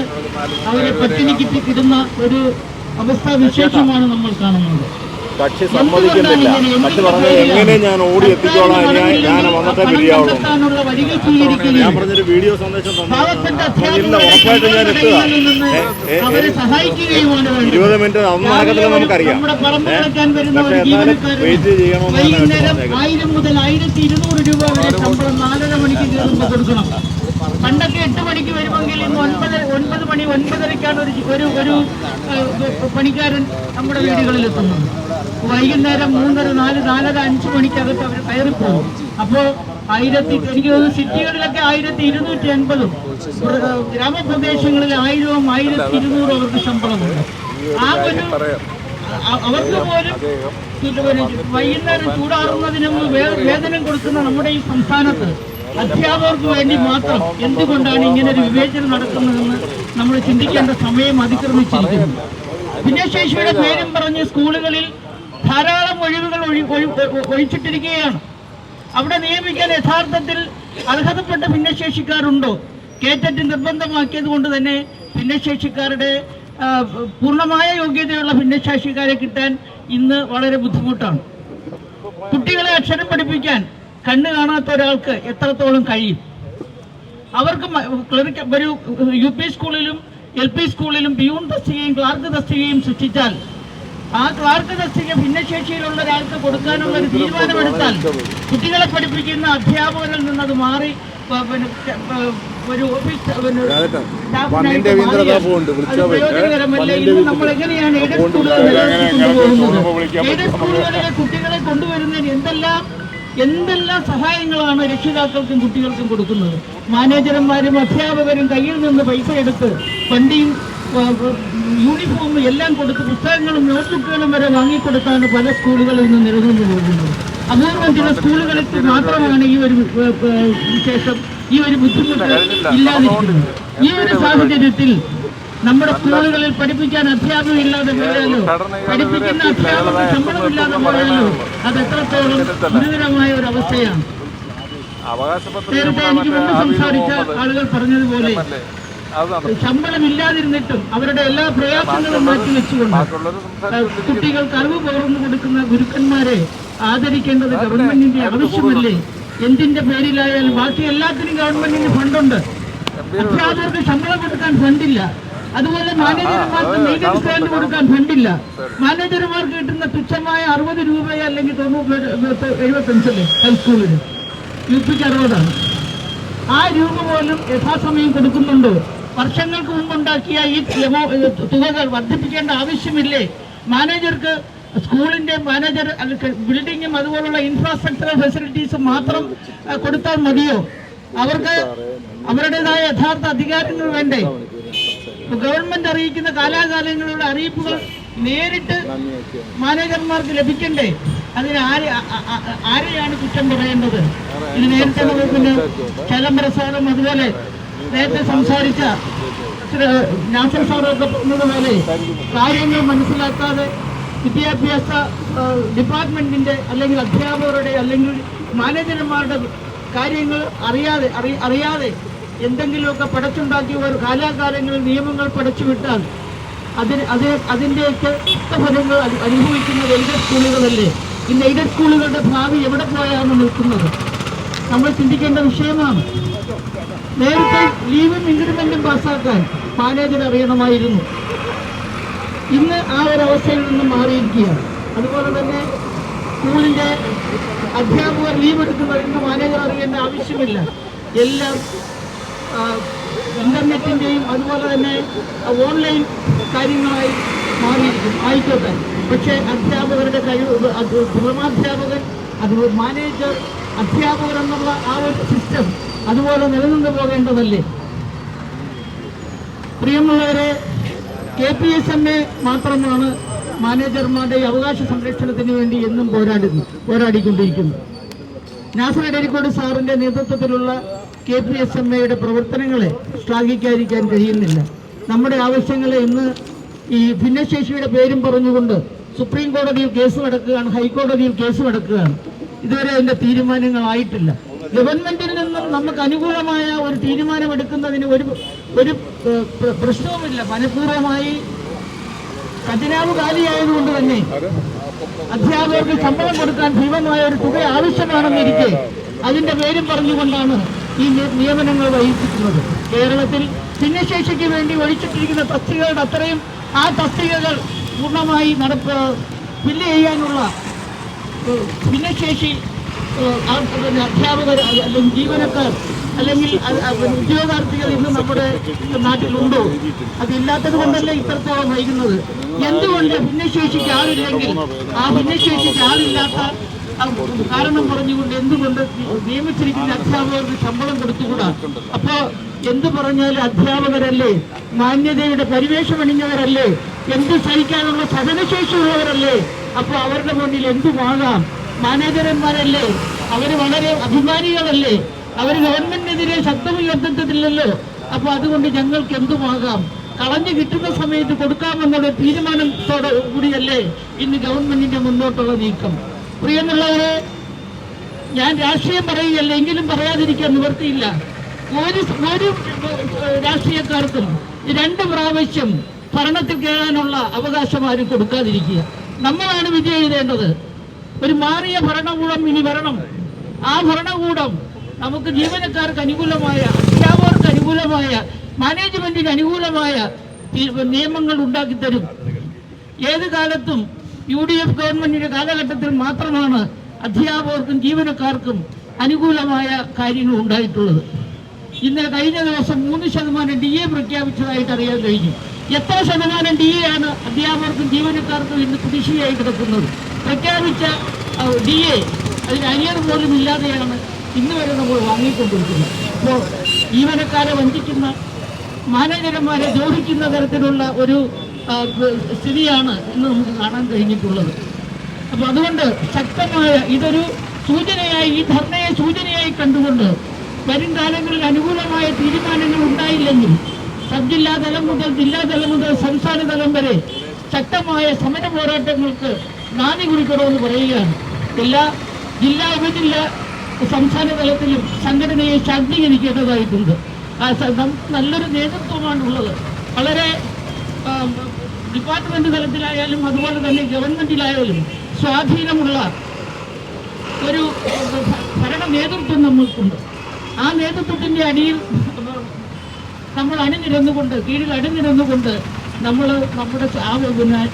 അവരെ പട്ടിണിക്കിട്ടിടുന്ന ഒരു അവസ്ഥാവിശേഷമാണ് നമ്മൾ കാണുന്നത്. കക്ഷി സമ്മതിക്കുന്നില്ല. കക്ഷി പറഞ്ഞത് എങ്ങനെ ഞാൻ ഓടി എത്തിക്കോളാം, ഞാൻ വന്നിട്ടേ പിരിയാവുള്ളൂ. ഞാൻ പറഞ്ഞൊരു വീഡിയോ സന്ദേശം തന്നില്ല, ഉറപ്പായിട്ട് ഞാൻ എത്തുക. 20 മിനിറ്റ് ഒന്നും നടക്കത്തില്ല നമുക്കറിയാം. പക്ഷെ എന്നാലും വെയിറ്റ് ചെയ്യണമെന്നാണ്. 1000 മുതൽ 1200 രൂപ വരെ ശമ്പളം 4:30 മണിക്ക് കയറുമ്പോൾ കൊടുക്കണം. പണ്ടൊക്കെ 8 മണിക്ക് വരുമെങ്കിൽ ഇന്ന് 9 മണി 9:30ക്കാണ് ഒരു പണിക്കാരൻ നമ്മുടെ വീടുകളിൽ എത്തുന്നത്. വൈകുന്നേരം 3:30, 4, 4:30, 5 മണിക്കകത്ത് അവർ കയറിപ്പോകും. അപ്പോൾ എനിക്ക് തോന്നുന്നു സിറ്റികളിലൊക്കെ 1280, ഗ്രാമപ്രദേശങ്ങളിൽ 1000, 1200 അവർക്ക് ശമ്പളമുണ്ട്. ആ ഒരു അവർക്ക് പോലും വൈകുന്നേരം ചൂടാറുന്നതിന് വേതനം കൊടുക്കുന്ന നമ്മുടെ ഈ സംസ്ഥാനത്ത് അധ്യാപകർക്ക് വേണ്ടി മാത്രം എന്തുകൊണ്ടാണ് ഇങ്ങനെ ഒരു വിവേചനം നടക്കുന്നതെന്ന് നമ്മൾ ചിന്തിക്കേണ്ട സമയം അതിക്രമിച്ചിരിക്കുന്നു. ഭിന്നശേഷിയുടെ പേരും പറഞ്ഞ് സ്കൂളുകളിൽ ധാരാളം ഒഴിവുകൾ ഒഴിച്ചിട്ടിരിക്കുകയാണ്. അവിടെ നിയമിക്കാൻ യഥാർത്ഥത്തിൽ അർഹതപ്പെട്ട ഭിന്നശേഷിക്കാരുണ്ടോ? കേറ്ററ്റ് നിർബന്ധമാക്കിയത് കൊണ്ട് തന്നെ ഭിന്നശേഷിക്കാരുടെ പൂർണ്ണമായ യോഗ്യതയുള്ള ഭിന്നശേഷിക്കാരെ കിട്ടാൻ ഇന്ന് വളരെ ബുദ്ധിമുട്ടാണ്. കുട്ടികളെ അക്ഷരം പഠിപ്പിക്കാൻ കണ്ണ് കാണാത്ത ഒരാൾക്ക് എത്രത്തോളം കഴിയും? അവർക്ക് ഒരു UP സ്കൂളിലും LP സ്കൂളിലും പിയൂൺ തസ്തികയും ക്ലാർക്ക് തസ്തികയും സൃഷ്ടിച്ചാൽ ആ ക്ലാർക്ക് തസ്തിക ഭിന്നശേഷിയിലുള്ള ഒരാൾക്ക് കൊടുക്കാനുള്ള ഒരു തീരുമാനമെടുത്താൽ കുട്ടികളെ പഠിപ്പിക്കുന്ന അധ്യാപകരിൽ നിന്നത് മാറി ഒരു ഓഫീസ് പ്രയോജനകരമല്ല. ഇന്ന് നമ്മൾ എങ്ങനെയാണ് എയ്ഡഡ് സ്കൂളുകളിലെ കുട്ടികളെ കൊണ്ടുവരുന്നതിന് എന്തെല്ലാം സഹായങ്ങളാണ് രക്ഷിതാക്കൾക്കും കുട്ടികൾക്കും കൊടുക്കുന്നത്? മാനേജർമാരും അധ്യാപകരും കയ്യിൽ നിന്ന് പൈസ എടുത്ത് വണ്ടിയും യൂണിഫോമും എല്ലാം കൊടുത്ത് പുസ്തകങ്ങളും നോട്ട്ബുക്കുകളും വരെ വാങ്ങിക്കൊടുത്താണ് പല സ്കൂളുകളിൽ നിന്ന് നിലനിന്ന് പോകുന്നത്. അപൂർവം ചില സ്കൂളുകളിൽ മാത്രമാണ് ഈ ഒരു വിശേഷം, ഈ ഒരു ബുദ്ധിമുട്ട് ഇല്ലാതിരിക്കുന്നത്. ഈ ഒരു സാഹചര്യത്തിൽ നമ്മുടെ സ്കൂളുകളിൽ പഠിപ്പിക്കാൻ അധ്യാപകം ഇല്ലാതെ പോയാലോ, പഠിപ്പിക്കുന്ന അധ്യാപകർക്ക് ശമ്പളമില്ലാതെ പോയാലോ അത് എത്രത്തോളം ഗുരുതരമായ ഒരു അവസ്ഥയാണ്. നേരത്തെ എനിക്ക് മുമ്പ് സംസാരിച്ച ആളുകൾ പറഞ്ഞതുപോലെ ശമ്പളമില്ലാതിരുന്നിട്ടും അവരുടെ എല്ലാ പ്രയാസങ്ങളും മാറ്റിവെച്ചുകൊണ്ട് കുട്ടികൾക്ക് അറിവ് പകർന്നു കൊടുക്കുന്ന ഗുരുക്കന്മാരെ ആദരിക്കേണ്ടത് ഗവൺമെന്റിന്റെ ആവശ്യമല്ലേ? എന്തിന്റെ പേരിലായാലും ബാക്കി എല്ലാത്തിനും ഗവൺമെന്റിന് ഫണ്ടുണ്ട്. അധ്യാപകർക്ക് ശമ്പളം കൊടുക്കാൻ ഫണ്ടില്ല. അതുപോലെ മാനേജർമാർക്ക് മെയിൻ്റനൻസ് ഗ്രാന്റ് കൊടുക്കാൻ ഫണ്ടില്ല. മാനേജർമാർക്ക് കിട്ടുന്ന തുച്ഛമായ 60 രൂപയോ അല്ലെങ്കിൽ 75 ഹൈസ്കൂളിന്, UPക്ക് 60. ആ രൂപ പോലും യഥാസമയം കൊടുക്കുന്നുണ്ടോ? വർഷങ്ങൾക്ക് മുമ്പുണ്ടാക്കിയ ഈ തുകകൾ വർദ്ധിപ്പിക്കേണ്ട ആവശ്യമില്ലേ? മാനേജർക്ക് സ്കൂളിന്റെ മാനേജർ ബിൽഡിങ്ങും അതുപോലുള്ള ഇൻഫ്രാസ്ട്രക്ചറൽ ഫെസിലിറ്റീസ് മാത്രം കൊടുത്താൽ മതിയോ? അവർക്ക് അവരുടേതായ യഥാർത്ഥ അധികാരങ്ങൾ വേണ്ടേ? ഗവൺമെന്റ് അറിയിക്കുന്ന കാലാകാലങ്ങളിലുള്ള അറിയിപ്പുകൾ നേരിട്ട് മാനേജർമാർക്ക് ലഭിക്കണ്ടേ? അതിന് ആരെയാണ് കുറ്റം പറയേണ്ടത്? ഇത് നേരത്തെ പിന്നെ ചലംപ്രസാദം അതുപോലെ നേരത്തെ സംസാരിച്ച നാസർ സാറൊക്കെ പറഞ്ഞതുപോലെ കാര്യങ്ങൾ മനസ്സിലാക്കാതെ വിദ്യാഭ്യാസ ഡിപ്പാർട്ട്മെന്റിന്റെ അല്ലെങ്കിൽ അധ്യാപകരുടെ അല്ലെങ്കിൽ മാനേജർമാരുടെ കാര്യങ്ങൾ അറിയാതെ എന്തെങ്കിലുമൊക്കെ പടച്ചുണ്ടാക്കി ഒരു കാലാകാലങ്ങളിൽ നിയമങ്ങൾ പടച്ചുവിട്ടാൽ അതിൻ്റെയൊക്കെ ഫലങ്ങൾ അനുഭവിക്കുന്നത് എയ്ഡഡ് സ്കൂളുകളല്ലേ? ഇന്ന് എയ്ഡഡ് സ്കൂളുകളുടെ ഭാവി എവിടെ പോയാണ് നിൽക്കുന്നത്? നമ്മൾ ചിന്തിക്കേണ്ട വിഷയമാണ്. നേരത്തെ ലീവും ഇൻക്രിമെന്റും പാസ്സാക്കാൻ മാനേജർ അറിയണമായിരുന്നു. ഇന്ന് ആ ഒരവസ്ഥയിൽ നിന്നും മാറിയിരിക്കുകയാണ്. അതുപോലെ തന്നെ സ്കൂളിൻ്റെ അധ്യാപകർ ലീവ് എടുക്കുന്നവരെന്ന് മാനേജർ അറിയേണ്ട ആവശ്യമില്ല. എല്ലാം ഇന്റർനെറ്റിൻ്റെയും അതുപോലെ തന്നെ ഓൺലൈൻ കാര്യങ്ങളായി മാറിയിരിക്കും. ആയിക്കോട്ടെ, പക്ഷേ അധ്യാപകരുടെ പ്രഥമാധ്യാപകൻ, അതുപോലെ മാനേജർ, അധ്യാപകർ എന്നുള്ള ആ ഒരു സിസ്റ്റം അതുപോലെ നിലനിന്ന് പോകേണ്ടതല്ലേ? പ്രിയമുള്ളവരെ, KPSMA മാത്രമാണ് മാനേജർമാരുടെ അവകാശ സംരക്ഷണത്തിന് വേണ്ടി എന്നും പോരാടിക്കൊണ്ടിരിക്കുന്നത്. നാസർ എടരിക്കോട് സാറിന്റെ നേതൃത്വത്തിലുള്ള KPSMAയുടെ പ്രവർത്തനങ്ങളെ ശ്ലാഘിക്കാതിരിക്കാൻ കഴിയുന്നില്ല. നമ്മുടെ ആവശ്യങ്ങളെ ഇന്ന് ഈ ഭിന്നശേഷിയുടെ പേരും പറഞ്ഞുകൊണ്ട് സുപ്രീം കോടതിയിൽ കേസ് നടക്കുകയാണ്, ഹൈക്കോടതിയിൽ കേസ് നടക്കുകയാണ്. ഇതുവരെ അതിന്റെ തീരുമാനങ്ങളായിട്ടില്ല. ഗവൺമെന്റിൽ നിന്നും നമുക്ക് അനുകൂലമായ ഒരു തീരുമാനമെടുക്കുന്നതിന് ഒരു പ്രശ്നവുമില്ല. മനഃപൂർവ്വമായി ഖജനാവ് കാലിയായതുകൊണ്ട് തന്നെ അധ്യാപകർക്ക് ശമ്പളം കൊടുക്കാൻ ഭീമമായ ഒരു തുക ആവശ്യമാണെന്നിരിക്കെ അതിന്റെ പേരും പറഞ്ഞുകൊണ്ടാണ് ഈ നിയമനങ്ങൾ വഹിച്ചിട്ടുള്ളത്. കേരളത്തിൽ ഭിന്നശേഷിക്ക് വേണ്ടി ഒഴിച്ചിട്ടിരിക്കുന്ന തസ്തികകളുടെ അത്രയും ആ തസ്തികകൾ പൂർണ്ണമായി ഫില്ല് ചെയ്യാനുള്ള ഭിന്നശേഷി അധ്യാപകർ അല്ലെങ്കിൽ ജീവനക്കാർ അല്ലെങ്കിൽ ഉദ്യോഗാർത്ഥികൾ ഇന്ന് നമ്മുടെ നാട്ടിലുണ്ടോ? അതില്ലാത്തത് കൊണ്ടല്ലേ ഇത്രത്തോളം വൈകുന്നത്? എന്തുകൊണ്ട് ഭിന്നശേഷിക്ക് ആളില്ലെങ്കിൽ ആ ഭിന്നശേഷിക്ക് ആളില്ലാത്ത കാരണം പറഞ്ഞുകൊണ്ട് എന്തുകൊണ്ട് നിയമിച്ചിരിക്കുന്ന അധ്യാപകർക്ക് ശമ്പളം കൊടുത്തുകൂടാ? അപ്പോ എന്തു പറഞ്ഞാലും അധ്യാപകരല്ലേ, മാന്യതയുടെ പരിവേഷമണിഞ്ഞവരല്ലേ, എന്ത് സഹിക്കാനുള്ള സഹനശേഷിയുള്ളവരല്ലേ? അപ്പൊ അവരുടെ മുന്നിൽ എന്തുമാകാം? മാനേജർമാരല്ലേ, അവര് വളരെ അഭിമാനികളല്ലേ, അവർ ഗവൺമെന്റിനെതിരെ ശബ്ദമുയർത്തിട്ടില്ലല്ലോ. അപ്പൊ അതുകൊണ്ട് ഞങ്ങൾക്ക് എന്തുമാകാം? കളഞ്ഞു കിട്ടുന്ന സമയത്ത് കൊടുക്കാമെന്നുള്ള തീരുമാനത്തോടെ കൂടിയല്ലേ ഇന്ന് ഗവൺമെന്റിന്റെ മുന്നോട്ടുള്ള നീക്കം. പ്രിയമുള്ളവരെ, ഞാൻ രാഷ്ട്രീയം പറയുകയല്ല, എങ്കിലും പറയാതിരിക്കാൻ നിവൃത്തിയില്ല. ഒരു രാഷ്ട്രീയക്കാർക്കും 2 പ്രാവശ്യം ഭരണത്തിൽ കയറാനുള്ള അവകാശം ആരും കൊടുക്കാതിരിക്കുക. നമ്മളാണ് വിധി എഴുതേണ്ടത്. ഒരു മാറിയ ഭരണകൂടം ഇനി വരണം. ആ ഭരണകൂടം നമുക്ക് ജീവനക്കാർക്ക് അനുകൂലമായ, അധ്യാപകർക്ക് അനുകൂലമായ, മാനേജ്മെന്റിന് അനുകൂലമായ നിയമങ്ങൾ ഉണ്ടാക്കി തരും. ഏത് കാലത്തും UDF ഗവൺമെന്റിന്റെ കാലഘട്ടത്തിൽ മാത്രമാണ് അധ്യാപകർക്കും ജീവനക്കാർക്കും അനുകൂലമായ കാര്യങ്ങൾ ഉണ്ടായിട്ടുള്ളത്. ഇന്നലെ കഴിഞ്ഞ ദിവസം 3% DA പ്രഖ്യാപിച്ചതായിട്ട് അറിയാൻ കഴിഞ്ഞു. എത്ര ശതമാനം DA ആണ് അധ്യാപകർക്കും ജീവനക്കാർക്കും ഇന്ന് കുടിശ്ശികയായി കിടക്കുന്നത്? പ്രഖ്യാപിച്ച DA അതിന് അരിയർ പോലും ഇല്ലാതെയാണ് ഇന്ന് വരെ നമ്മൾ വാങ്ങിക്കൊണ്ടിരിക്കുന്നത്. അപ്പോൾ ജീവനക്കാരെ വഞ്ചിക്കുന്ന, മാനേജർമാരെ ദ്രോഹിക്കുന്ന തരത്തിലുള്ള ഒരു സ്ഥിതിയാണ് ഇന്ന് നമുക്ക് കാണാൻ കഴിഞ്ഞിട്ടുള്ളത്. അപ്പോൾ അതുകൊണ്ട് ശക്തമായ ഇതൊരു സൂചനയായി, ഈ ധർണയെ സൂചനയായി കണ്ടുകൊണ്ട് വരും കാലങ്ങളിൽ അനുകൂലമായ തീരുമാനങ്ങൾ ഉണ്ടായില്ലെങ്കിൽ സബ് ജില്ലാ തലം മുതൽ ജില്ലാതലം മുതൽ സംസ്ഥാന തലം വരെ ശക്തമായ സമര പോരാട്ടങ്ങൾക്ക് നാന്ദി കുറിക്കണമെന്ന് പറയുകയാണ്. എല്ലാ ജില്ലാ ഉപജില്ലാ സംസ്ഥാന തലത്തിലും സംഘടനയെ ശാക്തീകരിക്കേണ്ടതായിട്ടുണ്ട്. നല്ലൊരു നേതൃത്വമാണുള്ളത്. വളരെ ഡിപ്പാർട്ട്മെന്റ് തലത്തിലായാലും അതുപോലെ തന്നെ ഗവൺമെന്റിലായാലും സ്വാധീനമുള്ള ഒരു ഭരണ നേതൃത്വം നമ്മൾക്കുണ്ട്. ആ നേതൃത്വത്തിന്റെ അടിയിൽ നമ്മൾ അണിനിരന്നുകൊണ്ട്, കീഴിൽ അണിനിരന്നുകൊണ്ട് നമ്മൾ നമ്മുടെ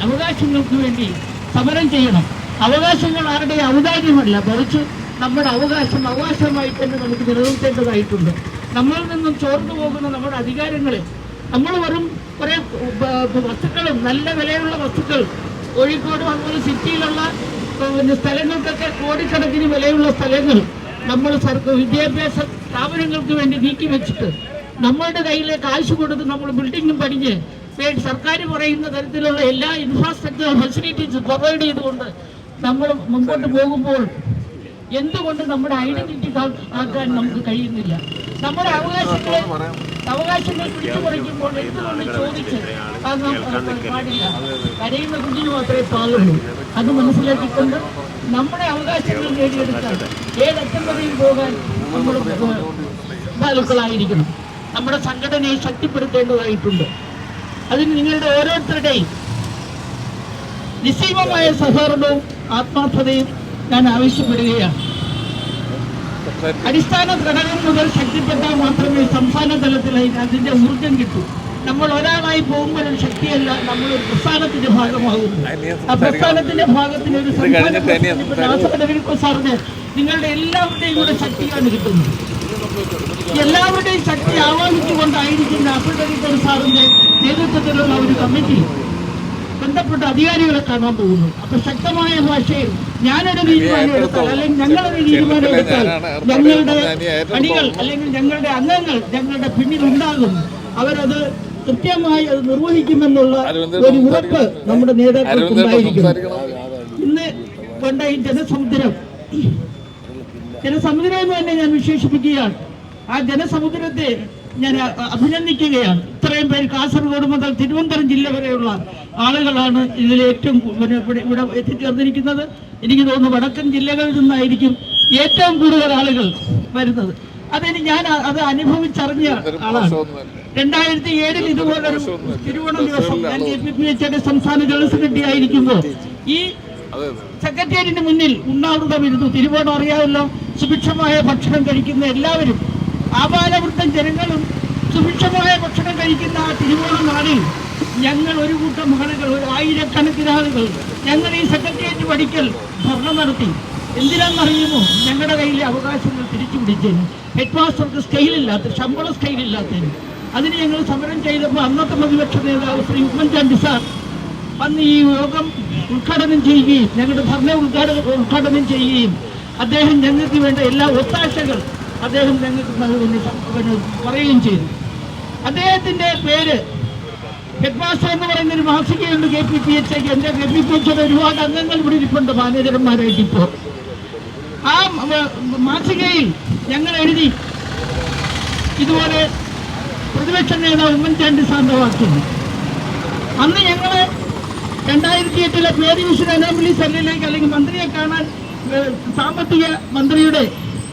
അവകാശങ്ങൾക്ക് വേണ്ടി സമരം ചെയ്യണം. അവകാശങ്ങൾ ആരുടെ ഔദാര്യമല്ല, മറിച്ച് നമ്മുടെ അവകാശമായി തന്നെ നമുക്ക് നിലനിർത്തേണ്ടതായിട്ടുണ്ട്. നമ്മളിൽ നിന്നും ചോർന്നു പോകുന്ന നമ്മുടെ അധികാരങ്ങളെ നമ്മൾ വെറും കുറേ വസ്തുക്കളും, നല്ല വിലയുള്ള വസ്തുക്കൾ, കോഴിക്കോട് അതുപോലെ സിറ്റിയിലുള്ള സ്ഥലങ്ങൾക്കൊക്കെ കോടിക്കണക്കിന് വിലയുള്ള സ്ഥലങ്ങൾ നമ്മൾ വിദ്യാഭ്യാസ സ്ഥാപനങ്ങൾക്ക് വേണ്ടി നീക്കി വെച്ചിട്ട് നമ്മളുടെ കയ്യിലെ കാശ് കൊടുത്ത് നമ്മൾ ബിൽഡിങ്ങും പണിഞ്ഞ് സർക്കാർ പറയുന്ന തരത്തിലുള്ള എല്ലാ ഇൻഫ്രാസ്ട്രക്ചർ ഫെസിലിറ്റീസ് പ്രൊവൈഡ് ചെയ്തുകൊണ്ട് നമ്മൾ മുമ്പോട്ട് പോകുമ്പോൾ എന്തുകൊണ്ട് നമ്മുടെ ഐഡന്റിറ്റി ആക്കാൻ നമുക്ക് കഴിയുന്നില്ല? നമ്മുടെ അവകാശങ്ങൾ പിടിച്ചു പറിക്കുമ്പോൾ എന്തുകൊണ്ട് ചോദിച്ച് പാടില്ല? കരയുന്ന കുഞ്ഞിന് മാത്രമേ പാടുള്ളൂ. അത് മനസ്സിലാക്കിക്കൊണ്ട് നമ്മുടെ അവകാശങ്ങൾ നേടിയെടുക്കാൻ ഏതറ്റം വരെയും പോകാൻ നമ്മൾ ബാലുക്കളായിരിക്കണം. നമ്മുടെ സംഘടനയെ ശക്തിപ്പെടുത്തേണ്ടതായിട്ടുണ്ട്. അതിന് നിങ്ങളുടെ ഓരോരുത്തരുടെയും നിശ്ചയമായ സഹകരണവും ആത്മാർത്ഥതയും ഞാൻ ആവശ്യപ്പെടുകയാണ്. അടിസ്ഥാന ഘടകം മുതൽ ശക്തിപ്പെട്ടാൽ മാത്രമേ സംസ്ഥാന തലത്തിൽ അതിന്റെ ഊർജം കിട്ടൂ. നമ്മൾ ഒരാളായി പോകുമ്പോൾ ഒരു ശക്തിയല്ല, നമ്മളൊരു പ്രസ്ഥാനത്തിന്റെ ഭാഗമാകുന്നു. ആ പ്രസ്ഥാനത്തിന്റെ ഭാഗത്തിന് ഒരു സാറിന് നിങ്ങളുടെ എല്ലാവരുടെയും കൂടെ ശക്തിയാണ് കിട്ടുന്നത്. എല്ലാവരുടെയും ശക്തി ആവാഹിച്ചുകൊണ്ടായിരിക്കുന്ന അബ്ദുൽ സാറിന്റെ നേതൃത്വത്തിലുള്ള ഒരു കമ്മിറ്റി ബന്ധപ്പെട്ട അധികാരികളെ കാണാൻ പോകുന്നു. അപ്പൊ ശക്തമായ ഭാഷയിൽ ഞാനൊരു തീരുമാനം എടുത്താൽ, അല്ലെങ്കിൽ ഞങ്ങളൊരു തീരുമാനം എടുത്താൽ, ഞങ്ങളുടെ അണികൾ അല്ലെങ്കിൽ ഞങ്ങളുടെ അംഗങ്ങൾ ഞങ്ങളുടെ പിന്നിൽ ഉണ്ടാകും. അവരത് കൃത്യമായി അത് നിർവഹിക്കുമെന്നുള്ള ഒരു ഉറപ്പ് നമ്മുടെ നേതാക്കൾക്ക് ഉണ്ടായിരിക്കണം. ഇന്ന് കൊണ്ട ഈ ജനസമുദ്രം എന്ന് തന്നെ ഞാൻ വിശേഷിപ്പിക്കുകയാണ്. ആ ജനസമുദ്രത്തെ ഞാൻ അഭിനന്ദിക്കുകയാണ്. ഇത്രയും പേര് കാസർഗോഡ് മുതൽ തിരുവനന്തപുരം ജില്ല വരെയുള്ള ആളുകളാണ് ഇതിൽ ഏറ്റവും ഇവിടെ എത്തിച്ചേർന്നിരിക്കുന്നത്. എനിക്ക് തോന്നുന്നു വടക്കൻ ജില്ലകളിൽ നിന്നായിരിക്കും ഏറ്റവും കൂടുതൽ ആളുകൾ വരുന്നത്. ഞാൻ അത് അനുഭവിച്ചറിഞ്ഞ ആളാണ്. 2007 ഇതുപോലൊരു തിരുവോണം ദിവസം ഞാൻ KPPH സംസ്ഥാന ജനറൽ സെക്രട്ടറി ആയിരിക്കുമ്പോൾ ഈ സെക്രട്ടേറിയറ്റിന് മുന്നിൽ ഉണ്ണാവൃതം ഇരുന്നു. തിരുവോണം അറിയാമല്ലോ, സുഭിക്ഷമായ ഭക്ഷണം കഴിക്കുന്ന എല്ലാവരും, ആപാലവൃത്തം ജനങ്ങളും സുഭിക്ഷമായ ഭക്ഷണം കഴിക്കുന്ന ആ തിരുവോണ നാളിൽ ഞങ്ങൾ ഒരു കൂട്ടം ആളുകൾ, ഒരു ആയിരക്കണക്കിന് ആളുകൾ ഞങ്ങൾ ഈ സെക്രട്ടേറിയറ്റ് പഠിക്കൽ ധർണ നടത്തി. എന്തിനാണെന്നറിയുമോ? ഞങ്ങളുടെ കയ്യിലെ അവകാശങ്ങൾ തിരിച്ചു പിടിച്ചതിന്. ഹെഡ് മാസ്റ്റർക്ക് സ്കെയിലില്ലാത്ത, ശമ്പള സ്കെയിലില്ലാത്തതിന്. അതിന് ഞങ്ങൾ സമരം ചെയ്തപ്പോൾ അന്നത്തെ പ്രതിപക്ഷ നേതാവ് ശ്രീ ഉമ്മൻചാണ്ടി സാർ വന്ന് ഈ യോഗം ഉദ്ഘാടനം ചെയ്യുകയും ഞങ്ങളുടെ ധർണ ഉദ്ഘാടനം ചെയ്യുകയും അദ്ദേഹം ഞങ്ങൾക്ക് വേണ്ട എല്ലാ ഒത്താശകൾ അദ്ദേഹം ഞങ്ങൾക്ക് പറയുകയും ചെയ്തു. അദ്ദേഹത്തിന്റെ പേര് ഹെഡ് മാസ്റ്റർ എന്ന് പറയുന്ന ഒരു മാസികയുണ്ട് KPPH. എൻ്റെ KPPHയുടെ ഒരുപാട് അംഗങ്ങൾ ഇവിടെ ഇരിപ്പുണ്ട് മാനേജർമാരായിട്ട്. ഇപ്പോൾ ആ മാസികയിൽ ഞങ്ങൾ എഴുതി ഇതുപോലെ പ്രതിപക്ഷ നേതാവ് ഉമ്മൻചാണ്ടി സാറിന്റെ വാക്കുണ്ട്. അന്ന് ഞങ്ങള് 2008 പേ ഡിവിഷൻ അസംബ്ലി സെല്ലിലേക്ക് അല്ലെങ്കിൽ മന്ത്രിയെ കാണാൻ സാമ്പത്തിക മന്ത്രിയുടെ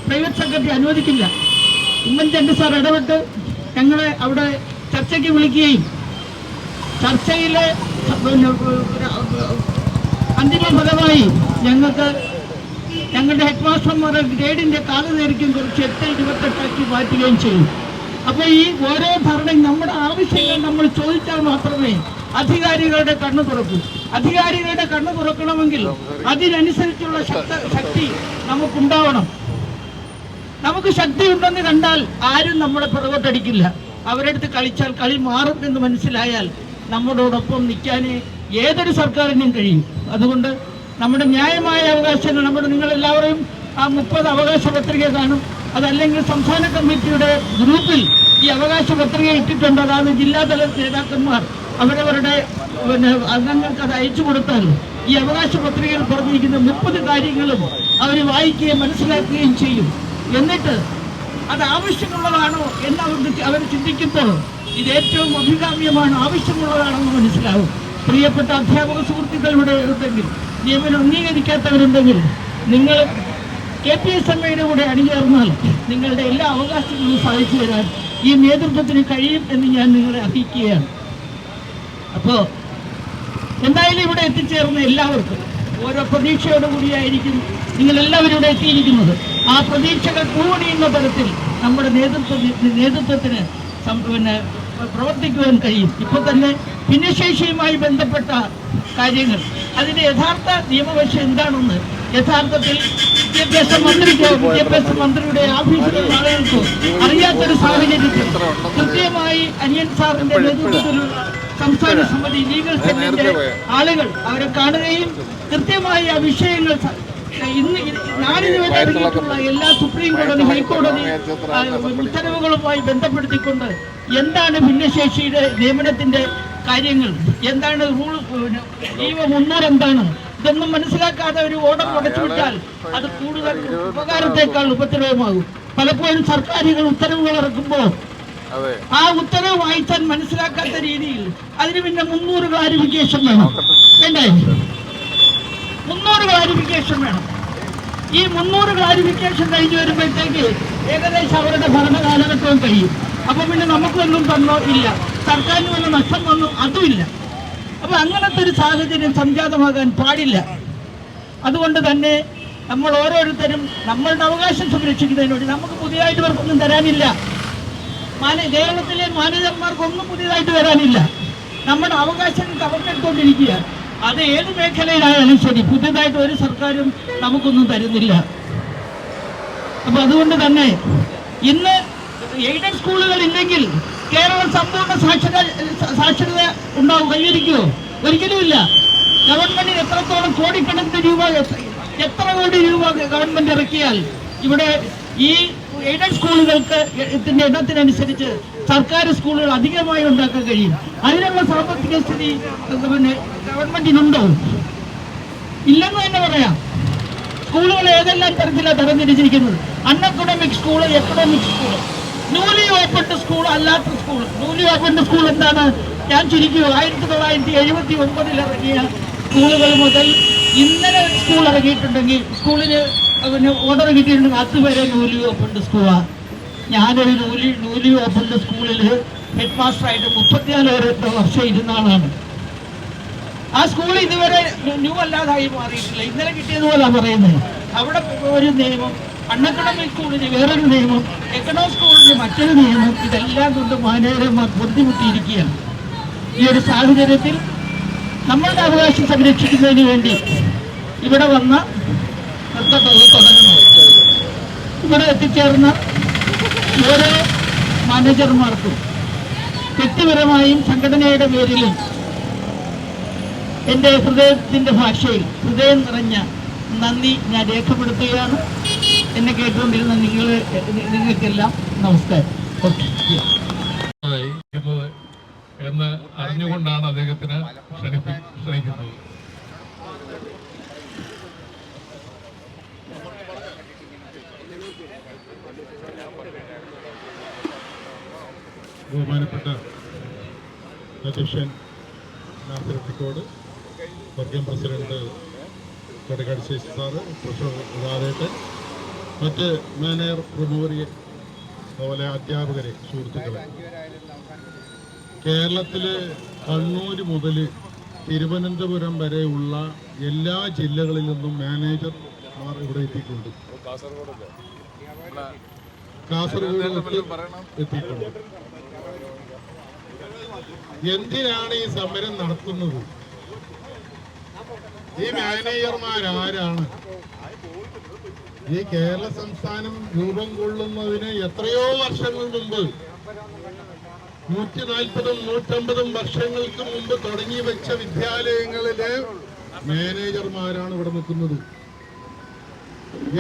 പ്രൈവറ്റ് സെക്രട്ടറി അനുവദിക്കില്ല. ഉമ്മൻചാണ്ടി സാർ ഇടപെട്ട് ഞങ്ങളെ അവിടെ ചർച്ചയ്ക്ക് വിളിക്കുകയും ചർച്ചയിലെ അന്തിമ ഫലമായി ഞങ്ങളുടെ ഹെഡ് മാസ്റ്റർമാരുടെ ഗ്രേഡിന്റെ കാലദൈർഘ്യം കുറച്ച് 8-28 മാറ്റുകയും ചെയ്യും. അപ്പൊ ഈ ഓരോ ഭരണയും നമ്മുടെ ആവശ്യങ്ങൾ നമ്മൾ ചോദിച്ചാൽ മാത്രമേ അധികാരികളുടെ കണ്ണു തുറക്കൂ. അധികാരികളുടെ കണ്ണു തുറക്കണമെങ്കിൽ അതിനനുസരിച്ചുള്ള ശക്തി നമുക്കുണ്ടാവണം. നമുക്ക് ശക്തി ഉണ്ടെന്ന് കണ്ടാൽ ആരും നമ്മളെ പുറകോട്ടടിക്കില്ല. അവരെടുത്ത് കളിച്ചാൽ കളി മാറും എന്ന് മനസ്സിലായാൽ നമ്മളോടൊപ്പം നിൽക്കാൻ ഏതൊരു സർക്കാരിനും കഴിയും. അതുകൊണ്ട് നമ്മുടെ ന്യായമായ അവകാശങ്ങൾ നിങ്ങളെല്ലാവരും ആ 30 അവകാശ പത്രിക കാണും. അതല്ലെങ്കിൽ സംസ്ഥാന കമ്മിറ്റിയുടെ ഗ്രൂപ്പിൽ ഈ അവകാശ പത്രിക ഇട്ടിട്ടുണ്ട്. അതാണ് ജില്ലാതല നേതാക്കന്മാർ അവരവരുടെ അംഗങ്ങൾക്ക് അത് അയച്ചു കൊടുത്താൽ ഈ അവകാശ പത്രികയിൽ പറഞ്ഞിരിക്കുന്ന 30 കാര്യങ്ങളും അവർ വായിക്കുകയും മനസ്സിലാക്കുകയും ചെയ്യും. എന്നിട്ട് അത് ആവശ്യമുള്ളതാണോ എന്ന് അവർ ചിന്തിക്കുമ്പോൾ ഇത് ഏറ്റവും അഭികാമ്യമാണ്, ആവശ്യമുള്ളതാണെന്ന് മനസ്സിലാവും. പ്രിയപ്പെട്ട അധ്യാപക സുഹൃത്തുക്കൾ ഇവിടെ ഉണ്ടെങ്കിൽ, നിയമനം അംഗീകരിക്കാത്തവരുണ്ടെങ്കിൽ, നിങ്ങൾ KPSMയുടെ കൂടെ അണിചേർന്നാൽ നിങ്ങളുടെ എല്ലാ അവകാശങ്ങളും സാധിച്ചു തരാൻ ഈ നേതൃത്വത്തിന് കഴിയും എന്ന് ഞാൻ നിങ്ങളെ അറിയിക്കുകയാണ്. അപ്പോൾ എന്തായാലും ഇവിടെ എത്തിച്ചേർന്ന എല്ലാവർക്കും ഓരോ പ്രതീക്ഷയോടുകൂടിയായിരിക്കും നിങ്ങളെല്ലാവരും ഇവിടെ എത്തിയിരിക്കുന്നത്. ആ പ്രതീക്ഷകൾ പൂവണിയുന്ന തരത്തിൽ നമ്മുടെ നേതൃത്വത്തിന് പ്രവർത്തിക്കുവാൻ കഴിയും. ഇപ്പോൾ തന്നെ ഭിന്നശേഷിയുമായി ബന്ധപ്പെട്ട കാര്യങ്ങൾ, അതിന്റെ യഥാർത്ഥ നിയമവശം എന്താണെന്ന് യഥാർത്ഥത്തിൽ വിദ്യാഭ്യാസ മന്ത്രിയുടെ ഓഫീസിലുള്ള ആളുകൾക്ക് അറിയാത്തൊരു സാഹചര്യത്തിൽ കൃത്യമായി അനിയൻ സാറിന്റെ നേതൃത്വത്തിലുള്ള സംസ്ഥാന സമിതി ലീഗൽ സെല്ലിന്റെ ആളുകൾ അവരെ കാണുകയും കൃത്യമായി ആ വിഷയങ്ങൾ നാടിനുവേണ്ടി ഇറങ്ങിയിട്ടുള്ള എല്ലാ സുപ്രീം കോടതി, ഹൈക്കോടതി ഉത്തരവുകളുമായി ബന്ധപ്പെടുത്തിക്കൊണ്ട് എന്താണ് ഭിന്നശേഷിയുടെ നിയമനത്തിന്റെ കാര്യങ്ങൾ, എന്താണ് റൂൾ, നിയമ 300 എന്താണ്, ഇതൊന്നും മനസ്സിലാക്കാതെ ഒരു ഓർഡർ അടച്ചുവിട്ടാൽ അത് കൂടുതൽ ഉപകാരത്തെക്കാൾ ഉപദ്രവമാകും. പലപ്പോഴും സർക്കാരുകൾ ഉത്തരവുകൾ ഇറക്കുമ്പോൾ ആ ഉത്തരവ് വായിച്ചാൽ മനസ്സിലാക്കാത്ത രീതിയിൽ അതിന് പിന്നെ 300 ക്ലാരിഫിക്കേഷൻ വേണം. വേണ്ടേ? 300 ക്ലാരിഫിക്കേഷൻ വേണം. ഈ 300 ക്ലാരിഫിക്കേഷൻ കഴിഞ്ഞ് വരുമ്പോഴത്തേക്ക് ഏകദേശം അവരുടെ ഭരണകാലഘട്ടവും കഴിയും. അപ്പൊ പിന്നെ നമുക്കൊന്നും തന്നോ ഇല്ല, സർക്കാരിന് വല്ല നഷ്ടം വന്നോ അതുമില്ല. അപ്പൊ അങ്ങനത്തെ ഒരു സാഹചര്യം സംജാതമാകാൻ പാടില്ല. അതുകൊണ്ട് തന്നെ നമ്മൾ ഓരോരുത്തരും നമ്മളുടെ അവകാശം സംരക്ഷിക്കുന്നതിന് വേണ്ടി നമുക്ക് പുതിയതായിട്ട് ഇവർക്കൊന്നും തരാനില്ല. കേരളത്തിലെ മാനേജർമാർക്കൊന്നും പുതിയതായിട്ട് വരാനില്ല. നമ്മുടെ അവകാശം കവർന്നെടുത്തോണ്ടിരിക്കുക. അത് ഏത് മേഖലയിലായാലും ശരി, പുതിയതായിട്ട് ഒരു സർക്കാരും നമുക്കൊന്നും തരുന്നില്ല. അപ്പൊ അതുകൊണ്ട് തന്നെ ഇന്ന് എയ്ഡഡ് സ്കൂളുകൾ ഇല്ലെങ്കിൽ കേരളം സമ്പൂർണ്ണ സാക്ഷരത ഉണ്ടാവും, കൈവരിക്കുമോ? ഒരിക്കലുമില്ല. ഗവൺമെന്റിന് എത്രത്തോളം കോടിക്കണക്കിന് രൂപ, എത്ര കോടി രൂപ ഗവൺമെന്റ് ഇറക്കിയാൽ ഇവിടെ ഈ എയ്ഡഡ് സ്കൂളുകൾക്ക് എണ്ണത്തിനനുസരിച്ച് സർക്കാർ സ്കൂളുകൾ അധികമായി ഉണ്ടാക്കാൻ കഴിയും. അതിനുള്ള സാമ്പത്തിക സ്ഥിതി ഗവൺമെന്റിനുണ്ടോ? ഇല്ലെന്ന് തന്നെ പറയാം. സ്കൂളുകൾ ഏതെല്ലാം തരത്തിലാണ് തരംതിരിച്ചിരിക്കുന്നത്? Uneconomic school, economic school, newly opened school, അല്ലാത്ത സ്കൂൾ. ന്യൂലി ഓപ്പൺഡ് സ്കൂൾ എന്താണ്? ഞാൻ ചുരുക്കി 1979 ഇറങ്ങിയ സ്കൂളുകൾ മുതൽ ഇന്നലെ സ്കൂൾ ഇറങ്ങിയിട്ടുണ്ടെങ്കിൽ, സ്കൂളിന് ഓർഡർ കിട്ടിയിട്ടുണ്ടെങ്കിൽ അതുവരെ ന്യൂലി ഓപ്പൺഡ് സ്കൂളാണ്. ഞാനൊരു ന്യൂലി ഓപ്പൺഡ് സ്കൂളിൽ ഹെഡ് മാസ്റ്ററായിട്ട് 34 വർഷം ഇരുന്ന ആളാണ്. ആ സ്കൂൾ ഇതുവരെ ന്യൂ അല്ലാതായി മാറിയിട്ടില്ല. ഇന്നലെ കിട്ടിയതുപോലാണ് പറയുന്നത്. അവിടെ ഒരു നിയമം, അൺഎക്കണോമിക് സ്കൂളിന് വേറൊരു നിയമം, എക്കണോമിക് സ്കൂളിന് മറ്റൊരു നിയമം. ഇതെല്ലാം കൊണ്ട് മാനേജർമാർ ബുദ്ധിമുട്ടിയിരിക്കുകയാണ്. ഈ ഒരു സാഹചര്യത്തിൽ നമ്മളുടെ അവകാശം സംരക്ഷിക്കുന്നതിന് വേണ്ടി ഇവിടെ വന്ന തുടങ്ങുന്നു. ഇവിടെ എത്തിച്ചേർന്ന ഓരോ മാനേജർമാർക്കും വ്യക്തിപരമായും സംഘടനയുടെ പേരിലും എൻ്റെ ഹൃദയത്തിൻ്റെ ഭാഷയിൽ ഹൃദയം നിറഞ്ഞ നന്ദി ഞാൻ രേഖപ്പെടുത്തുകയാണ്. എന്നെ കേട്ടുകൊണ്ടിരുന്ന നിങ്ങൾക്കെല്ലാം നമസ്കാരം. എന്ന് അറിഞ്ഞുകൊണ്ടാണ് അദ്ദേഹത്തിന് ക്ഷണിക്കുന്നത്. ബഹുമാനപ്പെട്ട അധ്യക്ഷൻ നാസർ കുട്ടിക്കോട്, വർഗീയം പ്രസിഡന്റ് കൊടക്കാട് ശേഷി സാറ്, പ്രൊഫസർ രാധേട്ടൻ, മറ്റ് മാനേജർ പ്രമുഖരെ, അതുപോലെ അധ്യാപകരെ, സുഹൃത്തുക്കളെ, കേരളത്തിലെ കണ്ണൂർ മുതൽ തിരുവനന്തപുരം വരെയുള്ള എല്ലാ ജില്ലകളിൽ നിന്നും മാനേജർമാർ ഇവിടെ എത്തിയിട്ടുണ്ട്. കാസർഗോഡ് എത്തിയിട്ടുണ്ട്. എന്തിനാണ് ഈ സമരം നടത്തുന്നത്? ഈ മാനേജർമാരാരാണ്? ഈ കേരള സംസ്ഥാനം രൂപം കൊള്ളുന്നതിന് എത്രയോ വർഷങ്ങൾ മുമ്പ്, 140-150 വർഷങ്ങൾക്ക് മുമ്പ് തുടങ്ങി വെച്ച വിദ്യാലയങ്ങളിലെ മാനേജർമാരാണ് ഇവിടെ നിൽക്കുന്നത്.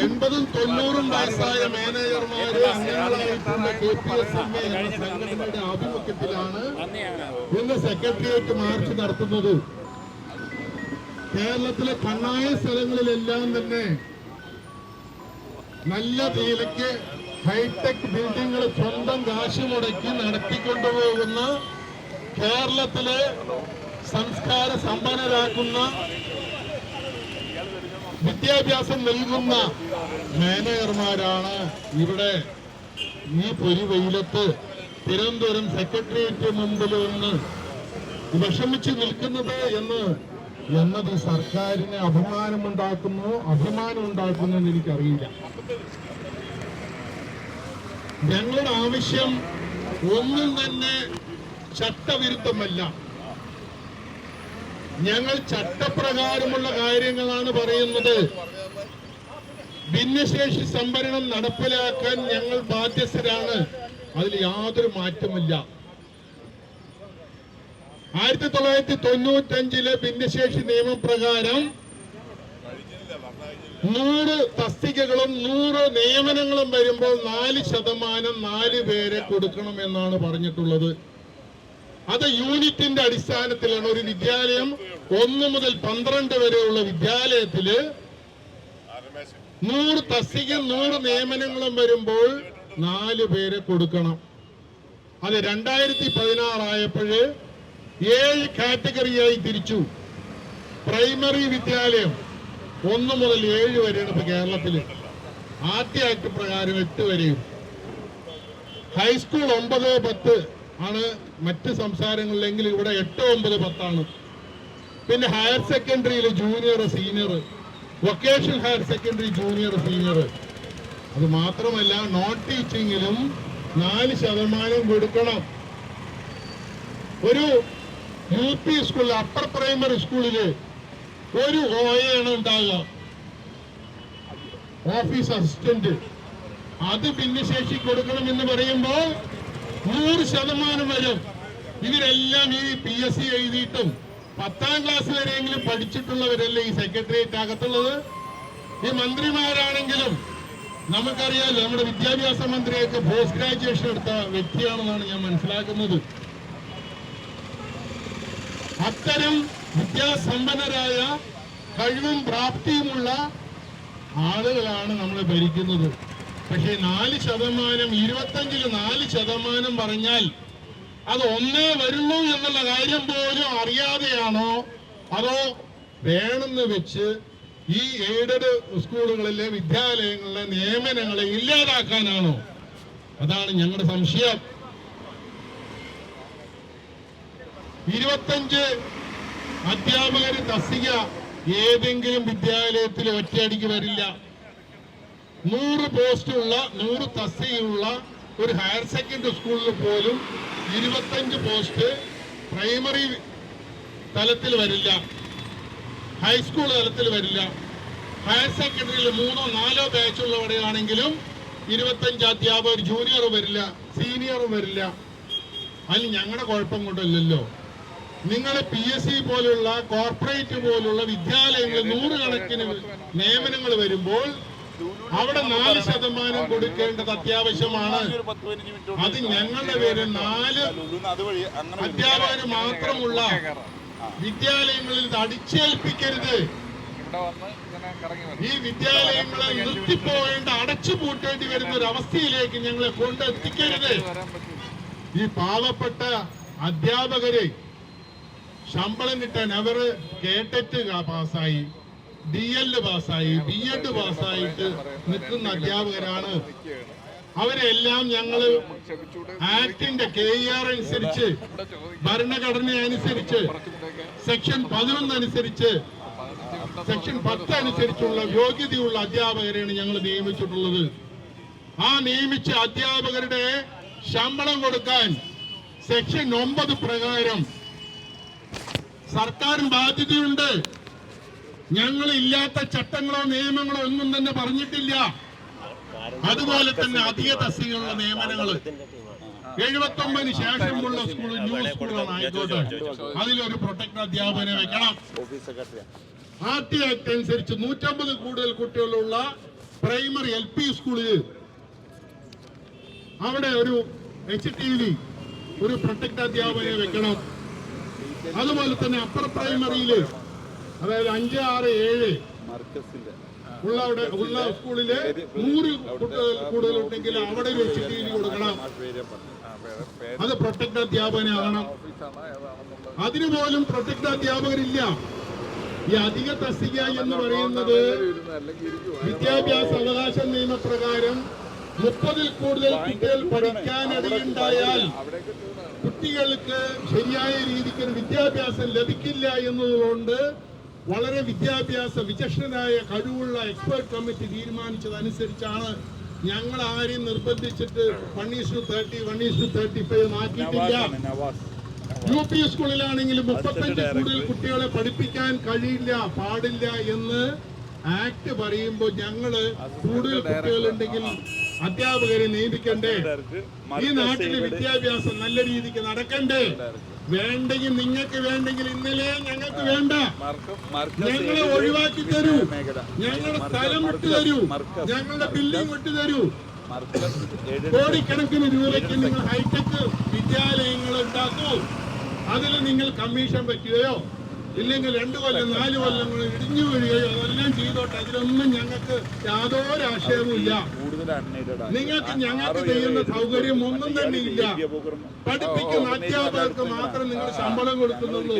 80-90 വയസ്സായ മാനേജർമാര് അംഗങ്ങളായിട്ടുള്ള KPSMA എന്ന സംഘടനയുടെ ആഭിമുഖ്യത്തിലാണ് ഇന്ന് സെക്രട്ടേറിയറ്റ് മാർച്ച് നടത്തുന്നത്. കേരളത്തിലെ കണ്ണായ സ്ഥലങ്ങളിലെല്ലാം തന്നെ നല്ല നിലയ്ക്ക് ഹൈടെക് ബിൽഡിങ്ങുകൾ സ്വന്തം കാശ് മുടക്കി നടത്തിക്കൊണ്ടുപോകുന്ന, കേരളത്തിലെ സംസ്കാര സമ്പന്നരാക്കുന്ന, വിദ്യാഭ്യാസം നൽകുന്ന മാനേജർമാരാണ് ഇവിടെ ഈ പൊരിവെയിലത്ത് തിരുവനന്തപുരം സെക്രട്ടേറിയറ്റ് മുമ്പിൽ നിന്ന് വിഷമിച്ച് നിൽക്കുന്നത് എന്നത് സർക്കാരിന് അഭിമാനം ഉണ്ടാക്കുന്നു എന്ന് എനിക്കറിയില്ല. ഞങ്ങളുടെ ആവശ്യം ഒന്നും തന്നെ ചട്ടവിരുദ്ധമല്ല. ഞങ്ങൾ ചട്ടപ്രകാരമുള്ള കാര്യങ്ങളാണ് പറയുന്നത്. ഭിന്നശേഷി സംവരണം നടപ്പിലാക്കാൻ ഞങ്ങൾ ബാധ്യസ്ഥരാണ്. അതിൽ യാതൊരു മാറ്റമില്ല. 1995 ഭിന്നശേഷി നിയമപ്രകാരം 100 തസ്തികകളും 100 നിയമനങ്ങളും വരുമ്പോൾ 4% 4 പേരെ കൊടുക്കണമെന്നാണ് പറഞ്ഞിട്ടുള്ളത്. അത് യൂണിറ്റിന്റെ അടിസ്ഥാനത്തിലാണ്. ഒരു വിദ്യാലയം 1 മുതൽ 12 വരെയുള്ള വിദ്യാലയത്തില് 100 തസ്തിക 100 നിയമനങ്ങളും വരുമ്പോൾ 4 പേരെ കൊടുക്കണം. അത് 2016 ആയപ്പോഴ് 7 കാറ്റഗറിയായി തിരിച്ചു. പ്രൈമറി വിദ്യാലയം 1 മുതൽ 7 വരെയാണ് ഇപ്പൊ കേരളത്തില്. ആദ്യ ആക്ട് പ്രകാരം 8 വരെയും. ഹൈസ്കൂൾ 9, 10 ആണ് മറ്റ് സംസ്ഥാനങ്ങളിലെങ്കിൽ ഇവിടെ 8, 9, 10 ആണ്. പിന്നെ ഹയർ സെക്കൻഡറിയിൽ junior, senior, vocational higher secondary junior, senior. അത് മാത്രമല്ല നോൺ ടീച്ചിങ്ങിലും 4% കൊടുക്കണം. ഒരു UP സ്കൂളിൽ, അപ്പർ പ്രൈമറി സ്കൂളില് ഒരു OA ഉണ്ടാകുക, ഓഫീസ് അസിസ്റ്റന്റ്. അത് ഭിന്നശേഷി കൊടുക്കണം എന്ന് പറയുമ്പോൾ 100% വരും. ഇവരെല്ലാം ഈ PSC എഴുതിയിട്ടും 10ാം ക്ലാസ് വരെയെങ്കിലും പഠിച്ചിട്ടുള്ളവരല്ലേ ഈ സെക്രട്ടേറിയറ്റ് അകത്തുള്ളത്. ഈ മന്ത്രിമാരാണെങ്കിലും നമുക്കറിയാലോ, നമ്മുടെ വിദ്യാഭ്യാസ മന്ത്രിയൊക്കെ പോസ്റ്റ് ഗ്രാജുവേഷൻ എടുത്ത വ്യക്തിയാണെന്നാണ് ഞാൻ മനസ്സിലാക്കുന്നത്. അത്തരം വിദ്യാസമ്പന്നരായ കഴിവും പ്രാപ്തിയുമുള്ള ആളുകളാണ് നമ്മളെ ഭരിക്കുന്നത്. പക്ഷേ 4%, 25-ൽ 4% പറഞ്ഞാൽ അത് 1 വരുള്ളൂ എന്നുള്ള കാര്യം പോലും അറിയാതെയാണോ അതോ വേണമെന്ന് വെച്ച് ഈ എയ്ഡഡ് സ്കൂളുകളിലെ വിദ്യാലയങ്ങളിലെ നിയമനങ്ങളെ ഇല്ലാതാക്കാനാണോ? അതാണ് ഞങ്ങളുടെ സംശയം. 25 അധ്യാപകര് തസ്തിക ഏതെങ്കിലും വിദ്യാലയത്തിൽ ഒറ്റയടിക്ക് വരില്ല. 100 പോസ്റ്റുള്ള 100 തസ്തികയുള്ള ഒരു ഹയർ സെക്കൻഡറി സ്കൂളിൽ പോലും 25 പോസ്റ്റ് പ്രൈമറി തലത്തിൽ വരില്ല, ഹൈസ്കൂൾ തലത്തിൽ വരില്ല. ഹയർ സെക്കൻഡറിയിൽ 3ഓ 4ഓ ബാച്ചുള്ളവരെയാണെങ്കിലും 25 അധ്യാപകർ, ജൂനിയർ വരില്ല, സീനിയർ വരില്ല. അതിൽ ഞങ്ങളുടെ കുഴപ്പം കൊണ്ടല്ലല്ലോ. നിങ്ങൾ PSC പോലുള്ള കോർപ്പറേറ്റ് പോലുള്ള വിദ്യാലയങ്ങളിൽ 100 കണക്കിന് നിയമനങ്ങൾ വരുമ്പോൾ അവിടെ 4% കൊടുക്കേണ്ടത് അത്യാവശ്യമാണ്. അത് ഞങ്ങളുടെ പേര് 4 അധ്യാപകർ മാത്രമുള്ള വിദ്യാലയങ്ങളിൽ ഇത് അടിച്ചേൽപ്പിക്കരുത്. ഈ വിദ്യാലയങ്ങളെ നിർത്തിപ്പോകേണ്ട, അടച്ചുപൂട്ടേണ്ടി വരുന്ന ഒരു അവസ്ഥയിലേക്ക് ഞങ്ങളെ കൊണ്ടെത്തിക്കരുത്. ഈ പാവപ്പെട്ട അധ്യാപകരെ ശമ്പളം കിട്ടാൻ അവര് കേട്ടറ്റ് പാസ്സായി, DL പാസ്സായി, BEd പാസ്സായിട്ട് നിൽക്കുന്ന അധ്യാപകരാണ്. അവരെല്ലാം ഞങ്ങള് ആക്ടിന്റെ KER അനുസരിച്ച്, ഭരണഘടന അനുസരിച്ച്, സെക്ഷൻ 11 അനുസരിച്ച്, സെക്ഷൻ 10 അനുസരിച്ചുള്ള യോഗ്യതയുള്ള അധ്യാപകരെയാണ് ഞങ്ങൾ നിയമിച്ചിട്ടുള്ളത്. ആ നിയമിച്ച അധ്യാപകരുടെ ശമ്പളം കൊടുക്കാൻ സെക്ഷൻ 9 പ്രകാരം സർക്കാരിന് ബാധ്യതയുണ്ട്. ഞങ്ങൾ ഇല്ലാത്ത ചട്ടങ്ങളോ നിയമങ്ങളോ ഒന്നും തന്നെ പറഞ്ഞിട്ടില്ല. അതുപോലെ തന്നെ അധിക തസ്തികകളുടെ നിയമനങ്ങൾ 79 ശേഷമുള്ള സ്കൂൾ, ന്യൂ സ്കൂളുകൾ ആയിക്കോട്ടെ, അതിലൊരു പ്രൊട്ടക്ട് അധ്യാപകനെ വെക്കണം. RT ആക്ട് അനുസരിച്ച് 150 കൂടുതൽ കുട്ടികളുള്ള പ്രൈമറി LP സ്കൂളിൽ അവിടെ ഒരു HTV, ഒരു പ്രൊട്ടക്ട് അധ്യാപകനെ വെക്കണം. അതുപോലെ തന്നെ അപ്പർ പ്രൈമറിയില്, അതായത് 5, 6, 7 ഉള്ള സ്കൂളില് 100 കുട്ടികൾ കൂടുതലുണ്ടെങ്കിൽ അവിടെ ഒരു HTV കൊടുക്കണം. അത് പ്രൊട്ടക്ട് അധ്യാപകനാകണം. അതിനുപോലും പ്രൊട്ടക്ട് അധ്യാപകരില്ല. ഈ അധിക തസ്തിക എന്ന് പറയുന്നത് വിദ്യാഭ്യാസ അവകാശ നിയമപ്രകാരം 30-ൽ കൂടുതൽ കുട്ടികൾ പഠിക്കാനിടയുണ്ടായാൽ കുട്ടികൾക്ക് ശരിയായ രീതിക്ക് വിദ്യാഭ്യാസം ലഭിക്കില്ല എന്നതുകൊണ്ട് വളരെ വിദ്യാഭ്യാസ വിചക്ഷണനായ കഴിവുള്ള എക്സ്പെർട്ട് കമ്മിറ്റി തീരുമാനിച്ചതനുസരിച്ചാണ്. ഞങ്ങൾ ആരെയും നിർബന്ധിച്ചിട്ട് 1:30, 1:35 ആക്കിയിട്ടില്ല. UP സ്കൂളിലാണെങ്കിലും 35 കൂടുതൽ കുട്ടികളെ പഠിപ്പിക്കാൻ കഴിയില്ല, പാടില്ല എന്ന് ആക്ട് പറയുമ്പോൾ ഞങ്ങള് കൂടുതൽ കുട്ടികളുണ്ടെങ്കിൽ അധ്യാപകരെ നിയമിക്കണ്ടേ? ഈ നാട്ടിലെ വിദ്യാഭ്യാസം നല്ല രീതിക്ക് നടക്കണ്ടേ? വേണ്ടെങ്കിൽ നിങ്ങൾക്ക് വേണ്ടെങ്കിൽ ഇന്നലെ ഞങ്ങൾക്ക് വേണ്ട, ഞങ്ങളെ ഒഴിവാക്കി തരൂ, ഞങ്ങളുടെ സ്ഥലം വിട്ടു തരൂ, ഞങ്ങളുടെ ബിൽഡിംഗ് വിട്ടു തരൂ. കോടിക്കണക്കിന് രൂപയ്ക്ക് നിങ്ങൾ ഹൈടെക് വിദ്യാലയങ്ങൾ ഉണ്ടാക്കൂ. അതിൽ നിങ്ങൾ കമ്മീഷൻ പറ്റുകയോ ഇല്ലെങ്കിൽ 2 കൊല്ലം 4 കൊല്ലം ഇടിഞ്ഞു വീഴുകയോ അതെല്ലാം ചെയ്തോട്ടെ. അതിലൊന്നും ഞങ്ങൾക്ക് യാതൊരു ആശയവുമില്ല. ഞങ്ങൾക്ക് ചെയ്യുന്ന സൗകര്യം ഒന്നും തന്നെ ഇല്ല. പഠിപ്പിക്കുന്ന അധ്യാപകർക്ക് മാത്രം നിങ്ങൾ ശമ്പളം കൊടുക്കുന്നുള്ളൂ.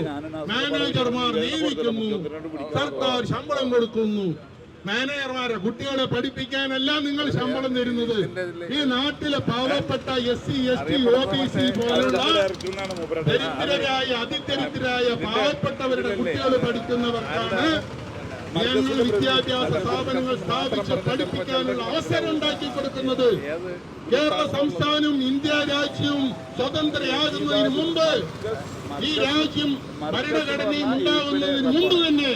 മാനേജർമാർ നിയമിക്കുന്നു, സർക്കാർ ശമ്പളം കൊടുക്കുന്നു. മാനേജർമാരെ കുട്ടികളെ പഠിപ്പിക്കാനല്ല നിങ്ങൾ ശമ്പളം തരുന്നത്. ഈ നാട്ടിലെ പാവപ്പെട്ട SC, ST, OBC പോലുള്ള ദരിദ്രരായ, അതിദരിദ്രരായ പാവപ്പെട്ടവരുടെ കുട്ടികൾ പഠിക്കുന്നവർക്കാണ് ഞങ്ങൾ വിദ്യാഭ്യാസ സ്ഥാപനങ്ങൾ സ്ഥാപിച്ച് പഠിപ്പിക്കാനുള്ള അവസരം ഉണ്ടാക്കി കൊടുക്കുന്നത്. കേരള സംസ്ഥാനവും ഇന്ത്യ രാജ്യവും സ്വതന്ത്രയാകുന്നതിന് മുമ്പ്, ഈ രാജ്യം ഭരണഘടനയും ഉണ്ടാകുന്നതിന് മുമ്പ് തന്നെ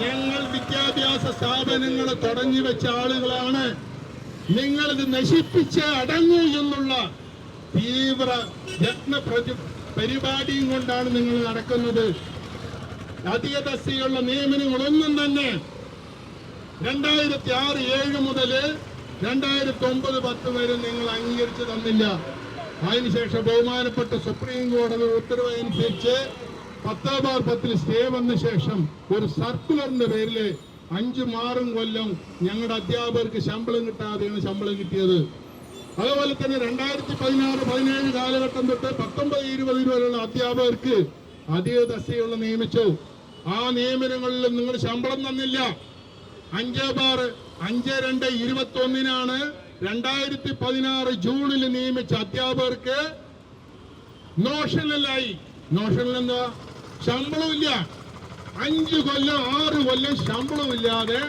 ഞങ്ങൾ വിദ്യാഭ്യാസ സ്ഥാപനങ്ങൾ തുടങ്ങി വെച്ച ആളുകളാണ്. നിങ്ങളിത് നശിപ്പിച്ച് അടങ്ങൂ എന്നുള്ള തീവ്ര യത്ന പരിപാടിയും കൊണ്ടാണ് നിങ്ങൾ നടക്കുന്നത്. അധിക തസ്തികയുള്ള നിയമനങ്ങളൊന്നും തന്നെ 2006, 7 മുതൽ 2009, 10 വരെ നിങ്ങൾ അംഗീകരിച്ചു തന്നില്ല. അതിനുശേഷം ബഹുമാനപ്പെട്ട സുപ്രീം കോടതി ഉത്തരവ് അനുസരിച്ച് 10/10 സ്റ്റേ വന്ന ശേഷം ഒരു സർക്കുലറിന്റെ പേരില് 5-6 കൊല്ലം ഞങ്ങളുടെ അധ്യാപകർക്ക് ശമ്പളം കിട്ടാതെയാണ് ശമ്പളം കിട്ടിയത്. അതുപോലെ തന്നെ 2016, 17 കാലഘട്ടം തൊട്ട് 19, 20 വരെയുള്ള അധ്യാപകർക്ക് അധിക തസ്തികയുള്ള നിയമിച്ചു. ആ നിയമനങ്ങളിൽ നിങ്ങൾ ശമ്പളം തന്നില്ല. 5/5/21 2016 ജൂണിൽ നിയമിച്ച അധ്യാപകർക്ക് നോഷണലായി. നോഷണൽ എന്താ? ശമ്പളമില്ല. 5 കൊല്ലം 6 കൊല്ലം ശമ്പളമില്ലാതെ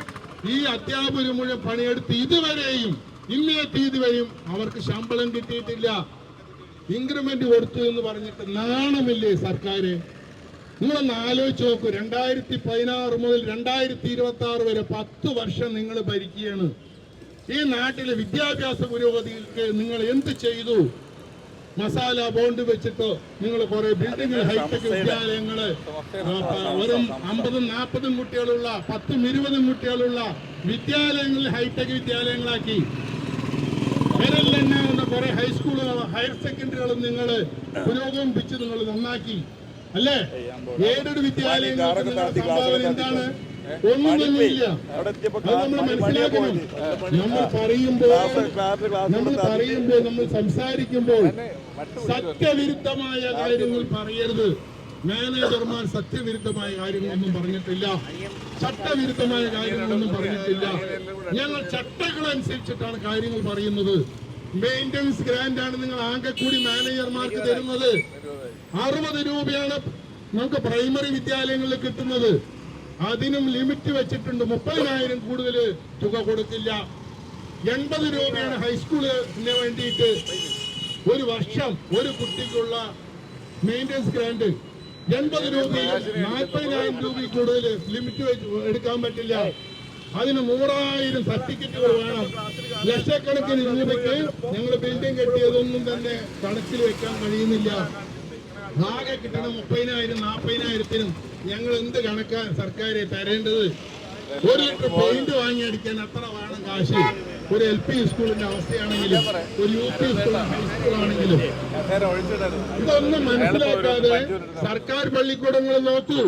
ഈ അധ്യാപകർ മുഴുവൻ പണിയെടുത്ത് ഇതുവരെയും ഇന്നേ തീയതി വരെയും അവർക്ക് ശമ്പളം കിട്ടിയിട്ടില്ല. ഇൻക്രിമെന്റ് കൊടുത്തു എന്ന് പറഞ്ഞിട്ട് നാണമില്ലേ സർക്കാർ? നിങ്ങളൊന്ന് ആലോചിച്ച് നോക്കൂ. 2016 മുതൽ 2026 വരെ 10 വർഷം നിങ്ങൾ ഭരിക്കുകയാണ്. ഈ നാട്ടിലെ വിദ്യാഭ്യാസ പുരോഗതിക്ക് നിങ്ങൾ എന്ത് ചെയ്തു? മസാല ബോണ്ട് വെച്ചിട്ടോ നിങ്ങൾ കുറെ ബിൽഡിംഗ് ഹൈടെക് വിദ്യാലയങ്ങള് വെറും 50-40 കുട്ടികളുള്ള 10-20 കുട്ടികളുള്ള വിദ്യാലയങ്ങളിൽ ഹൈടെക് വിദ്യാലയങ്ങളാക്കി. വിരലിലെണ്ണാവുന്ന കുറെ ഹൈസ്കൂളുകളും ഹയർ സെക്കൻഡറികളും നിങ്ങൾ പുരോഗമിപ്പിച്ച് നിങ്ങൾ നന്നാക്കി അല്ലേ? ഏതൊരു വിദ്യാലയങ്ങൾക്ക് നിങ്ങളുടെ സംഭാവന എന്താണ്? ഒന്നും തന്നെ ഇല്ല. അത് നമ്മൾ മനസ്സിലാക്കണം. നമ്മൾ പറയുമ്പോൾ നമ്മൾ സംസാരിക്കുമ്പോൾ സത്യവിരുദ്ധമായ കാര്യങ്ങൾ പറയരുത്. മാനേജർമാർ സത്യവിരുദ്ധമായ കാര്യങ്ങളൊന്നും പറഞ്ഞിട്ടില്ല, ചട്ടവിരുദ്ധമായ കാര്യങ്ങളൊന്നും പറഞ്ഞിട്ടില്ല. ഞങ്ങൾ ചട്ടങ്ങളനുസരിച്ചിട്ടാണ് കാര്യങ്ങൾ പറയുന്നത്. മെയിൻ്റനൻസ് ഗ്രാന്റ് ആണ് നിങ്ങൾ ആകെ കൂടി മാനേജർമാർക്ക് തരുന്നത്. 60 രൂപയാണ് നമുക്ക് പ്രൈമറി വിദ്യാലയങ്ങളിൽ കിട്ടുന്നത്. അതിനും ലിമിറ്റ് വെച്ചിട്ടുണ്ട്. 30,000 കൂടുതൽ തുക കൊടുക്കില്ല. 80 രൂപയാണ് ഹൈസ്കൂളിന് വേണ്ടിയിട്ട് ഒരു വർഷം ഒരു കുട്ടിക്കുള്ള മെയിൻ്റനൻസ് ഗ്രാന്റ്. 80 രൂപയിൽ 40,000 രൂപ കൂടുതൽ ലിമിറ്റ് എടുക്കാൻ പറ്റില്ല. അതിന് 100,000 സർട്ടിഫിക്കറ്റുകൾ വേണം. ലക്ഷക്കണക്കിന് രൂപയ്ക്ക് ഞങ്ങൾ ബിൽഡിംഗ് കെട്ടിയതൊന്നും തന്നെ കണക്കിൽ വെക്കാൻ കഴിയുന്നില്ല. ആകെ കിട്ടുന്ന 30,000 40,000-നും ഞങ്ങൾ എന്ത് കണക്കാൻ സർക്കാരെ തരേണ്ടത്? 1 ലിറ്റർ പെയിന്റ് വാങ്ങി അടിക്കാൻ എത്ര വേണം കാശ്? ഒരു LP സ്കൂളിന്റെ അവസ്ഥയാണെങ്കിലും ഒരു UP സ്കൂൾ ഹൈസ്കൂളാണെങ്കിലും ഇതൊന്നും മനസ്സിലാക്കാതെ സർക്കാർ പള്ളിക്കൂടങ്ങൾ നോക്കൂ,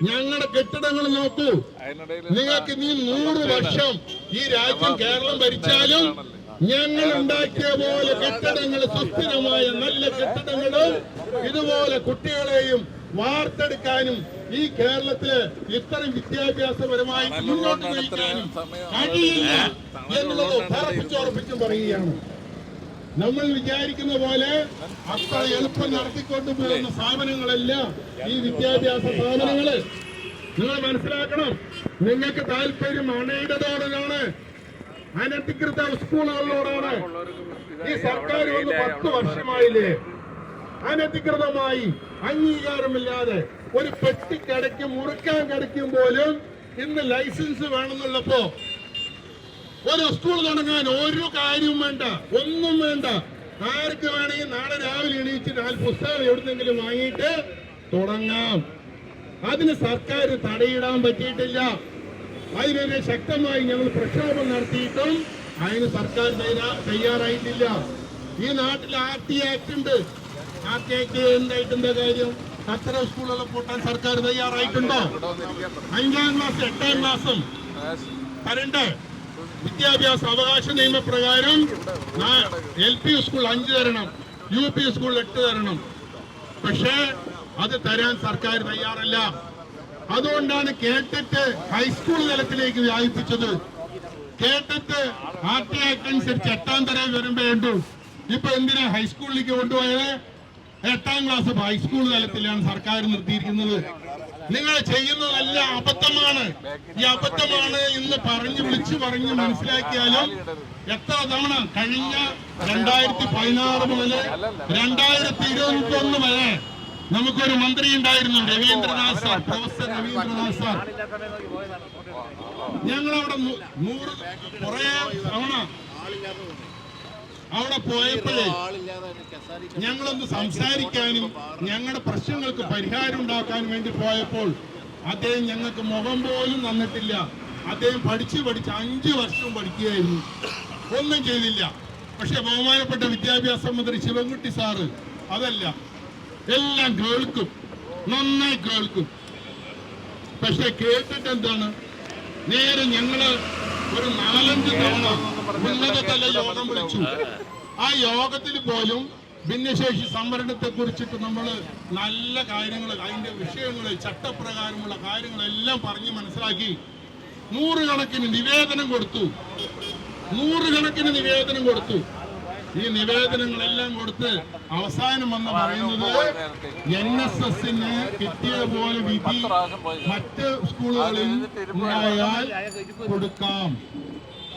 ഞങ്ങളുടെ കെട്ടിടങ്ങൾ നോക്കൂ. നിങ്ങൾക്ക് നീ 100 വർഷം ഈ രാജ്യം കേരളം ഭരിച്ചാലും ഞങ്ങൾ ഉണ്ടാക്കിയ പോലെ കെട്ടിടങ്ങൾ, സുസ്ഥിരമായ നല്ല കെട്ടിടങ്ങളും ഇതുപോലെ കുട്ടികളെയും വാർത്തെടുക്കാനും ഈ കേരളത്തില് ഇത്തരം വിദ്യാഭ്യാസപരമായി മുന്നോട്ട് നയിക്കാനും കഴിയില്ല എന്നുള്ളത് ഉറപ്പിച്ചുറപ്പിച്ചും പറയുകയാണ്. നമ്മൾ വിചാരിക്കുന്ന പോലെ അത്ര എളുപ്പം നടത്തിക്കൊണ്ടു പോകുന്ന സ്ഥാപനങ്ങളല്ല ഈ വിദ്യാഭ്യാസ സ്ഥാപനങ്ങള്. നിങ്ങൾ മനസ്സിലാക്കണം. നിങ്ങൾക്ക് താല്പര്യം അണയിടതോടാണ്, അനധികൃത സ്കൂളുകളോടാണ്. ഈ സർക്കാർ വന്ന് 10 വർഷമായില്ലേ? അനധികൃതമായി അംഗീകാരമില്ലാതെ ഒരു പെട്ടിക്കടയ്ക്ക് മുറുക്കാൻ കടയ്ക്കും പോലും ഇന്ന് ലൈസൻസ് വേണമെന്നുള്ളപ്പോ ഒരു സ്കൂൾ തുടങ്ങാൻ ഒരു കാര്യവും വേണ്ട, ഒന്നും വേണ്ട. ആർക്ക് വേണമെങ്കിൽ നാളെ രാവിലെ എണീച്ച് 4 പുസ്തകം എവിടുന്നെങ്കിലും വാങ്ങിയിട്ട് തുടങ്ങാം. അതിന് സർക്കാർ തടയിടാൻ പറ്റിയിട്ടില്ല. അതിനൊരു ശക്തമായി ഞങ്ങൾ പ്രക്ഷോഭം നടത്തിയിട്ടും അതിന് സർക്കാർ തയ്യാറായിട്ടില്ല. ഈ നാട്ടിൽ RT ആക്ട് ഉണ്ട്. RT ആക്ട് എന്തായിട്ടെന്താ കാര്യം? അത്തരം സ്കൂളുകളെ പൂട്ടാൻ സർക്കാർ തയ്യാറായിട്ടുണ്ടോ? 5ാം ക്ലാസ് 8ാം ക്ലാസും തരണ്ടേ? വിദ്യാഭ്യാസ അവകാശ നിയമപ്രകാരം LP സ്കൂൾ 5 തരണം, UP സ്കൂൾ 8 തരണം. പക്ഷേ അത് തരാൻ സർക്കാർ തയ്യാറല്ല. അതുകൊണ്ടാണ് കേട്ടിട്ട് ഹൈസ്കൂൾ തലത്തിലേക്ക് വ്യാപിപ്പിച്ചത്. കേട്ടിട്ട് RT ആക്ട് അനുസരിച്ച് 8ാം തരം വരുമ്പോ വേണ്ടു. ഇപ്പൊ എന്തിനാ ഹൈസ്കൂളിലേക്ക് കൊണ്ടുപോയത്? 8ാം ക്ലാസ് ഹൈസ്കൂൾ തലത്തിലാണ് സർക്കാർ നിർത്തിയിരിക്കുന്നത്. നിങ്ങൾ ചെയ്യുന്നതല്ല അബദ്ധമാണ്. ഈ അബദ്ധമാണ് ഇന്ന് വിളിച്ചു പറഞ്ഞ് മനസ്സിലാക്കിയാലും എത്ര തവണ കഴിഞ്ഞ 2016 മുതൽ 2021 വരെ നമുക്കൊരു മന്ത്രി ഉണ്ടായിരുന്നു, Ravindranath sir, professor Ravindranath sir. ഞങ്ങളവിടെ 100 കുറെ തവണ അവിടെ പോയപ്പോഴേ ഞങ്ങളൊന്ന് സംസാരിക്കാനും ഞങ്ങളുടെ പ്രശ്നങ്ങൾക്ക് പരിഹാരം ഉണ്ടാക്കാൻ വേണ്ടി പോയപ്പോൾ അദ്ദേഹം ഞങ്ങൾക്ക് മുഖം പോലും തന്നിട്ടില്ല. അദ്ദേഹം പഠിച്ച് 5 വർഷം പഠിക്കുകയായിരുന്നു, ഒന്നും ചെയ്തില്ല. പക്ഷെ ബഹുമാനപ്പെട്ട വിദ്യാഭ്യാസ മന്ത്രി ശിവൻകുട്ടി സാറ് അതല്ല, എല്ലാം കേൾക്കും, നന്നായി കേൾക്കും. പക്ഷെ കേട്ടിട്ട് എന്താണ്? നേരെ ഞങ്ങള് ഒരു 4-5 തവണ ഉന്നതതല യോഗം വിളിച്ചു. ആ യോഗത്തിൽ പോലും ഭിന്നശേഷി സംവരണത്തെ കുറിച്ചിട്ട് നമ്മൾ നല്ല കാര്യങ്ങൾ, അതിന്റെ വിഷയങ്ങൾ, ചട്ടപ്രകാരമുള്ള കാര്യങ്ങളെല്ലാം പറഞ്ഞ് മനസ്സിലാക്കി 100 കണക്കിന് നിവേദനം കൊടുത്തു. ഈ നിവേദനങ്ങളെല്ലാം കൊടുത്ത് അവസാനം വന്ന് പറയുന്നത് NSSന് കിട്ടിയ പോലെ വിധി മറ്റ് സ്കൂളുകളിൽ ഉണ്ടായാൽ കൊടുക്കാം.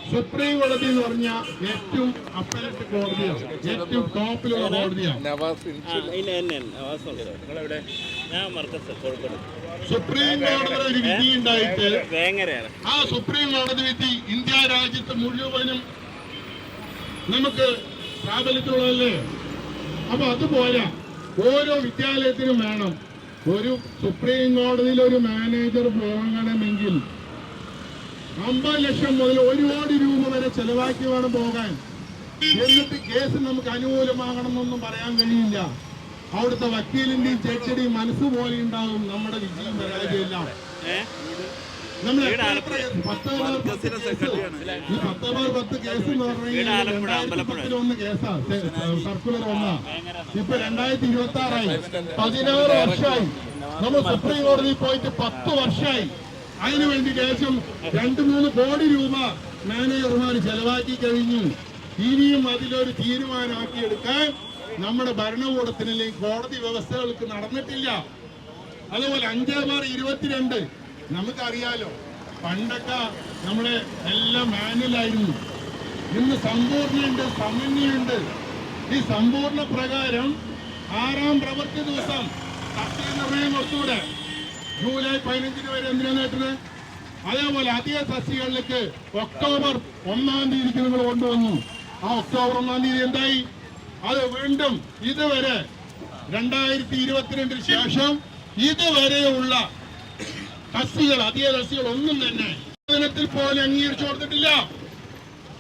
സുപ്രീം കോടതി എന്ന് പറഞ്ഞ ഏറ്റവും അപ്പലറ്റ് കോടതിയാണ്, ഏറ്റവും ടോപ്പിലുള്ള കോടതിയാണ്. സുപ്രീം കോടതിയുടെ ഒരു വിധി ഉണ്ടായിട്ട് ആ സുപ്രീം കോടതി വിധി ഇന്ത്യ രാജ്യത്ത് മുഴുവനും നമുക്ക് പ്രാബല്യത്തിലുള്ളതല്ലേ? അപ്പൊ അതുപോലെ ഓരോ വിദ്യാലയത്തിനും വേണം. ഒരു സുപ്രീം കോടതിയിൽ ഒരു മാനേജർ പോകണമെങ്കിൽ 50 ലക്ഷം മുതൽ 1 കോടി രൂപ വരെ ചെലവാക്കി വേണം പോകാൻ. എന്നിട്ട് കേസ് നമുക്ക് അനുകൂലമാകണമെന്നൊന്നും പറയാൻ കഴിയില്ല. അവിടുത്തെ വക്കീലിന്റെയും ജഡ്ജിയുടെയും മനസ്സ് പോലെ ഉണ്ടാകും നമ്മുടെ വിജയം പരാജയമില്ല. നമ്മള് 10/10 കേസ് എന്ന് പറഞ്ഞു കഴിഞ്ഞാൽ 2010 കേസാ സർക്കുലർ വന്ന. ഇപ്പൊ 2026 16 വർഷമായി. നമ്മൾ സുപ്രീം കോടതിയിൽ പോയിട്ട് 10 വർഷമായി. അതിനുവേണ്ടി ദേശം 2-3 കോടി രൂപ മാനേജർമാർ ചെലവാക്കി കഴിഞ്ഞു. ഇനിയും അതിലൊരു തീരുമാനമാക്കിയെടുക്കാൻ നമ്മുടെ ഭരണകൂടത്തിന് അല്ലെങ്കിൽ കോടതി വ്യവസ്ഥകൾക്ക് നടന്നിട്ടില്ല. അതുപോലെ 5/22 നമുക്കറിയാലോ, പണ്ടൊക്കെ നമ്മുടെ എല്ലാം മാനുവലായിരുന്നു. ഇന്ന് സമ്പൂർണ്ണയുണ്ട്, സമന്വയുണ്ട്. ഈ സമ്പൂർണ്ണ പ്രകാരം 6ാം പ്രവൃത്തി ദിവസം തസ്തിക നിർണയം കൊടുത്തൂടെ? ജൂലൈ 15 വരെ എന്തിനാണ് നേട്ടത്? അതേപോലെ അധിക തസ്തികകളിലേക്ക് ഒക്ടോബർ 1-ാം തീയതിക്ക് നിങ്ങൾ കൊണ്ടുവന്നു. ആ ഒക്ടോബർ 1-ാം തീയതി എന്തായി? അത് വീണ്ടും ഇതുവരെ 2022 ശേഷം ഇതുവരെയുള്ള തസ്തികൾ, അധിക തസ്തികൾ ഒന്നും തന്നെ വേതനത്തിൽ പോലും അംഗീകരിച്ചു കൊടുത്തിട്ടില്ല.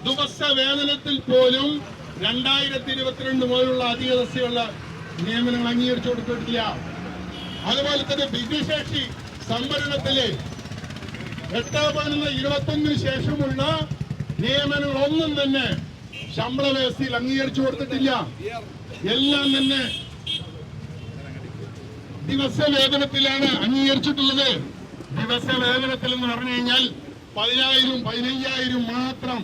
ദിവസ വേതനത്തിൽ പോലും 2022 മുതലുള്ള അധിക തസ്തികളുടെ നിയമനങ്ങൾ അംഗീകരിച്ചു കൊടുത്തിട്ടില്ല. അതുപോലെ തന്നെ ഭിന്നശേഷി സംവരണത്തില് 8/11/21 ശേഷമുള്ള നിയമനങ്ങളൊന്നും തന്നെ ശമ്പള വ്യവസ്ഥയിൽ അംഗീകരിച്ചു കൊടുത്തിട്ടില്ല. എല്ലാം തന്നെ ദിവസ വേതനത്തിലാണ് അംഗീകരിച്ചിട്ടുള്ളത്. ദിവസ വേതനത്തിൽ എന്ന് പറഞ്ഞു കഴിഞ്ഞാൽ 10,000 15,000 മാത്രം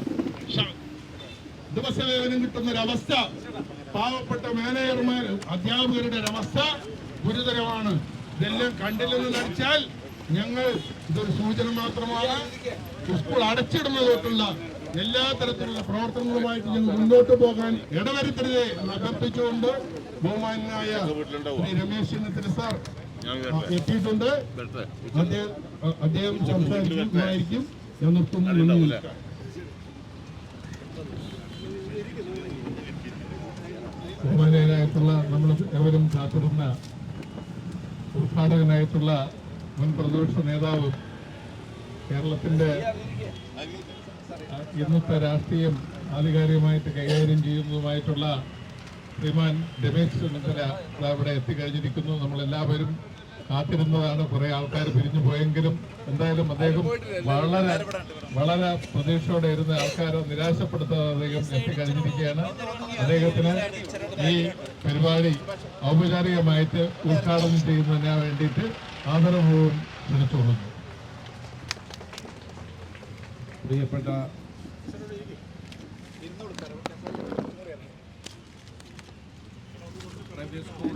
ദിവസ വേതനം കിട്ടുന്നൊരവസ്ഥ. പാവപ്പെട്ട മാനേജർമാർ, അധ്യാപകരുടെ ഒരവസ്ഥ ഗുരുതരമാണ്. ഇതെല്ലാം കണ്ടില്ലെന്ന് നടിച്ചാൽ ഞങ്ങൾ ഇതൊരു സൂചന മാത്രമാണ്. സ്കൂൾ അടച്ചിടുന്നത് തൊട്ടുള്ള എല്ലാ തരത്തിലുള്ള പ്രവർത്തനങ്ങളുമായിട്ട് ഞങ്ങൾ മുന്നോട്ട് പോകാൻ ഇടവരുത്തരുതേ എന്ന് അഭ്യർത്ഥിച്ചുകൊണ്ട് ബഹുമാനായ ശ്രീ രമേശ് ചെന്നിത്തല സാർ എത്തിയിട്ടുണ്ട്. അദ്ദേഹം സംസാരിക്കുന്നതായിരിക്കും. ഞാൻ നിർത്തുന്നില്ല. ബഹുമാനായിട്ടുള്ള നമ്മൾ എവരും കാത്തിരുന്ന ഉദ്ഘാടകനായിട്ടുള്ള മുൻ പ്രതിപക്ഷ നേതാവും കേരളത്തിന്റെ ഇന്നത്തെ രാഷ്ട്രീയം ആധികാരികമായിട്ട് കൈകാര്യം ചെയ്യുന്നതുമായിട്ടുള്ള ശ്രീമാൻ രമേശ് ചെന്നിത്തല അവിടെ എത്തിക്കഴിഞ്ഞിരിക്കുന്നു. നമ്മളെല്ലാവരും കാത്തിരുന്നതാണ്. കുറെ ആൾക്കാർ പിരിഞ്ഞു പോയെങ്കിലും എന്തായാലും അദ്ദേഹം വളരെ പ്രതീക്ഷയോടെ ഇരുന്ന ആൾക്കാരെ നിരാശപ്പെടുത്താതെ അദ്ദേഹം എത്തിക്കഴിഞ്ഞിരിക്കുകയാണ്. അദ്ദേഹത്തിന് ഈ പരിപാടി ഔപചാരികമായിട്ട് ഉദ്ഘാടനം ചെയ്യുന്നതിന് വേണ്ടിയിട്ട് ആദരപൂർവ്വം ക്ഷണിച്ചുകൊള്ളുന്നു. പ്രിയപ്പെട്ട പ്രൈവറ്റ് സ്കൂൾ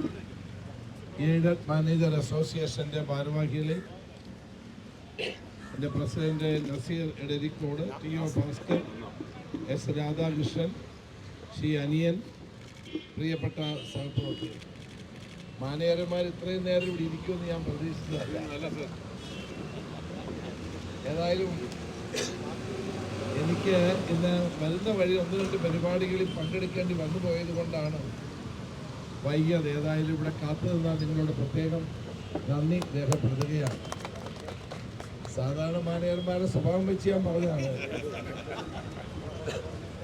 എയ്ഡഡ് മാനേജർ അസോസിയേഷന്റെ ഭാരവാഹികളെ, എൻ്റെ പ്രസിഡന്റ് നസീർ എഡരിക്കോട്, ടി.ഒ. ഭാസ്കർ, എസ്. രാധാകൃഷ്ണൻ, ശ്രീ അനിയൻ, പ്രിയപ്പെട്ട സഹപ്രവർത്തകർ, മാനേജർമാർ ഇത്രയും നേരം ഇവിടെ ഇരിക്കുമെന്ന് ഞാൻ പ്രതീക്ഷിച്ചതല്ല. ഏതായാലും എനിക്ക് ഇന്ന് വരുന്ന വഴി 1-2 പരിപാടികളിൽ പങ്കെടുക്കേണ്ടി വന്നു പോയത് കൊണ്ടാണ് വൈകിയത്. ഏതായാലും ഇവിടെ കാത്തു നിന്നാൽ നിങ്ങളോട് പ്രത്യേകം നന്ദി രേഖപ്പെടുത്തുകയാണ്. സാധാരണ മാനേജർമാരുടെ സ്വഭാവം വെച്ച് ഞാൻ പറഞ്ഞതാണ്.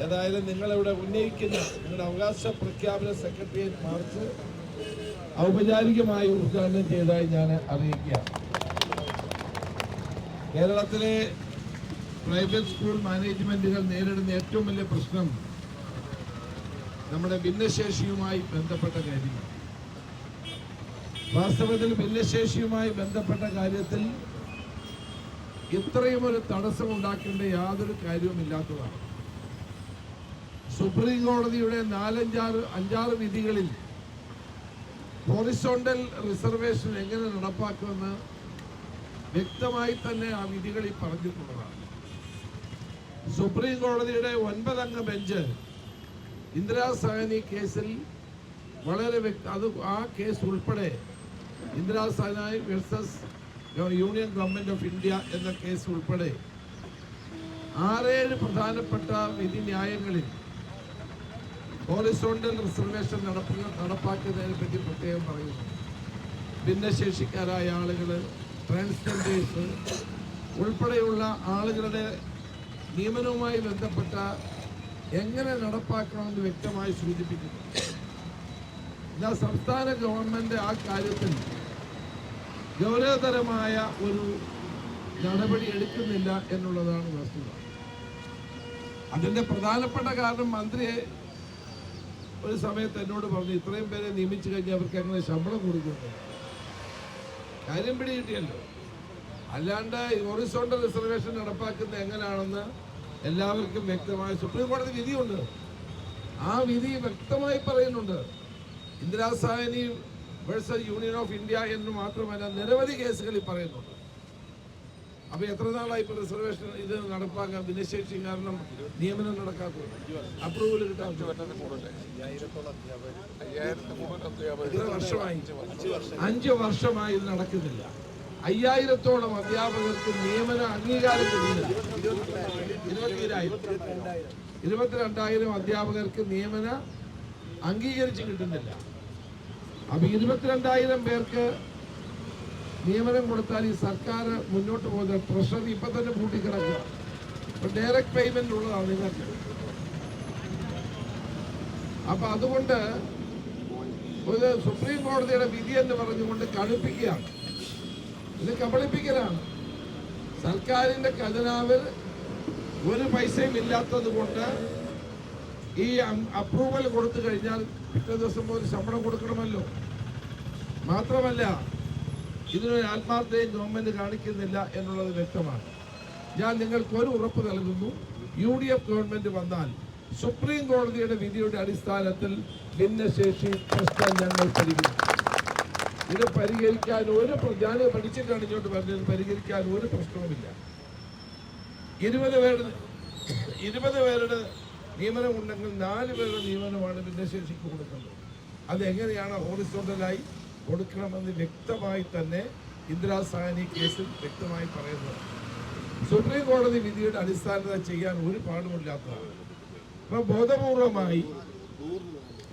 ഏതായാലും നിങ്ങളിവിടെ ഉന്നയിക്കുന്ന നിങ്ങളുടെ അവകാശ പ്രഖ്യാപന സെക്രട്ടേറിയറ്റ് മാർച്ച് ഔപചാരികമായി ഉദ്ഘാടനം ചെയ്തതായി ഞാൻ അറിയിക്കുകയാണ്. കേരളത്തിലെ പ്രൈവറ്റ് സ്കൂൾ മാനേജ്മെന്റുകൾ നേരിടുന്ന ഏറ്റവും വലിയ പ്രശ്നം നമ്മുടെ ഭിന്നശേഷിയുമായി ബന്ധപ്പെട്ട കാര്യങ്ങൾ. വാസ്തവത്തിൽ ഭിന്നശേഷിയുമായി ബന്ധപ്പെട്ട കാര്യത്തിൽ ഇത്രയും ഒരു തടസ്സം ഉണ്ടാക്കേണ്ട യാതൊരു കാര്യവുമില്ലാത്തതാണ്. സുപ്രീം കോടതിയുടെ 4-5 വിധികളിൽ ഹൊറിസോണ്ടൽ റിസർവേഷൻ എങ്ങനെ നടപ്പാക്കുമെന്ന് വ്യക്തമായി തന്നെ ആ വിധികളിൽ പറഞ്ഞിട്ടുള്ളതാണ്. സുപ്രീം കോടതിയുടെ 9-അംഗ ബെഞ്ച് ഇന്ദിരാ സഹനി കേസിൽ വളരെ ആ കേസ് ഉൾപ്പെടെ Indira Sawhney versus union government of India എന്ന കേസ് ഉൾപ്പെടെ 6-7 പ്രധാനപ്പെട്ട വിധി ന്യായങ്ങളിൽ ഹൊറിസോണ്ടൽ റിസർവേഷൻ നടപ്പാക്കുന്നതിനെ പറ്റി പ്രത്യേകം പറയുന്നു. ഭിന്നശേഷിക്കാരായ ആളുകൾ, ട്രാൻസ്ജെൻഡേഴ്സ് ഉൾപ്പെടെയുള്ള ആളുകളുടെ നിയമനവുമായി ബന്ധപ്പെട്ട എങ്ങനെ നടപ്പാക്കണമെന്ന് വ്യക്തമായി സൂചിപ്പിക്കുന്നു. എന്നാൽ സംസ്ഥാന ഗവൺമെന്റ് ആ കാര്യത്തിൽ ഗൗരവതരമായ ഒരു നടപടി എടുക്കുന്നില്ല എന്നുള്ളതാണ് വസ്തുത. അതിന്റെ പ്രധാനപ്പെട്ട കാരണം മന്ത്രിയെ ഒരു സമയത്ത് എന്നോട് പറഞ്ഞു, ഇത്രയും പേരെ നിയമിച്ചു കഴിഞ്ഞാൽ അവർക്ക് എങ്ങനെ ശമ്പളം കൊടുക്കുന്നു. കാര്യം പിടികിട്ടിയല്ലോ. അല്ലാണ്ട് ഹൊറിസോണ്ടൽ റിസർവേഷൻ നടപ്പാക്കുന്നത് എങ്ങനെയാണെന്ന് എല്ലാവർക്കും വ്യക്തമായ സുപ്രീം കോടതി വിധിയുണ്ട്. ആ വിധി വ്യക്തമായി പറയുന്നുണ്ട്. Indira Sahni versus union of India എന്ന് മാത്രമല്ല നിരവധി കേസുകളിൽ പറയുന്നുണ്ട്. അപ്പൊ എത്ര നാളായി ഇപ്പൊ റിസർവേഷൻ ഇത് നടപ്പാക്കാൻ ഭിന്നശേഷി കാരണം നിയമനം നടക്കാത്തത്, അപ്രൂവൽ കിട്ടാൻ വർഷമായി 5 വർഷമായി ഇത് നടക്കുന്നില്ല. 5000-ഓളം അധ്യാപകർക്ക് നിയമന അംഗീകാരം കിട്ടുന്നില്ല. 22,000 അധ്യാപകർക്ക് നിയമന അംഗീകരിച്ച് കിട്ടുന്നില്ല. അപ്പൊ 22,000 പേർക്ക് നിയമനം കൊടുത്താൽ ഈ സർക്കാർ മുന്നോട്ട് പോകുന്ന ട്രഷറി ഇപ്പൊ തന്നെ പൂട്ടിക്കിടക്കുക. ഡയറക്റ്റ് പേയ്മെന്റ് ഉള്ളതാണ് നിങ്ങൾക്ക്. അപ്പൊ അതുകൊണ്ട് ഒരു സുപ്രീം കോടതിയുടെ വിധി എന്ന് പറഞ്ഞുകൊണ്ട് കടുപ്പിക്കുകയാണ്. ഇത് കബളിപ്പിക്കലാണ്. സർക്കാരിന്റെ ഖജനാവിൽ ഒരു പൈസയും ഇല്ലാത്തത് കൊണ്ട് ഈ അപ്രൂവൽ കൊടുത്തു കഴിഞ്ഞാൽ പിറ്റേ ദിവസം ഒരു ശമ്പളം കൊടുക്കണമല്ലോ. മാത്രമല്ല ഇതിനൊരു ആത്മാർത്ഥതയും ഗവൺമെന്റ് കാണിക്കുന്നില്ല എന്നുള്ളത് വ്യക്തമാണ്. ഞാൻ നിങ്ങൾക്ക് ഒരു ഉറപ്പ് നൽകുന്നു, UDF ഗവൺമെന്റ് വന്നാൽ സുപ്രീം കോടതിയുടെ വിധിയുടെ അടിസ്ഥാനത്തിൽ ഭിന്നശേഷി പ്രശ്നം ഞങ്ങൾ പരിഹരിക്കും. ഇത് പരിഹരിക്കാൻ ഞാൻ പഠിച്ചിട്ടാണ് ഇങ്ങോട്ട് പറഞ്ഞത്, പരിഹരിക്കാൻ ഒരു പ്രശ്നവുമില്ല. 20 പേരുടെ നിയമനം ഉണ്ടെങ്കിൽ 4 പേരുടെ നിയമനമാണ് ഭിന്നശേഷിക്ക് കൊടുക്കേണ്ടത്. അതെങ്ങനെയാണ് ഹോറിസോണ്ടലായി കൊടുക്കണമെന്ന് വ്യക്തമായി തന്നെ ഇന്ദിരാ സാഹ്നി കേസിൽ വ്യക്തമായി പറയുന്നത്. സുപ്രീം കോടതി വിധിയുടെ അടിസ്ഥാനത ചെയ്യാൻ ഒരു പാടുമില്ലാത്തതാണ്. അപ്പൊ ബോധപൂർവമായി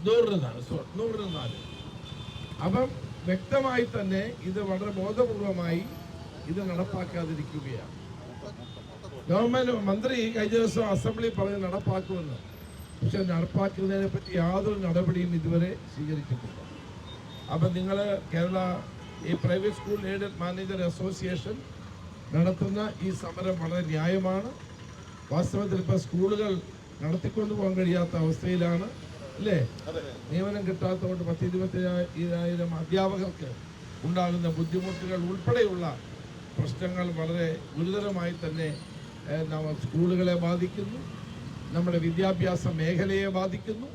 104 അപ്പം വ്യക്തമായി തന്നെ ഇത് വളരെ ബോധപൂർവമായി ഇത് നടപ്പാക്കാതിരിക്കുകയാണ്. ഗവൺമെന്റ് മന്ത്രി കഴിഞ്ഞ ദിവസം അസംബ്ലി പറഞ്ഞ് നടപ്പാക്കുമെന്ന്. പക്ഷെ നടപ്പാക്കുന്നതിനെ പറ്റി യാതൊരു നടപടിയും ഇതുവരെ സ്വീകരിച്ചിട്ടില്ല. അപ്പം നിങ്ങൾ കേരള ഈ private school aided manager association നടത്തുന്ന ഈ സമരം വളരെ ന്യായമാണ്. വാസ്തവത്തിൽ ഇപ്പോൾ സ്കൂളുകൾ നടത്തിക്കൊണ്ടു പോകാൻ കഴിയാത്ത അവസ്ഥയിലാണ്, അല്ലേ? നിയമനം കിട്ടാത്തതുകൊണ്ട് 10-20,000 അധ്യാപകർക്ക് ഉണ്ടാകുന്ന ബുദ്ധിമുട്ടുകൾ ഉൾപ്പെടെയുള്ള പ്രശ്നങ്ങൾ വളരെ ഗുരുതരമായി തന്നെ സ്കൂളുകളെ ബാധിക്കുന്നു, നമ്മുടെ വിദ്യാഭ്യാസ മേഖലയെ ബാധിക്കുന്നു,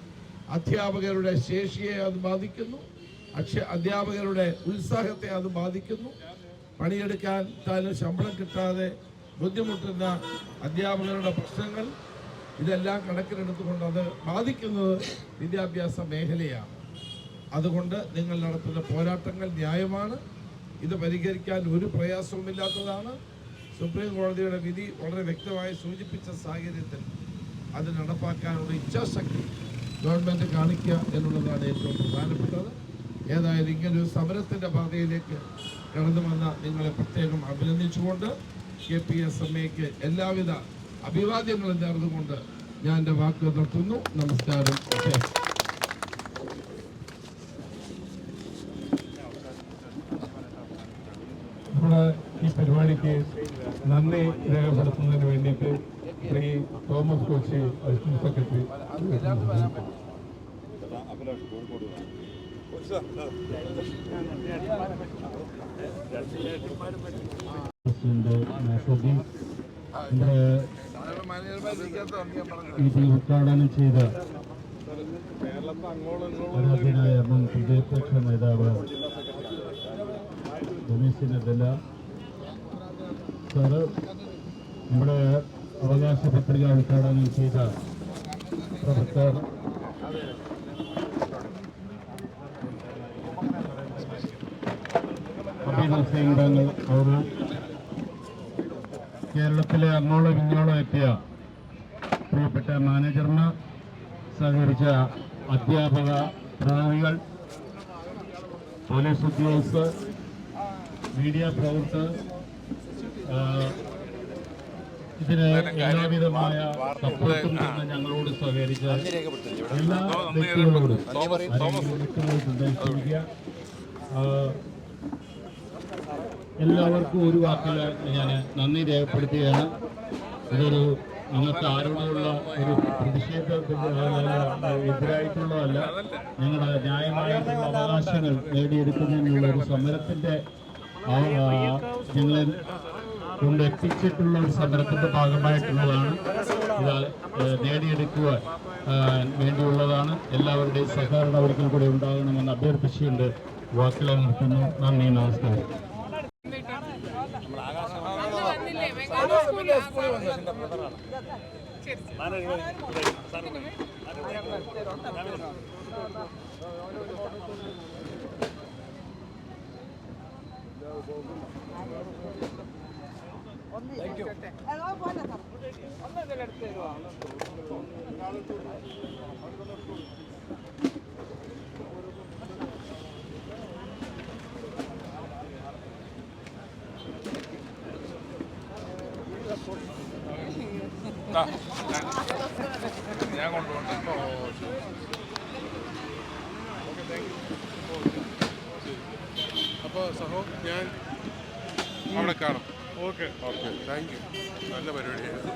അധ്യാപകരുടെ ശേഷിയെ അത് ബാധിക്കുന്നു, അധ്യാപകരുടെ ഉത്സാഹത്തെ അത് ബാധിക്കുന്നു. പണിയെടുക്കാൻ ശമ്പളം കിട്ടാതെ ബുദ്ധിമുട്ടുന്ന അധ്യാപകരുടെ പ്രശ്നങ്ങൾ ഇതെല്ലാം കണക്കിലെടുത്തുകൊണ്ട് അത് ബാധിക്കുന്നത് വിദ്യാഭ്യാസ മേഖലയാണ്. അതുകൊണ്ട് നിങ്ങൾ നടത്തുന്ന പോരാട്ടങ്ങൾ ന്യായമാണ്. ഇത് പരിഹരിക്കാൻ ഒരു പ്രയാസവുമില്ലാത്തതാണ്. സുപ്രീം കോടതിയുടെ വിധി വളരെ വ്യക്തമായി സൂചിപ്പിച്ച സാഹചര്യത്തിൽ അത് നടപ്പാക്കാനുള്ള ഇച്ഛാശക്തി ഗവൺമെന്റ് കാണിക്കുക എന്നുള്ളതാണ് ഏറ്റവും പ്രധാനപ്പെട്ടത്. ഏതായാലും ഇങ്ങനൊരു സമരത്തിന്റെ പാതയിലേക്ക് കടന്നു വന്ന നിങ്ങളെ പ്രത്യേകം അഭിനന്ദിച്ചുകൊണ്ട് KPSMAക്ക് എല്ലാവിധ അഭിവാദ്യങ്ങളും നേർന്നുകൊണ്ട് ഞാൻ എൻ്റെ വാക്ക് നിർത്തുന്നു. നമസ്കാരം. നമ്മുടെ ഈ പരിപാടിക്ക് നന്ദി രേഖപ്പെടുത്തുന്നതിന് വേണ്ടിയിട്ട് Shri Thomas Cauchy assistant secretary ഉദ്ഘാടനം ചെയ്ത ആരാധ്യനായ മുൻ പ്രതിപക്ഷ നേതാവ് രമേശ് ചെന്നിത്തല സാറ്, നമ്മുടെ അവകാശ പത്രിക ഉദ്ഘാടനം ചെയ്ത പ്രൊഫസർ അഭിനവ് സിംഗ് തങ്ങൾ അവർ, കേരളത്തിലെ അങ്ങോളം ഇങ്ങോളം എത്തിയ പ്രിയപ്പെട്ട മാനേജർമാർ, സഹകരിച്ച അധ്യാപക പ്രതിനിധികൾ, പോലീസ് ഉദ്യോഗസ്ഥർ, മീഡിയ പ്രവർത്തകർ, ഇതിന് എല്ലാവിധമായ സപ്പോർട്ടും തന്നെ ഞങ്ങളോട് സഹകരിച്ച എല്ലാ വ്യക്തികളോടും എല്ലാവർക്കും ഒരു വാക്കിൽ ഞാൻ നന്ദി രേഖപ്പെടുത്തുകയാണ്. ഇതൊരു നിങ്ങൾക്ക് ആരോടുള്ള ഒരു പ്രതിഷേധത്തിന് എതിരായിട്ടുള്ളതല്ല, ഞങ്ങളുടെ ന്യായമായിട്ടുള്ള അവകാശങ്ങൾ നേടിയെടുക്കുന്നതിനുള്ള ഒരു സമരത്തിന്റെ ഞങ്ങളെ കൊണ്ട് എത്തിച്ചിട്ടുള്ള ഒരു സമരത്തിന്റെ ഭാഗമായിട്ടുള്ളതാണ്. ഇത് നേടിയെടുക്കുവാൻ വേണ്ടിയുള്ളതാണ്. എല്ലാവരുടെയും സഹകരണം ഒരിക്കൽ കൂടെ ഉണ്ടാകണമെന്ന് അഭ്യർത്ഥിച്ചുകൊണ്ട് വാക്കുകൾ നിർത്തുന്നു. നന്ദി, നമസ്കാരം. ഞാൻ കൊണ്ടുപോകണ്ട. അപ്പോൾ സഹോ ഞാൻ അവിടെ കാണാം. Okay thank you. നല്ല പരിപാടിയായിരുന്നു.